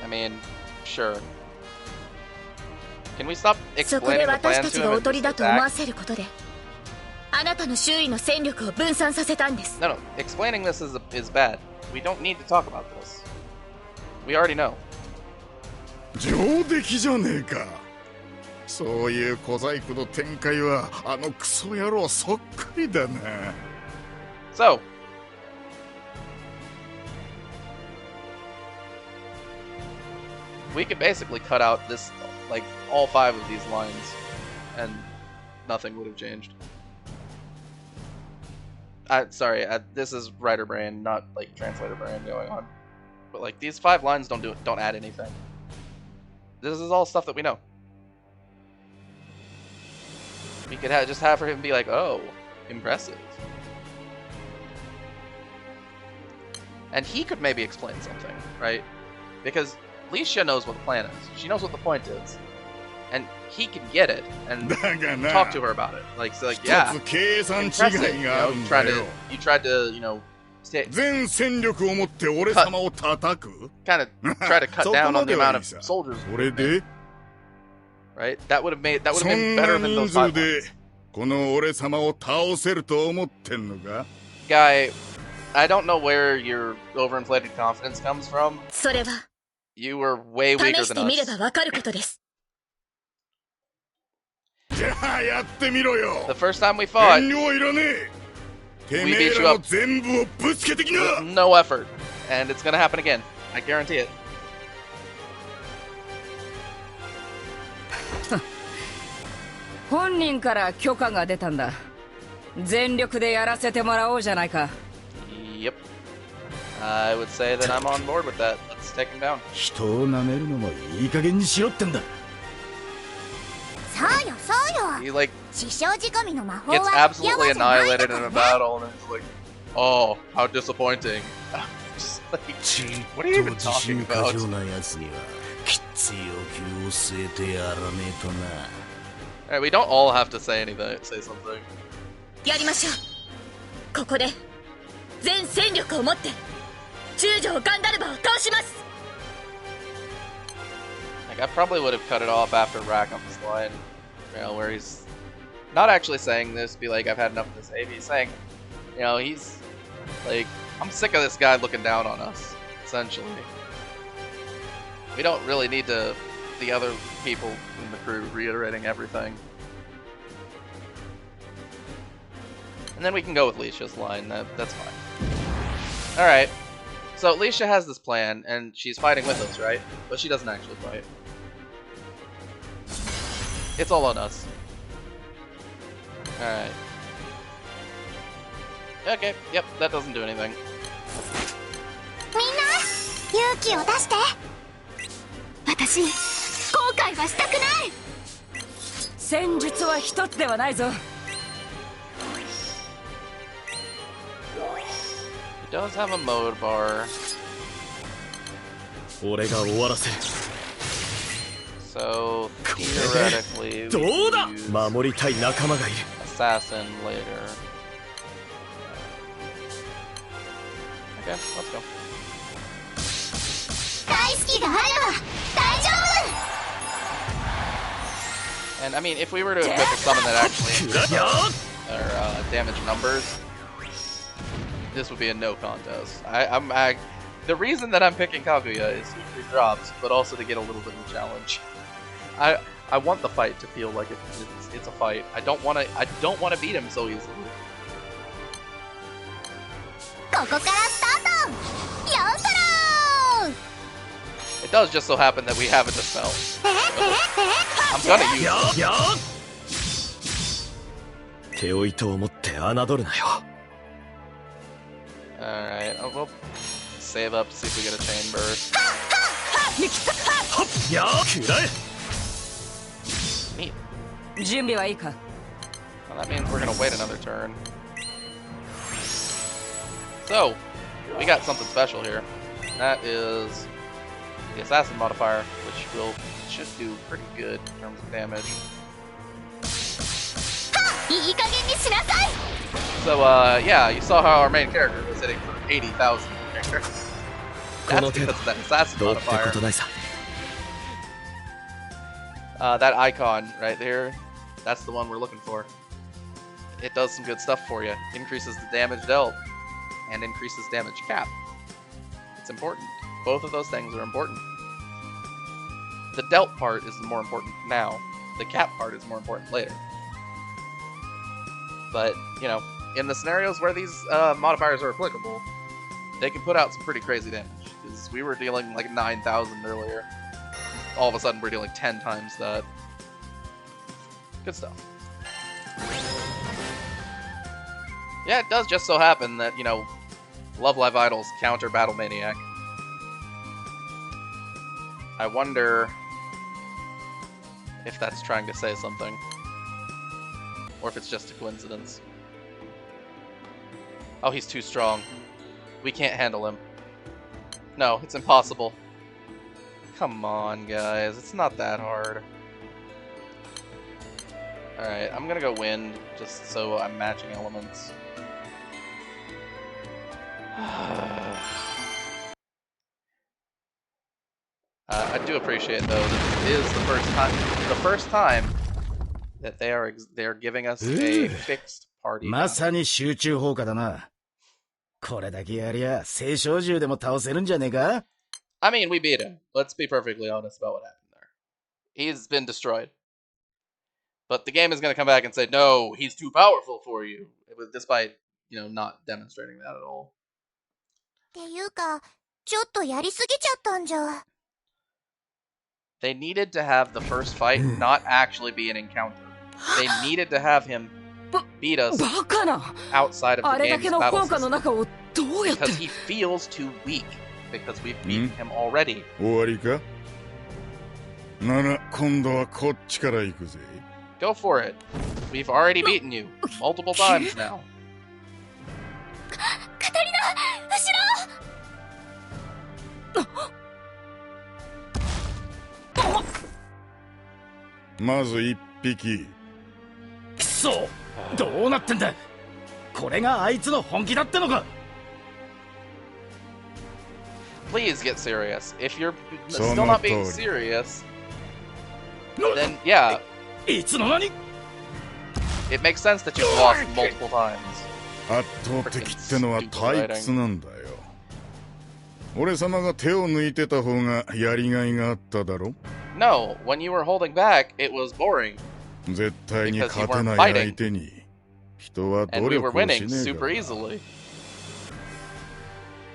I mean, sure. Can we stop explaining the plan to him? そこで私たちがおとりだと思わせることで、あなたの周囲の戦力を分散させたんです。No, no. Explaining this is bad. We don't need to talk about this. We already know. 上出来じゃねえか。そういう小細工の展開はあのクソ野郎そっくりだな。So, we could basically cut out this, like, all 5 of these lines, and nothing would have changed. Sorry, this is writer brain, not like translator brain going on. But like these 5 lines don't add anything. This is all stuff that we know. We could just have him be like, "Oh, impressive," and he could maybe explain something, right? Because Licia knows what the plan is. She knows what the point is, and he can get it and talk to her about it. Like, so, like, yeah, impressive. You tried to,全戦力を持って俺様を叩く kind of try to cut down on the amount of soldiers. Right? That would have been better than those 5 lines. この俺様を倒せると思ってんのか Guy, I don't know where your overinflated confidence comes from. それは You were way weaker 試し than てみれ us. ばわかることです。じゃあやってみろよ The first time we fought, 遠慮いらねえてめえらの全部をぶつけてきな with no effort, and it's gonna happen again. I guarantee it. 本人から許可が出たんだ。全力でやらせてもらおうじゃないか。Yep. I would say that I'm on board with that. Let's take him down. 人を舐めるのもいい加減にしろってんだ。そうよそうよ。 He like 死傷仕込みの魔法 gets は absolutely 山じゃないんだ annihilated か in ら a ね。 battle, and it's like, oh, how disappointing. Just like, what are you even talking about? なやつにはきつい要求を据えてやらねえとな。Alright, we don't all have to say anything. Say something. やりましょう。ここで全戦力を持って中将ガンダルバを倒します。 Like, I probably would have cut it off after Rackham's line, where he's not actually saying this, be like, I've had enough of this. Maybe he's saying, he's like, I'm sick of this guy looking down on us, essentially. We don't really need the other people in the crew reiterating everything. And then we can go with Leisha's line. That's fine. Alright. So Leisha has this plan, and she's fighting with us, right? But she doesn't actually fight. It's all on us. Alright. Okay, yep, that doesn't do anything. He does have a mode bar. So theoretically, we can use assassin later. Okay, let's go. And I mean, if we were to equip a summon that actually damage numbers, this would be a no contest. The reason that I'm picking Kaguya is for drops, but also to get a little bit of a challenge. I want the fight to feel like it's a fight. I don't want to beat him so easily. It does just so happen that we have a dispel. I'm gonna use it. Alright, we'll save up, see if we get a chain burst. Neat. Well, that means we're gonna wait another turn. So, we got something special here. That is the assassin modifier, which should do pretty good in terms of damage. So, yeah, you saw how our main character was hitting for 80,000. That's because of that assassin modifier. That icon right there, that's the one we're looking for. It does some good stuff for you. Increases the damage dealt and increases damage cap. It's important. Both of those things are important. The dealt part is more important now. The cap part is more important later. But, you know, in the scenarios where these modifiers are applicable, they can put out some pretty crazy damage. Because we were dealing like 9,000 earlier. All of a sudden we're dealing 10 times that. Good stuff. Yeah, it does just so happen that, you know, Love Live Idols counter Battle Maniac. I wonder if that's trying to say something. Or if it's just a coincidence. Oh, he's too strong. We can't handle him. No, it's impossible. Come on, guys. It's not that hard. Alright, I'm gonna go wind, just so I'm matching elements. I do appreciate, though, that this is the first time that they are giving us a fixed party. まさに集中砲火だな。これだけやりゃ青少銃でも倒せるんじゃねえか? I mean, we beat him. Let's be perfectly honest about what happened there. He's been destroyed. But the game is going to come back and say, no, he's too powerful for you. Despite, you know, not demonstrating that at all. っていうか、ちょっとやりすぎちゃったんじゃ。They needed to have the first fight not actually be an encounter. They needed to have him beat us outside of the game's battle system. Because he feels too weak. Because we've beaten him already. 終わりか? なら今度はこっちから行くぜ. Go for it. We've already beaten you multiple times now. カタリナ、後ろ! まず一匹。くそ! どうなってんだ? これがあいつの本気だってのか? Please get serious. If you're still not being serious, then yeah. It makes sense that you've lost multiple times. 圧倒的ってのは退屈なんだよ。俺様が手を抜いてた方がやりがいがあっただろ? No, when you were holding back, it was boring. 絶対に勝てない相手に And we were winning super easily.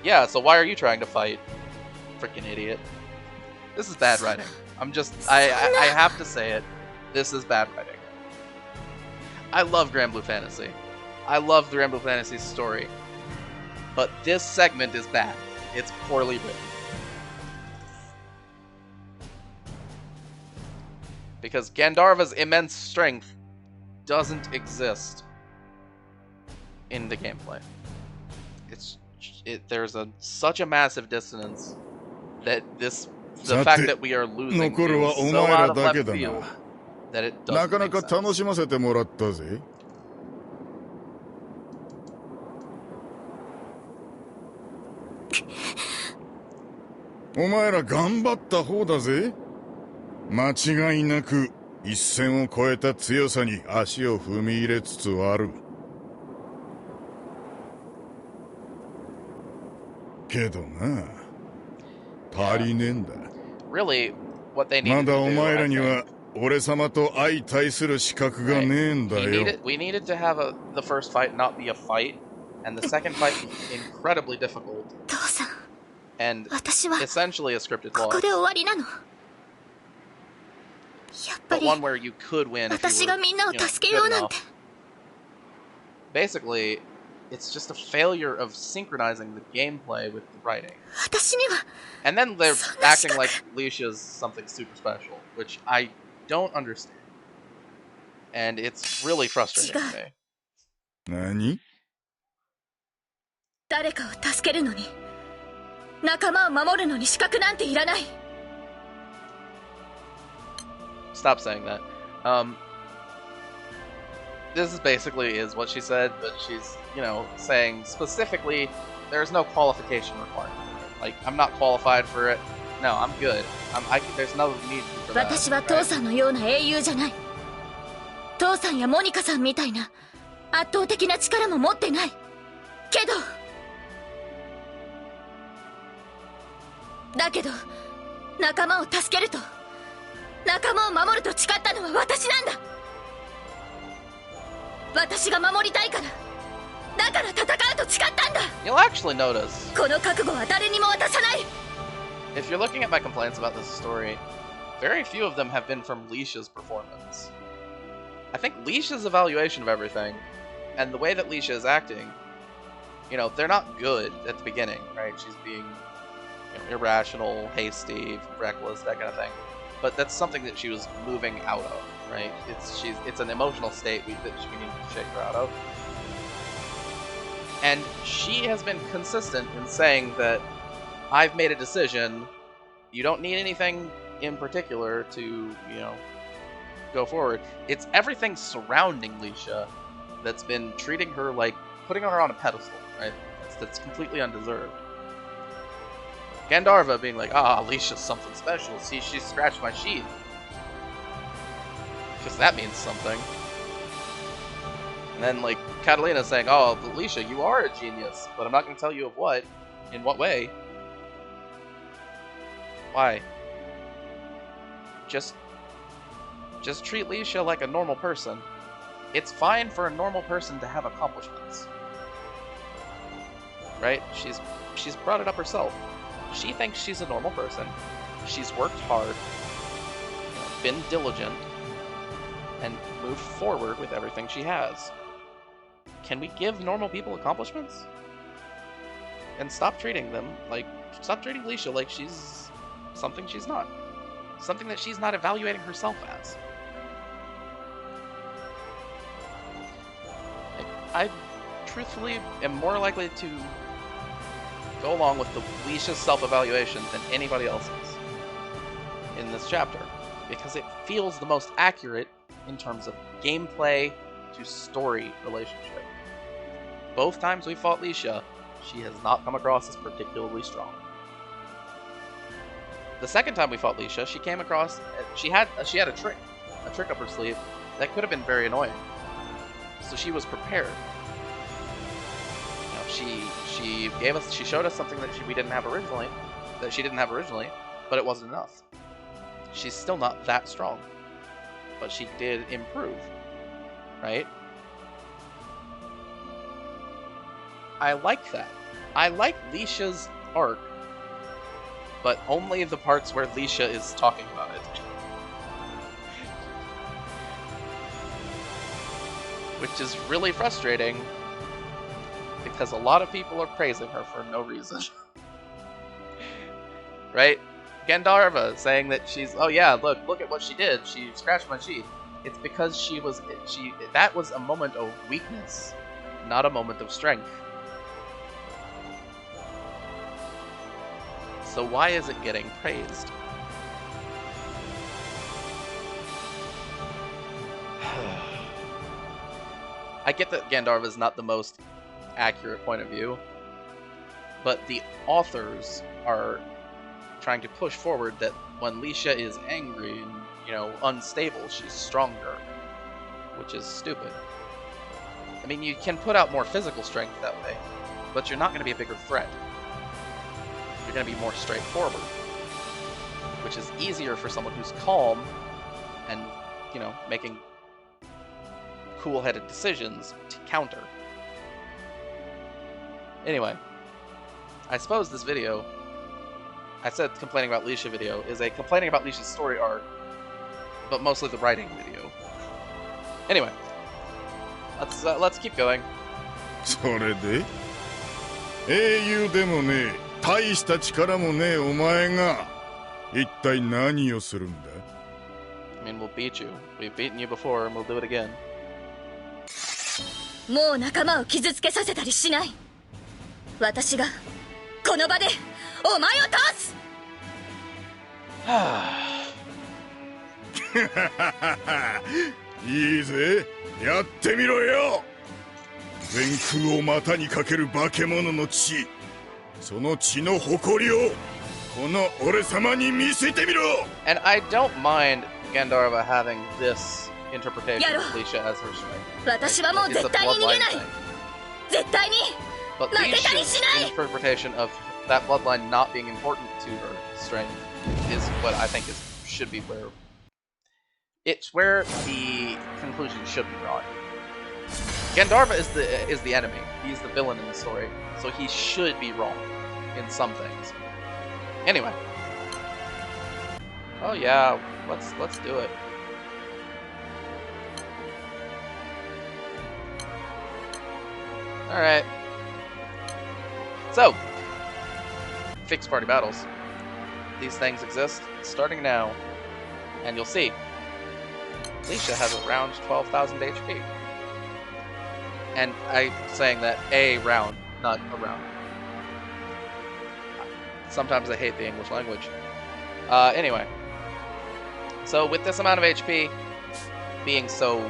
Yeah, so why are you trying to fight? Freaking idiot. This is bad writing. I have to say it. This is bad writing. I love Granblue Fantasy. I love the Granblue Fantasy story. But this segment is bad. It's poorly written. Because Gandharva's immense strength doesn't exist in the gameplay. There's such a massive dissonance that the fact that we are losing is so out of left field that it doesn't make sense. お前ら頑張った方だぜ。間違いなく一線を越えた強さに足を踏み入れつつある。けどな、足りねえんだ。Really, what they need ま to だ do, お前らには俺様と相対する資格がねえんだよ。We needed to have the first fight not be a fight, and the second fight be incredibly difficult. 父さん。 And 私は essentially a scripted こ loss. こで終わりなの。やっぱ But り one where you could win if 私 you が were, みんなを you know, 助けよう good なんて。 enough. Basically, it's just a failure of synchronizing the gameplay with the writing. 私には And then they're そんな acting 資格 like Leisha's something super special, which I don't understand. And it's really frustrating to me. 何？誰かを助けるのに、仲間を守るのに資格なんていらない。 Stop saying that. This is basically is what she said, but she's, you know, saying specifically there's no qualification requirement. Like, I'm not qualified for it. No, I'm good. There's no need for that. 私は父さんのような英雄じゃない。父さんやモニカさんみたいな圧倒的な力も持ってない。けどだけど仲間を助けると、仲間を守ると誓ったのは私なんだ。私が守りたいから、だから戦うと誓ったんだ。 You'll actually notice. この覚悟は誰にも渡さない。 If you're looking at my complaints about this story, very few of them have been from Leisha's performance. I think Leisha's evaluation of everything, and the way that Leisha is acting, you know, they're not good at the beginning, right? She's being, you know, irrational, hasty, reckless, that kind of thing. But that's something that she was moving out of, right? It's an emotional state that we need to shake her out of. And she has been consistent in saying that I've made a decision. You don't need anything in particular to, you know, go forward. It's everything surrounding Leisha that's been treating her like, putting her on a pedestal, right? That's completely undeserved. Gandharva being like, Leisha's something special. See, she scratched my sheath. Because that means something. And then, like, Catalina saying, Leisha, you are a genius, but I'm not going to tell you of what. In what way? Why? Just treat Leisha like a normal person. It's fine for a normal person to have accomplishments. Right? She's brought it up herself. She thinks she's a normal person. She's worked hard, been diligent, and moved forward with everything she has. Can we give normal people accomplishments? And stop treating Leisha like she's something she's not. Something that she's not evaluating herself as. I truthfully am more likely to go along with the Leisha's self-evaluation than anybody else's in this chapter, because it feels the most accurate in terms of gameplay to story relationship. Both times we fought Leisha, she has not come across as particularly strong. The second time we fought Leisha, she came across, she had a trick up her sleeve that could have been very annoying. So she was prepared. You know, she showed us something that we didn't have originally, that she didn't have originally, but it wasn't enough. She's still not that strong, but she did improve, right? I like that. I like Leisha's arc, but only the parts where Leisha is talking about it. Which is really frustrating, because a lot of people are praising her for no reason. Right? Gandharva saying that she's, oh yeah, look at what she did. She scratched my sheet. It's because that was a moment of weakness, not a moment of strength. So why is it getting praised? I get that Gandharva is not the most accurate point of view, but the authors are trying to push forward that when Leisha is angry and, unstable, she's stronger, which is stupid. I mean, you can put out more physical strength that way, but you're not going to be a bigger threat. You're going to be more straightforward, which is easier for someone who's calm and, making cool-headed decisions to counter. Anyway, I suppose this video, I said complaining about Leisha video, is a complaining about Leisha's story arc, but mostly the writing video. Anyway, let's keep going. それで英雄でもねえ、大した力もねえお前が一体何をするんだ? I mean, we'll beat you. We've beaten you before, and we'll do it again. もう仲間を傷つけさせたりしない。私がこの場でお前を倒す。いいぜ、やってみろよ。全空を股にかける化け物の血、その血の誇りをこの俺様に見せてみろ。 And I don't mind Gandharva having this interpretation of Leisha as her strength. 私はもう絶対に逃げない。絶対に But 負けたりしない。 Leisha's interpretation of that bloodline not being important to her strength is what I think should be where the conclusion should be drawn. Gandharva is the enemy. He's the villain in the story, so he should be wrong in some things. Anyway. Oh yeah, let's do it. Alright. So, fixed party battles. These things exist starting now, and you'll see. Leisha has around 12,000 HP. And I'm saying that a round, not a round. Sometimes I hate the English language. Anyway. So with this amount of HP being so,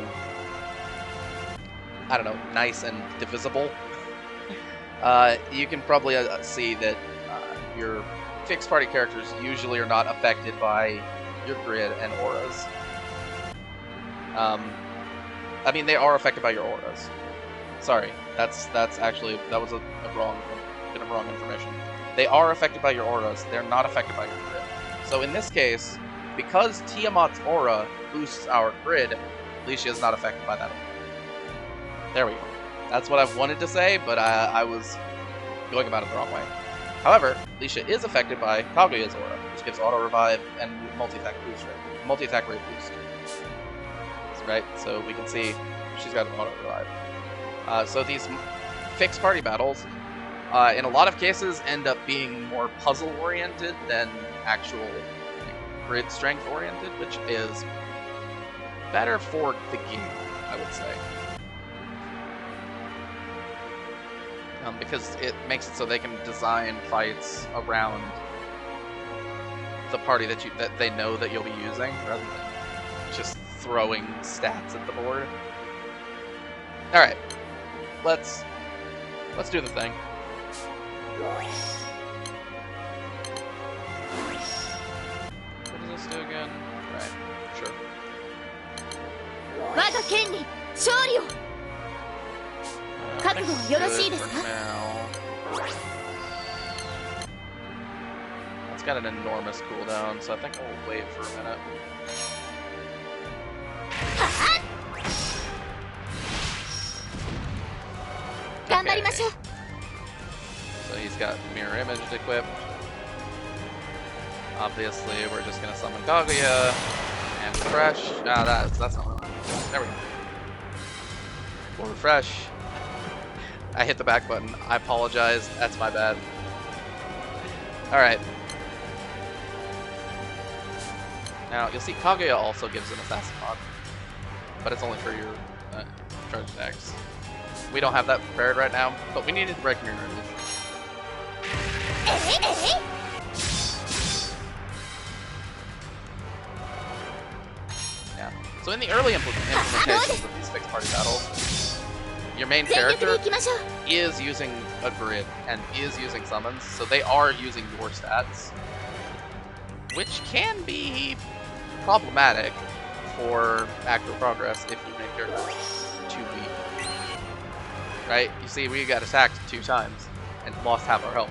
I don't know, nice and divisible, you can probably see that your fixed party characters usually are not affected by your grid and auras. I mean, they are affected by your auras. Sorry, that was a bit of wrong information. They are affected by your auras. They're not affected by your grid. So in this case, because Tiamat's aura boosts our grid, Leisha is not affected by that. There we go. That's what I wanted to say, but I was going about it the wrong way. However, Leisha is affected by Kaguya's aura, which gives auto revive and multi-attack rate boost. Right, so we can see she's got an auto revive. So these fixed party battles, in a lot of cases, end up being more puzzle oriented than actual grid strength oriented, which is better for the game, I would say. Because it makes it so they can design fights around the party that they know that you'll be using, rather than just throwing stats at the board. All right, let's do the thing. What does this do again? Right, sure. 我が剣に勝利を。覚悟よろしいですか? It's got an enormous cooldown, so I think I'll wait for a minute. Okay. got mirror image equipped. Obviously, we're just gonna summon Kaguya and refresh. That's not what I want. There we go. We'll refresh. I hit the back button. I apologize. That's my bad. Alright. Now, you'll see Kaguya also gives an assassin mod, but it's only for your charge attacks. We don't have that prepared right now, but we needed to break mirror image. Yeah. So in the early implementations of these fixed party battles, your main character is using a grid and is using summons, so they are using your stats, which can be problematic for actual progress if your main character is too weak. Right? You see, we got attacked 2 times and lost half our health.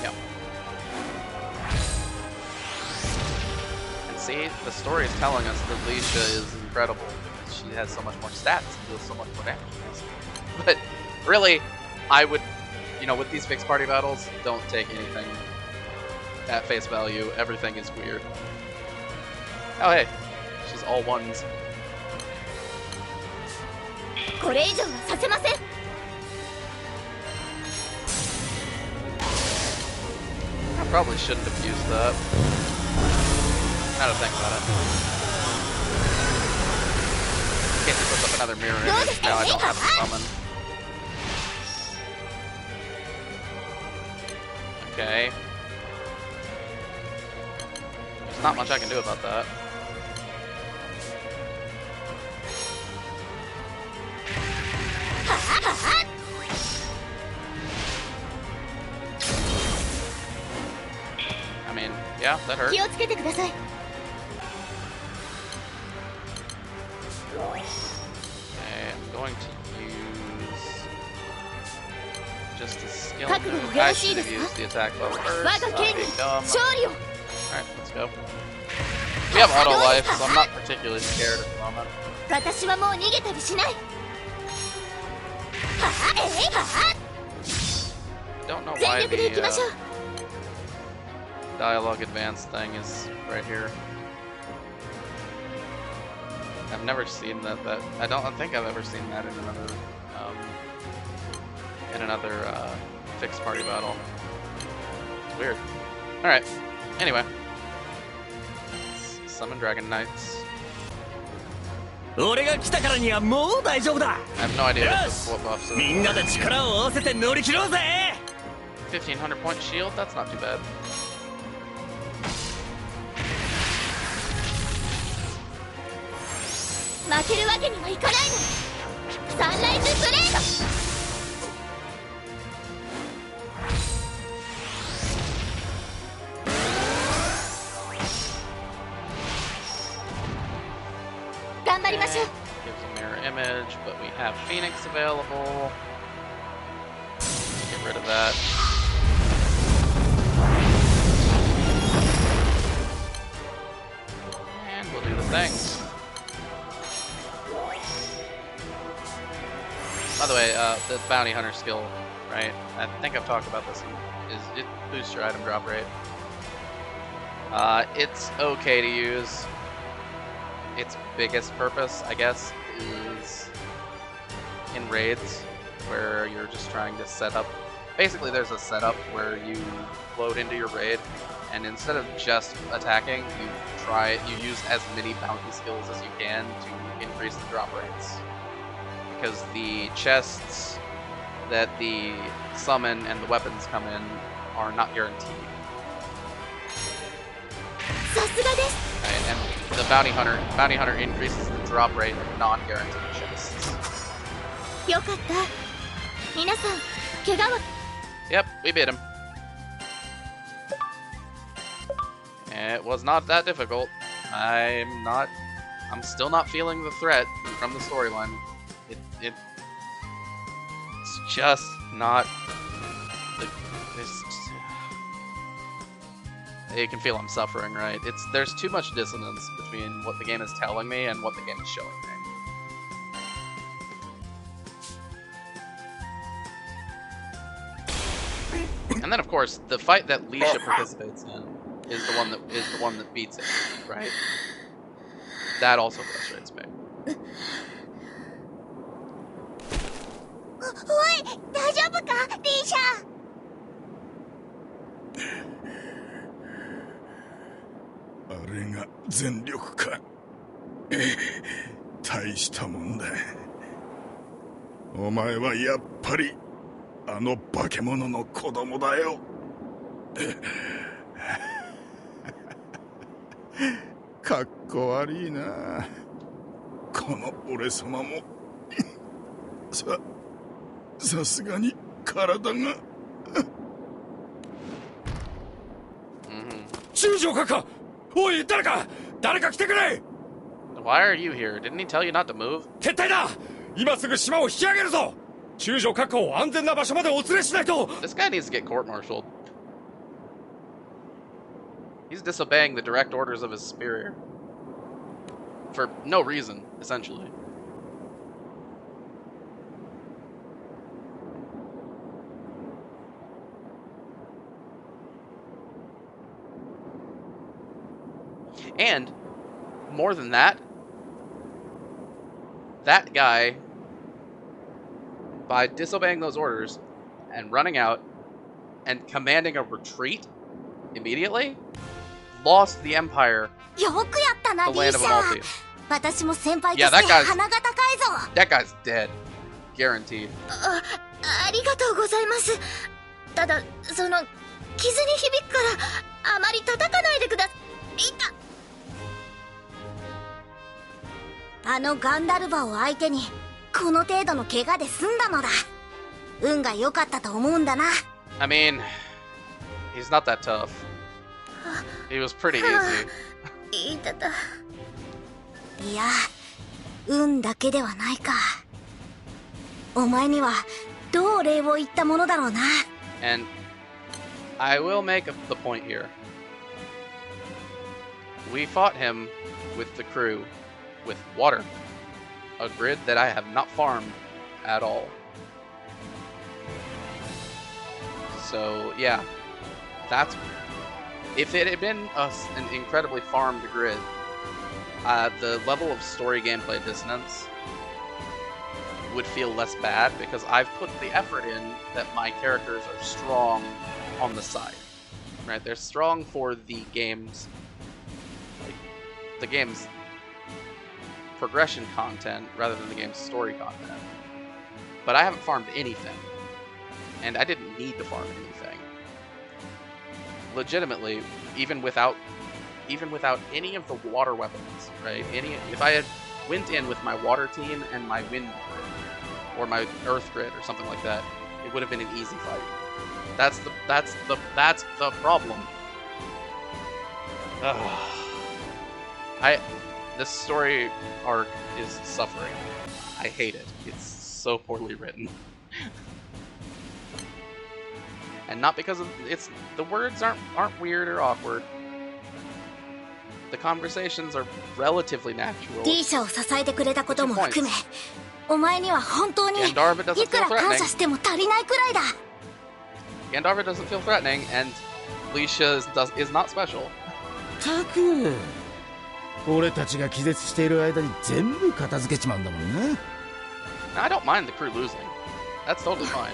Yep. And see, the story is telling us that Leisha is incredible because she has so much more stats and deals so much more damage. But really, I would, with these fixed party battles, don't take anything at face value. Everything is weird. Oh hey, she's all ones. I probably shouldn't have used that. Now to think about it. In case he puts up another mirror image, now I don't have a summon. Okay. There's not much I can do about that. I mean, yeah, that hurt. Okay, I'm going to use just a skill move. I should have used the attack level first. Alright, let's go. We have auto life, so I'm not particularly scared at the moment. Don't know why the dialogue advance thing is right here. I've never seen that. I don't think I've ever seen that in another fixed party battle. It's weird. All right. Anyway, let's summon Dragon Knights. I have no idea what buffs are. 1500 point shield? That's not too bad. Gives a mirror image, but we have Phoenix available. Get rid of that. And we'll do the thing. By the way, the Bounty Hunter skill, right? I think I've talked about this. It boosts your item drop rate. It's okay to use. Its biggest purpose, I guess, is in raids where you're just trying to set up. Basically, there's a setup where you load into your raid, and instead of just attacking, you use as many bounty skills as you can to increase the drop rates. Because the chests that the summon and the weapons come in are not guaranteed. And the bounty hunter increases the drop rate of non-guaranteed chests. Yep, we beat him. It was not that difficult. I'm still not feeling the threat from the storyline. It's just not You can feel I'm suffering, right? There's too much dissonance between what the game is telling me and what the game is showing me. And then, of course, the fight that Leisha participates in is the one that beats it, right? That also frustrates me. おい、大丈夫か、リーシャ。あれが全力か。大したもんだ。お前はやっぱりあの化け物の子供だよ。かっこ悪いな。この俺様もさすがに体が。中将閣下、おい誰か来てくれ。 Why are you here? Didn't he tell you not to move? 撤退だ。今すぐ島を引き上げるぞ。中将閣下を安全な場所までお連れしないと。 This guy needs to get court-martialed. He's disobeying the direct orders of his superior. For no reason, essentially. And, more than that, that guy, by disobeying those orders and running out and commanding a retreat immediately, lost the Empire, the land of Amalthea. Yeah, that guy's dead. Guaranteed. ありがとうございます。ただ、その傷に響くからあまり叩かないでください。あのガンダルバを相手にこの程度の怪我で済んだのだ。運が良かったと思うんだな。I mean, he's not that tough. He was pretty easy. いや、運だけではないか。お前にはどう礼を言ったものだろうな。And I will make the point here. We fought him with the crew with water, a grid that I have not farmed at all. So yeah, that's if it had been an incredibly farmed grid, the level of story gameplay dissonance would feel less bad because I've put the effort in that my characters are strong on the side, right? They're strong for the game's progression content rather than the game's story content. But I haven't farmed anything, and I didn't need to farm anything. Legitimately, even without any of the water weapons, right? If I had went in with my water team and my wind grid, or my earth grid or something like that, it would have been an easy fight. That's the problem. This story arc is suffering. I hate it. It's so poorly written. And not because of the words aren't weird or awkward. The conversations are relatively natural. ディーシャを支えてくれたことも含め、お前には本当にいくら感謝しても足りないくらいだ。Gandharva doesn't feel threatening, and Leisha is not special. たく、俺たちが気絶している間に全部片付けちまうんだもんね。I don't mind the crew losing. That's totally fine.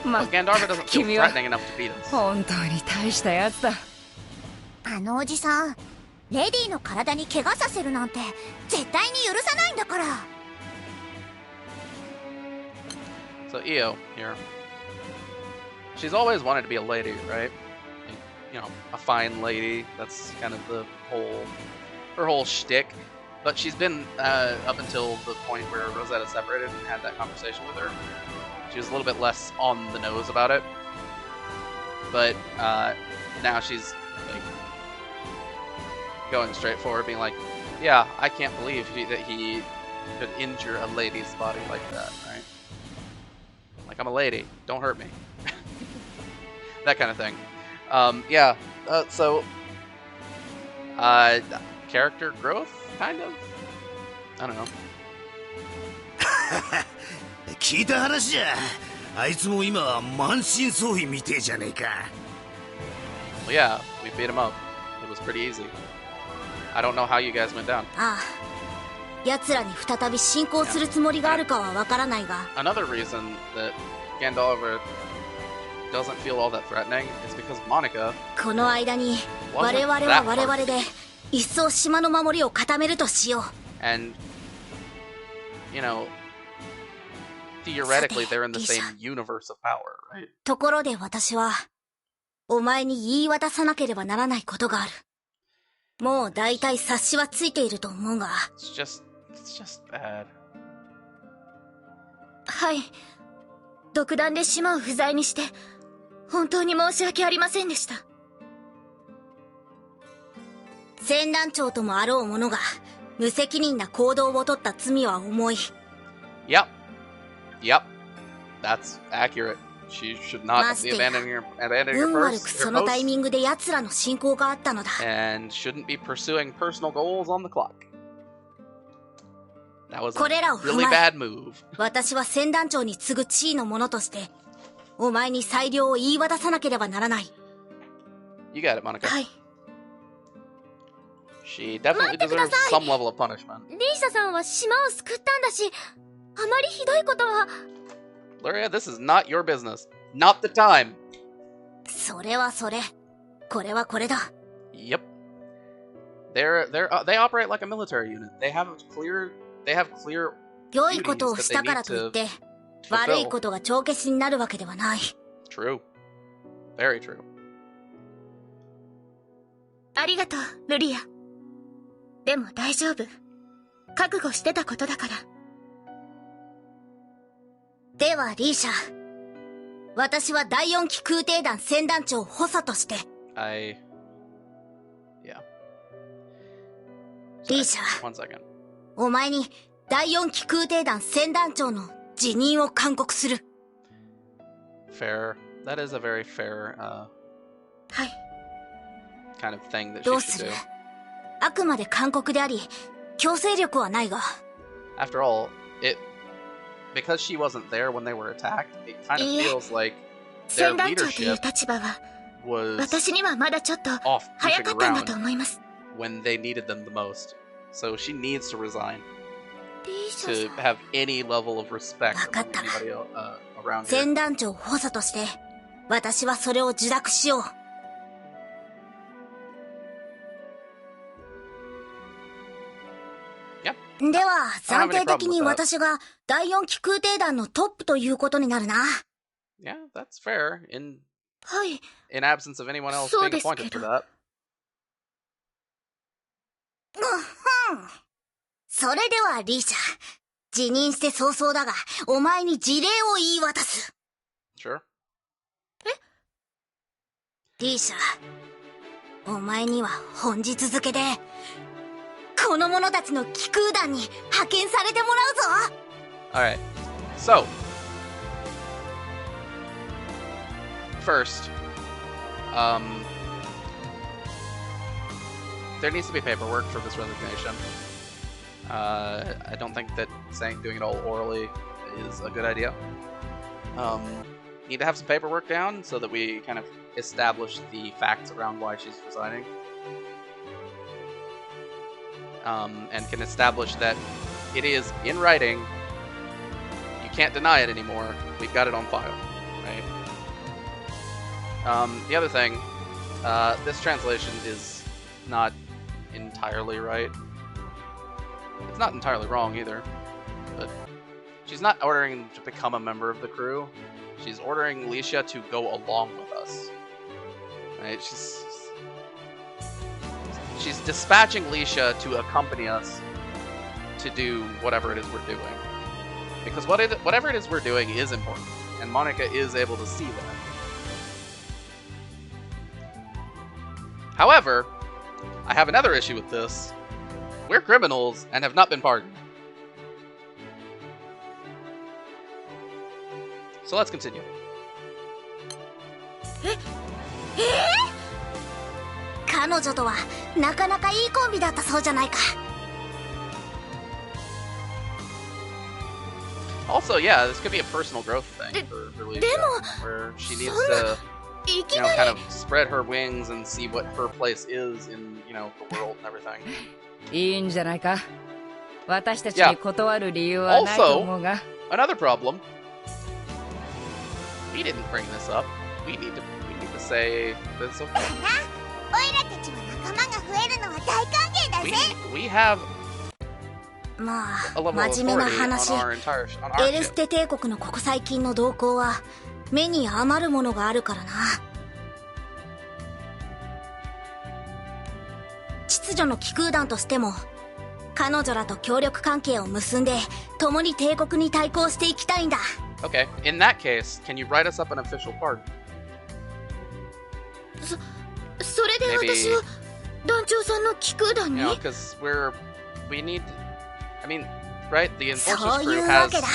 But Gandharva doesn't feel threatening enough to beat us. 本当に大したやつだ。あのおじさん、レディの体に怪我させるなんて絶対に許さないんだから。So Io here, she's always wanted to be a lady, right? Like, you know, a fine lady. That's kind of her whole shtick. But she's been up until the point where Rosetta separated and had that conversation with her. She was a little bit less on the nose about it. But now she's like going straight forward, being like, "Yeah, I can't believe that he could injure a lady's body like that, right? Like, I'm a lady, don't hurt me." That kind of thing. Yeah. So, character growth, kind of. I don't know. 聞いた話じゃ、あいつも今満身創痍みてえじゃねえか。Well, yeah, we beat him up. It was pretty easy. I don't know how you guys went down. ああ、奴らに再び進行するつもりがあるかはわからないが。Another reason that Gandalf doesn't feel all that threatening is because Monica. この間に我々は我々で一層島の守りを固めるとしよう。And you know, theoretically, they're in the same universe of power, right? ところで私はお前に言い渡さなければならないことがある。もう大体察しはついていると思うが。It's just bad. はい。独断で島を不在にして本当に申し訳ありませんでした。船団長ともあろう者が無責任な行動を取った罪は重い。Yep. That's accurate. She should not be abandoning her 運悪くそのタイミングで奴らの進行があったのだ。And shouldn't be pursuing personal goals on the clock. That was a really bad move. 私は船団長に次ぐ地位の者としてお前に裁量を言い渡さなければならない。You got it, Monica. はい。She definitely deserves some level of punishment. リーシャさんは島を救ったんだし、あまりひどいことは。Luria, this is not your business. Not the time. それはそれ。これはこれだ。Yep. They operate like a military unit. They have clear 良いことをしたからといって悪いことが帳消しになるわけではない。True. Very true. ありがとう、ルリア。でも大丈夫。覚悟してたことだから。ではリーシャ、私は第4機空挺団船団長補佐として。Yeah. リーシャ、 One second. お前に第4機空挺団船団長の辞任を勧告する。Fair. That is a very fair はい。kind of thing that she どう should する？ do. あくまで勧告であり、強制力はないが。After all, because she wasn't there when they were attacked, it kind of feels like their 船団長という leadership 立場は was 私にはまだちょっと off 早 pushing かったんだと around 思います。 when they needed them the most. So she needs to resign リーシャ to さん。 have any level of respect わかった。 from anybody around here. 船団長補佐として私はそれを受諾しよう。では暫定的に私が第4機空挺団のトップということになるな。Yeah, that's fair. In はい。 absence of anyone else そう being ですけ appointed ど。 for that. それではリーシャ、辞任して早々だがお前に辞令を言い渡す。 Sure. リーシャ、お前には本日付でこの者たちの機空団に派遣されてもらうぞ。 Alright. So, first, there needs to be paperwork for this resignation. I don't think that doing it all orally is a good idea. Need to have some paperwork down so that we kind of establish the facts around why she's resigning. And can establish that it is in writing. You can't deny it anymore. We've got it on file, right? The other thing, this translation is not entirely right. It's not entirely wrong either, but she's not ordering to become a member of the crew. She's ordering Licia to go along with us. Right? She's dispatching Licia to accompany us to do whatever it is we're doing. Because whatever it is we're doing is important, and Monica is able to see that. However, I have another issue with this. We're criminals and have not been pardoned. So let's continue. え彼女とはなかなかいいコンビだったそうじゃないか。Also, yeah, this could be a personal growth thing for Alicia, where she needs to, kind of spread her wings and see what her place is in, the world and everything. いいんじゃないか。私たちに断る理由はないと思うが。Another problem. We didn't bring this up. We need to say this. Okay. We have まあ、真面目な話、エルステ帝国のここ最近の動向は目に余るものがあるからな。秩序の機空団としても彼女らと協力関係を結んで共に帝国に対抗していきたいんだ。Okay, in that case, can you write us up an official pardon? それで私は団長さんの機空団に because we need, I mean, right? The Enforcers そうい crew うわけ has だ。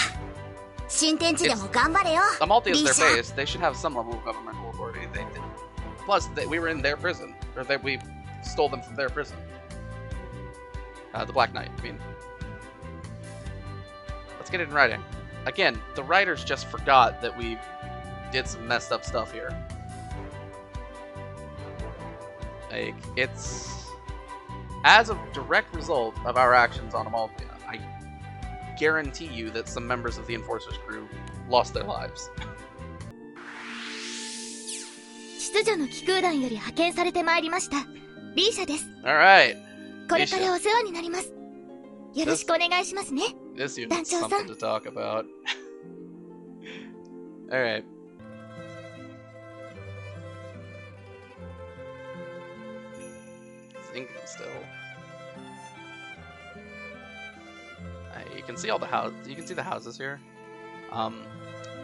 新天地でも頑張れよ。 Amalthea is リー their シャ base. They should have some level of governmental authority. Plus, we were in their prison, or we stole them from their prison. The Black Knight, I mean. Let's get it in writing. Again, the writers just forgot that we did some messed up stuff here. Like, it's as a direct result of our actions on Amalthea. I guarantee you that some members of the Enforcers crew lost their lives. 秩序の機空団より派遣されてまいりましたリーシャです。 Alright. これからお世話になります。よろしくお願いしますね。 This unit's something to talk about. Alright. Thinking still. You can see all the houses. You can see the houses here.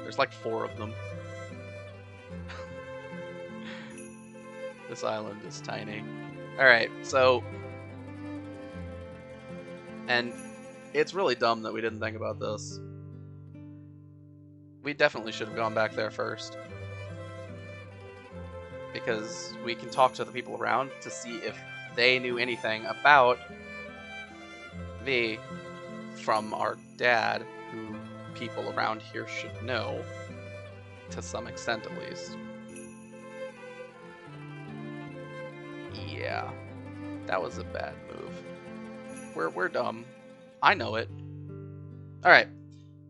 There's like 4 of them. This island is tiny. Alright, so... And it's really dumb that we didn't think about this. We definitely should have gone back there first. Because we can talk to the people around to see if they knew anything about V from our dad, who people around here should know, to some extent at least. Yeah, that was a bad move. We're dumb. I know it. Alright,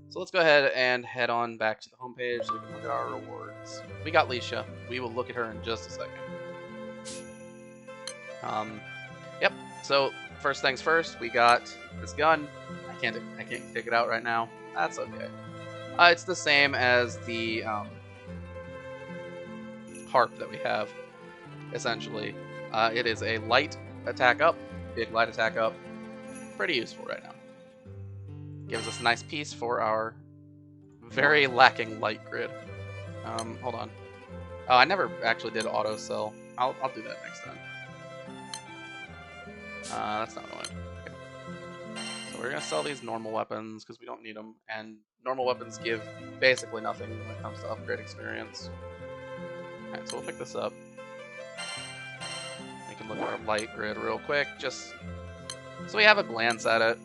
so let's go ahead and head on back to the homepage so we can look at our rewards. We got Leisha. We will look at her in just a second. Yep, so first things first, we got this gun. I can't take it out right now. That's okay. It's the same as the harp that we have, essentially. It is a light attack up, big light attack up. Pretty useful right now. Gives us a nice piece for our very lacking light grid. Hold on. Oh, I never actually did auto sell. I'll do that next time. That's not what I want. Okay. So we're gonna sell these normal weapons because we don't need them, and normal weapons give basically nothing when it comes to upgrade experience. Alright, so we'll pick this up. We can look at our light grid real quick, just so we have a glance at it.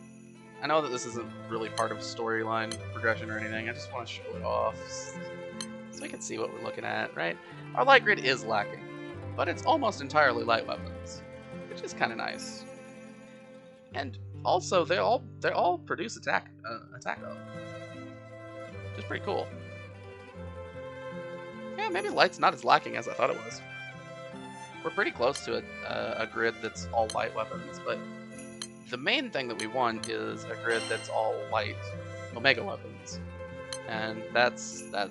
I know that this isn't really part of storyline progression or anything, I just want to show it off so we can see what we're looking at, right? Our light grid is lacking, but it's almost entirely light weapons, which is kind of nice. And also, they all produce attack up, which is pretty cool. Yeah, maybe light's not as lacking as I thought it was. We're pretty close to a grid that's all light weapons, but the main thing that we want is a grid that's all light Omega weapons, and that's that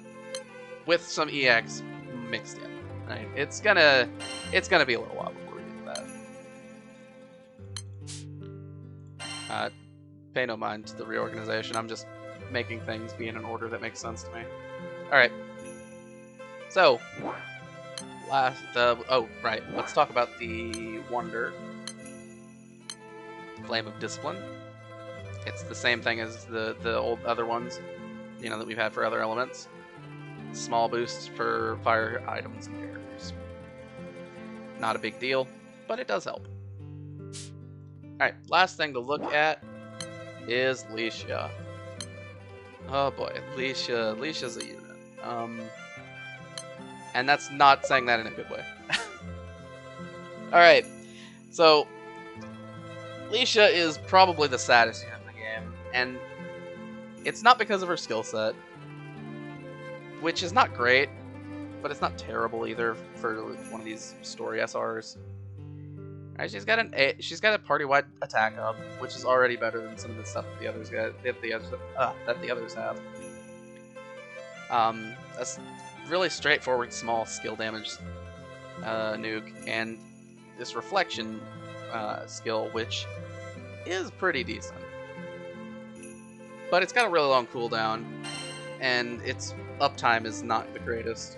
with some EX mixed in. Right? It's gonna be a little while before we get to that. Pay no mind to the reorganization. I'm just making things be in an order that makes sense to me. All right. So, right. Let's talk about the Wonder. Flame of Discipline. It's the same thing as the old other ones, that we've had for other elements. Small boosts for fire items and characters. Not a big deal. but it does help. Alright, last thing to look at is Licia. Oh boy, Licia's a unit. And that's not saying that in a good way. Alright, so Licia is probably the saddest unit in the game, and it's not because of her skill set, which is not great, but it's not terrible either for one of these story SRs. Right, she's got a party-wide attack up, which is already better than some of the stuff that the others have. A really straightforward small skill damage nuke, and this reflection skill, which is pretty decent. But it's got a really long cooldown, and its uptime is not the greatest.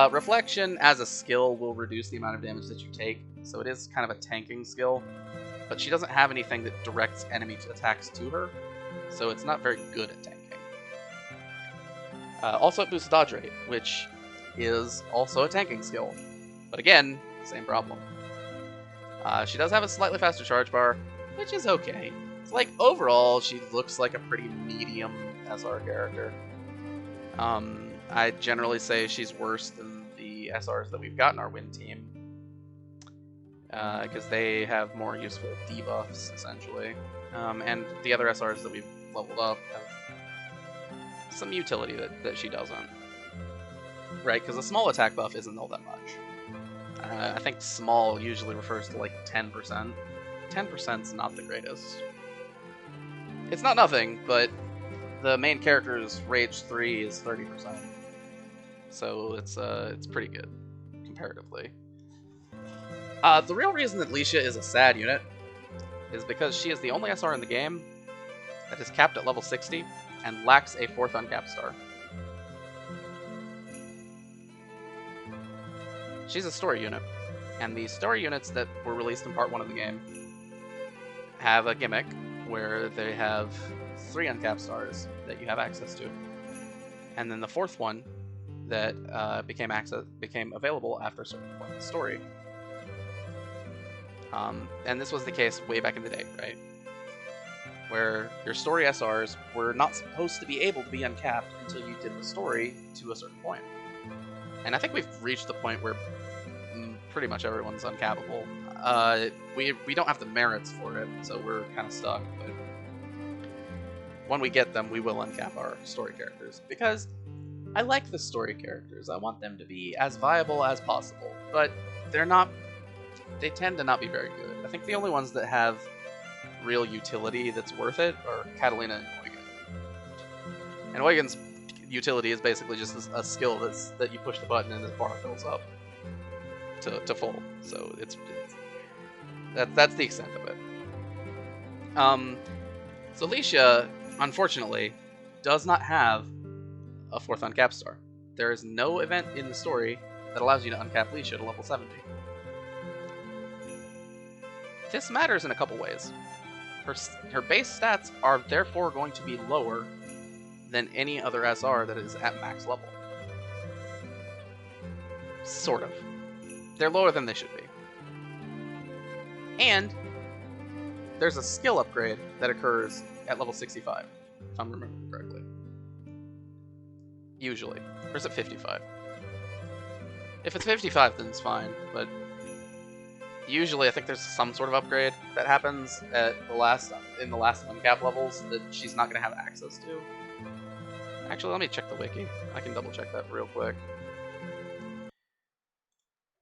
Reflection as a skill will reduce the amount of damage that you take, so it is kind of a tanking skill, but she doesn't have anything that directs enemy attacks to her, so it's not very good at tanking. Also it boosts dodge rate, which is also a tanking skill, but again, same problem. She does have a slightly faster charge bar, which is okay. It's like, overall, she looks like a pretty medium SR character. I generally say she's worse than the SRs that we've got in our win team, because they have more useful debuffs, essentially. And the other SRs that we've leveled up have some utility that she doesn't. Right, because a small attack buff isn't all that much. I think small usually refers to like 10%. 10%'s not the greatest. It's not nothing, but the main character's Rage 3 is 30%. So it's pretty good, comparatively. The real reason that Licia is a sad unit is because she is the only SR in the game that is capped at level 60 and lacks a 4th uncapped star. She's a story unit, and the story units that were released in part 1 of the game have a gimmick where they have 3 uncapped stars that you have access to, and then the 4th one that became available after a certain point in the story. And this was the case way back in the day, right? Where your story SRs were not supposed to be able to be uncapped until you did the story to a certain point. And I think we've reached the point where pretty much everyone's uncappable. We don't have the merits for it, so we're kind of stuck, but when we get them, we will uncap our story characters, because I like the story characters. I want them to be as viable as possible, but they tend to not be very good. I think the only ones that have real utility that's worth it are Catalina and Eugen. And Eugen's utility is basically just a skill that you push the button and his bar fills up to full. So that's the extent of it. So Licia, unfortunately, does not have a 4th uncapped star. There is no event in the story that allows you to uncap Licia to level 70. This matters in a couple ways. Her base stats are therefore going to be lower than any other SR that is at max level. Sort of. They're lower than they should be. And there's a skill upgrade that occurs at level 65, if I'm remembering correctly. Usually. Or is it 55? If it's 55, then it's fine, but usually I think there's some sort of upgrade that happens in the last uncap levels that she's not going to have access to. Actually, let me check the wiki. I can double check that real quick.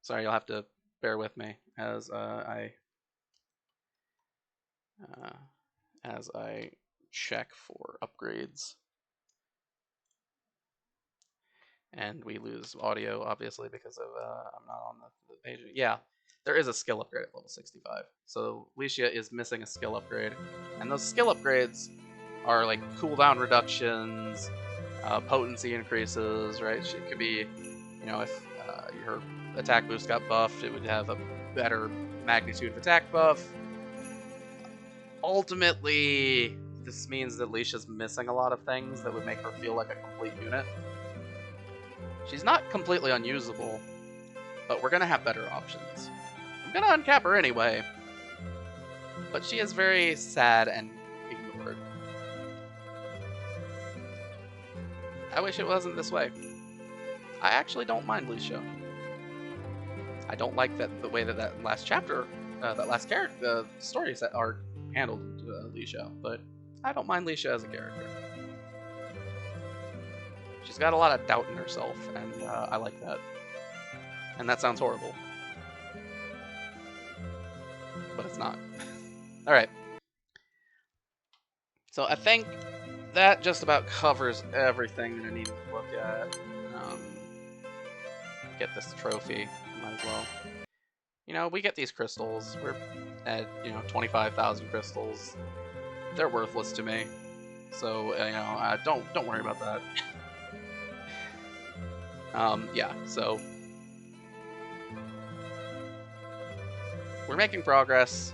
Sorry, you'll have to bear with me as I check for upgrades. And we lose audio, obviously, because of I'm not on the page. Yeah, there is a skill upgrade at level 65. So Licia is missing a skill upgrade. And those skill upgrades are like cooldown reductions, potency increases, right? It could be, if her attack boost got buffed, it would have a better magnitude of attack buff. Ultimately, this means that Licia's missing a lot of things that would make her feel like a complete unit. She's not completely unusable, but we're going to have better options. gonna uncap her anyway. But she is very sad and ignored. I wish it wasn't this way. I actually don't mind Licia. I don't like the way that last chapter, that last character, the stories that are handled Licia, but I don't mind Licia as a character. She's got a lot of doubt in herself, and I like that. And that sounds horrible. But it's not. Alright. So I think that just about covers everything that I need to look at. Get this trophy. Might as well. You know, we get these crystals. We're at, 25,000 crystals. They're worthless to me. So, don't worry about that. Yeah, so we're making progress.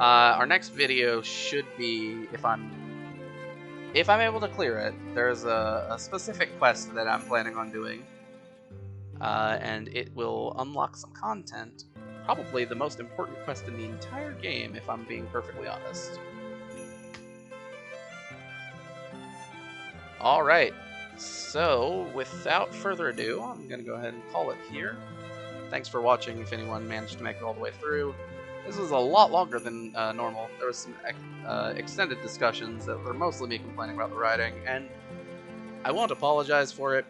Our next video should be, if I'm able to clear it, there's a specific quest that I'm planning on doing. And it will unlock some content. Probably the most important quest in the entire game, if I'm being perfectly honest. Alright, so without further ado, I'm going to go ahead and call it here. Thanks for watching if anyone managed to make it all the way through. This was a lot longer than normal. There was some extended discussions that were mostly me complaining about the writing, and I won't apologize for it,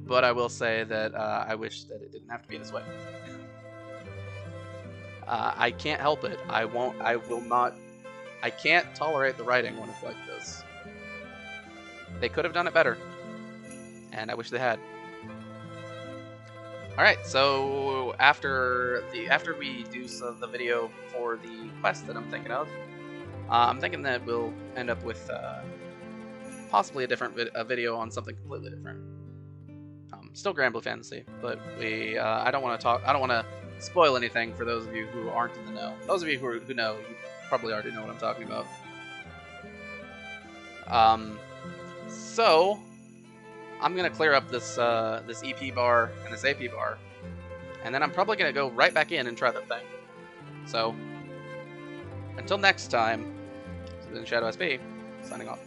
but I will say that I wish that it didn't have to be this way. I can't help it. I will not. I can't tolerate the writing when it's like this. They could have done it better, and I wish they had. Alright, so after we do the video for the quest that I'm thinking of, I'm thinking that we'll end up with possibly a video on something completely different. Still Granblue Fantasy, but I don't want to spoil anything for those of you who aren't in the know. Those of you who know, you probably already know what I'm talking about. So I'm gonna clear up this this EP bar and this AP bar, and then I'm probably gonna go right back in and try the thing. So until next time, this has been Shadow SP, signing off.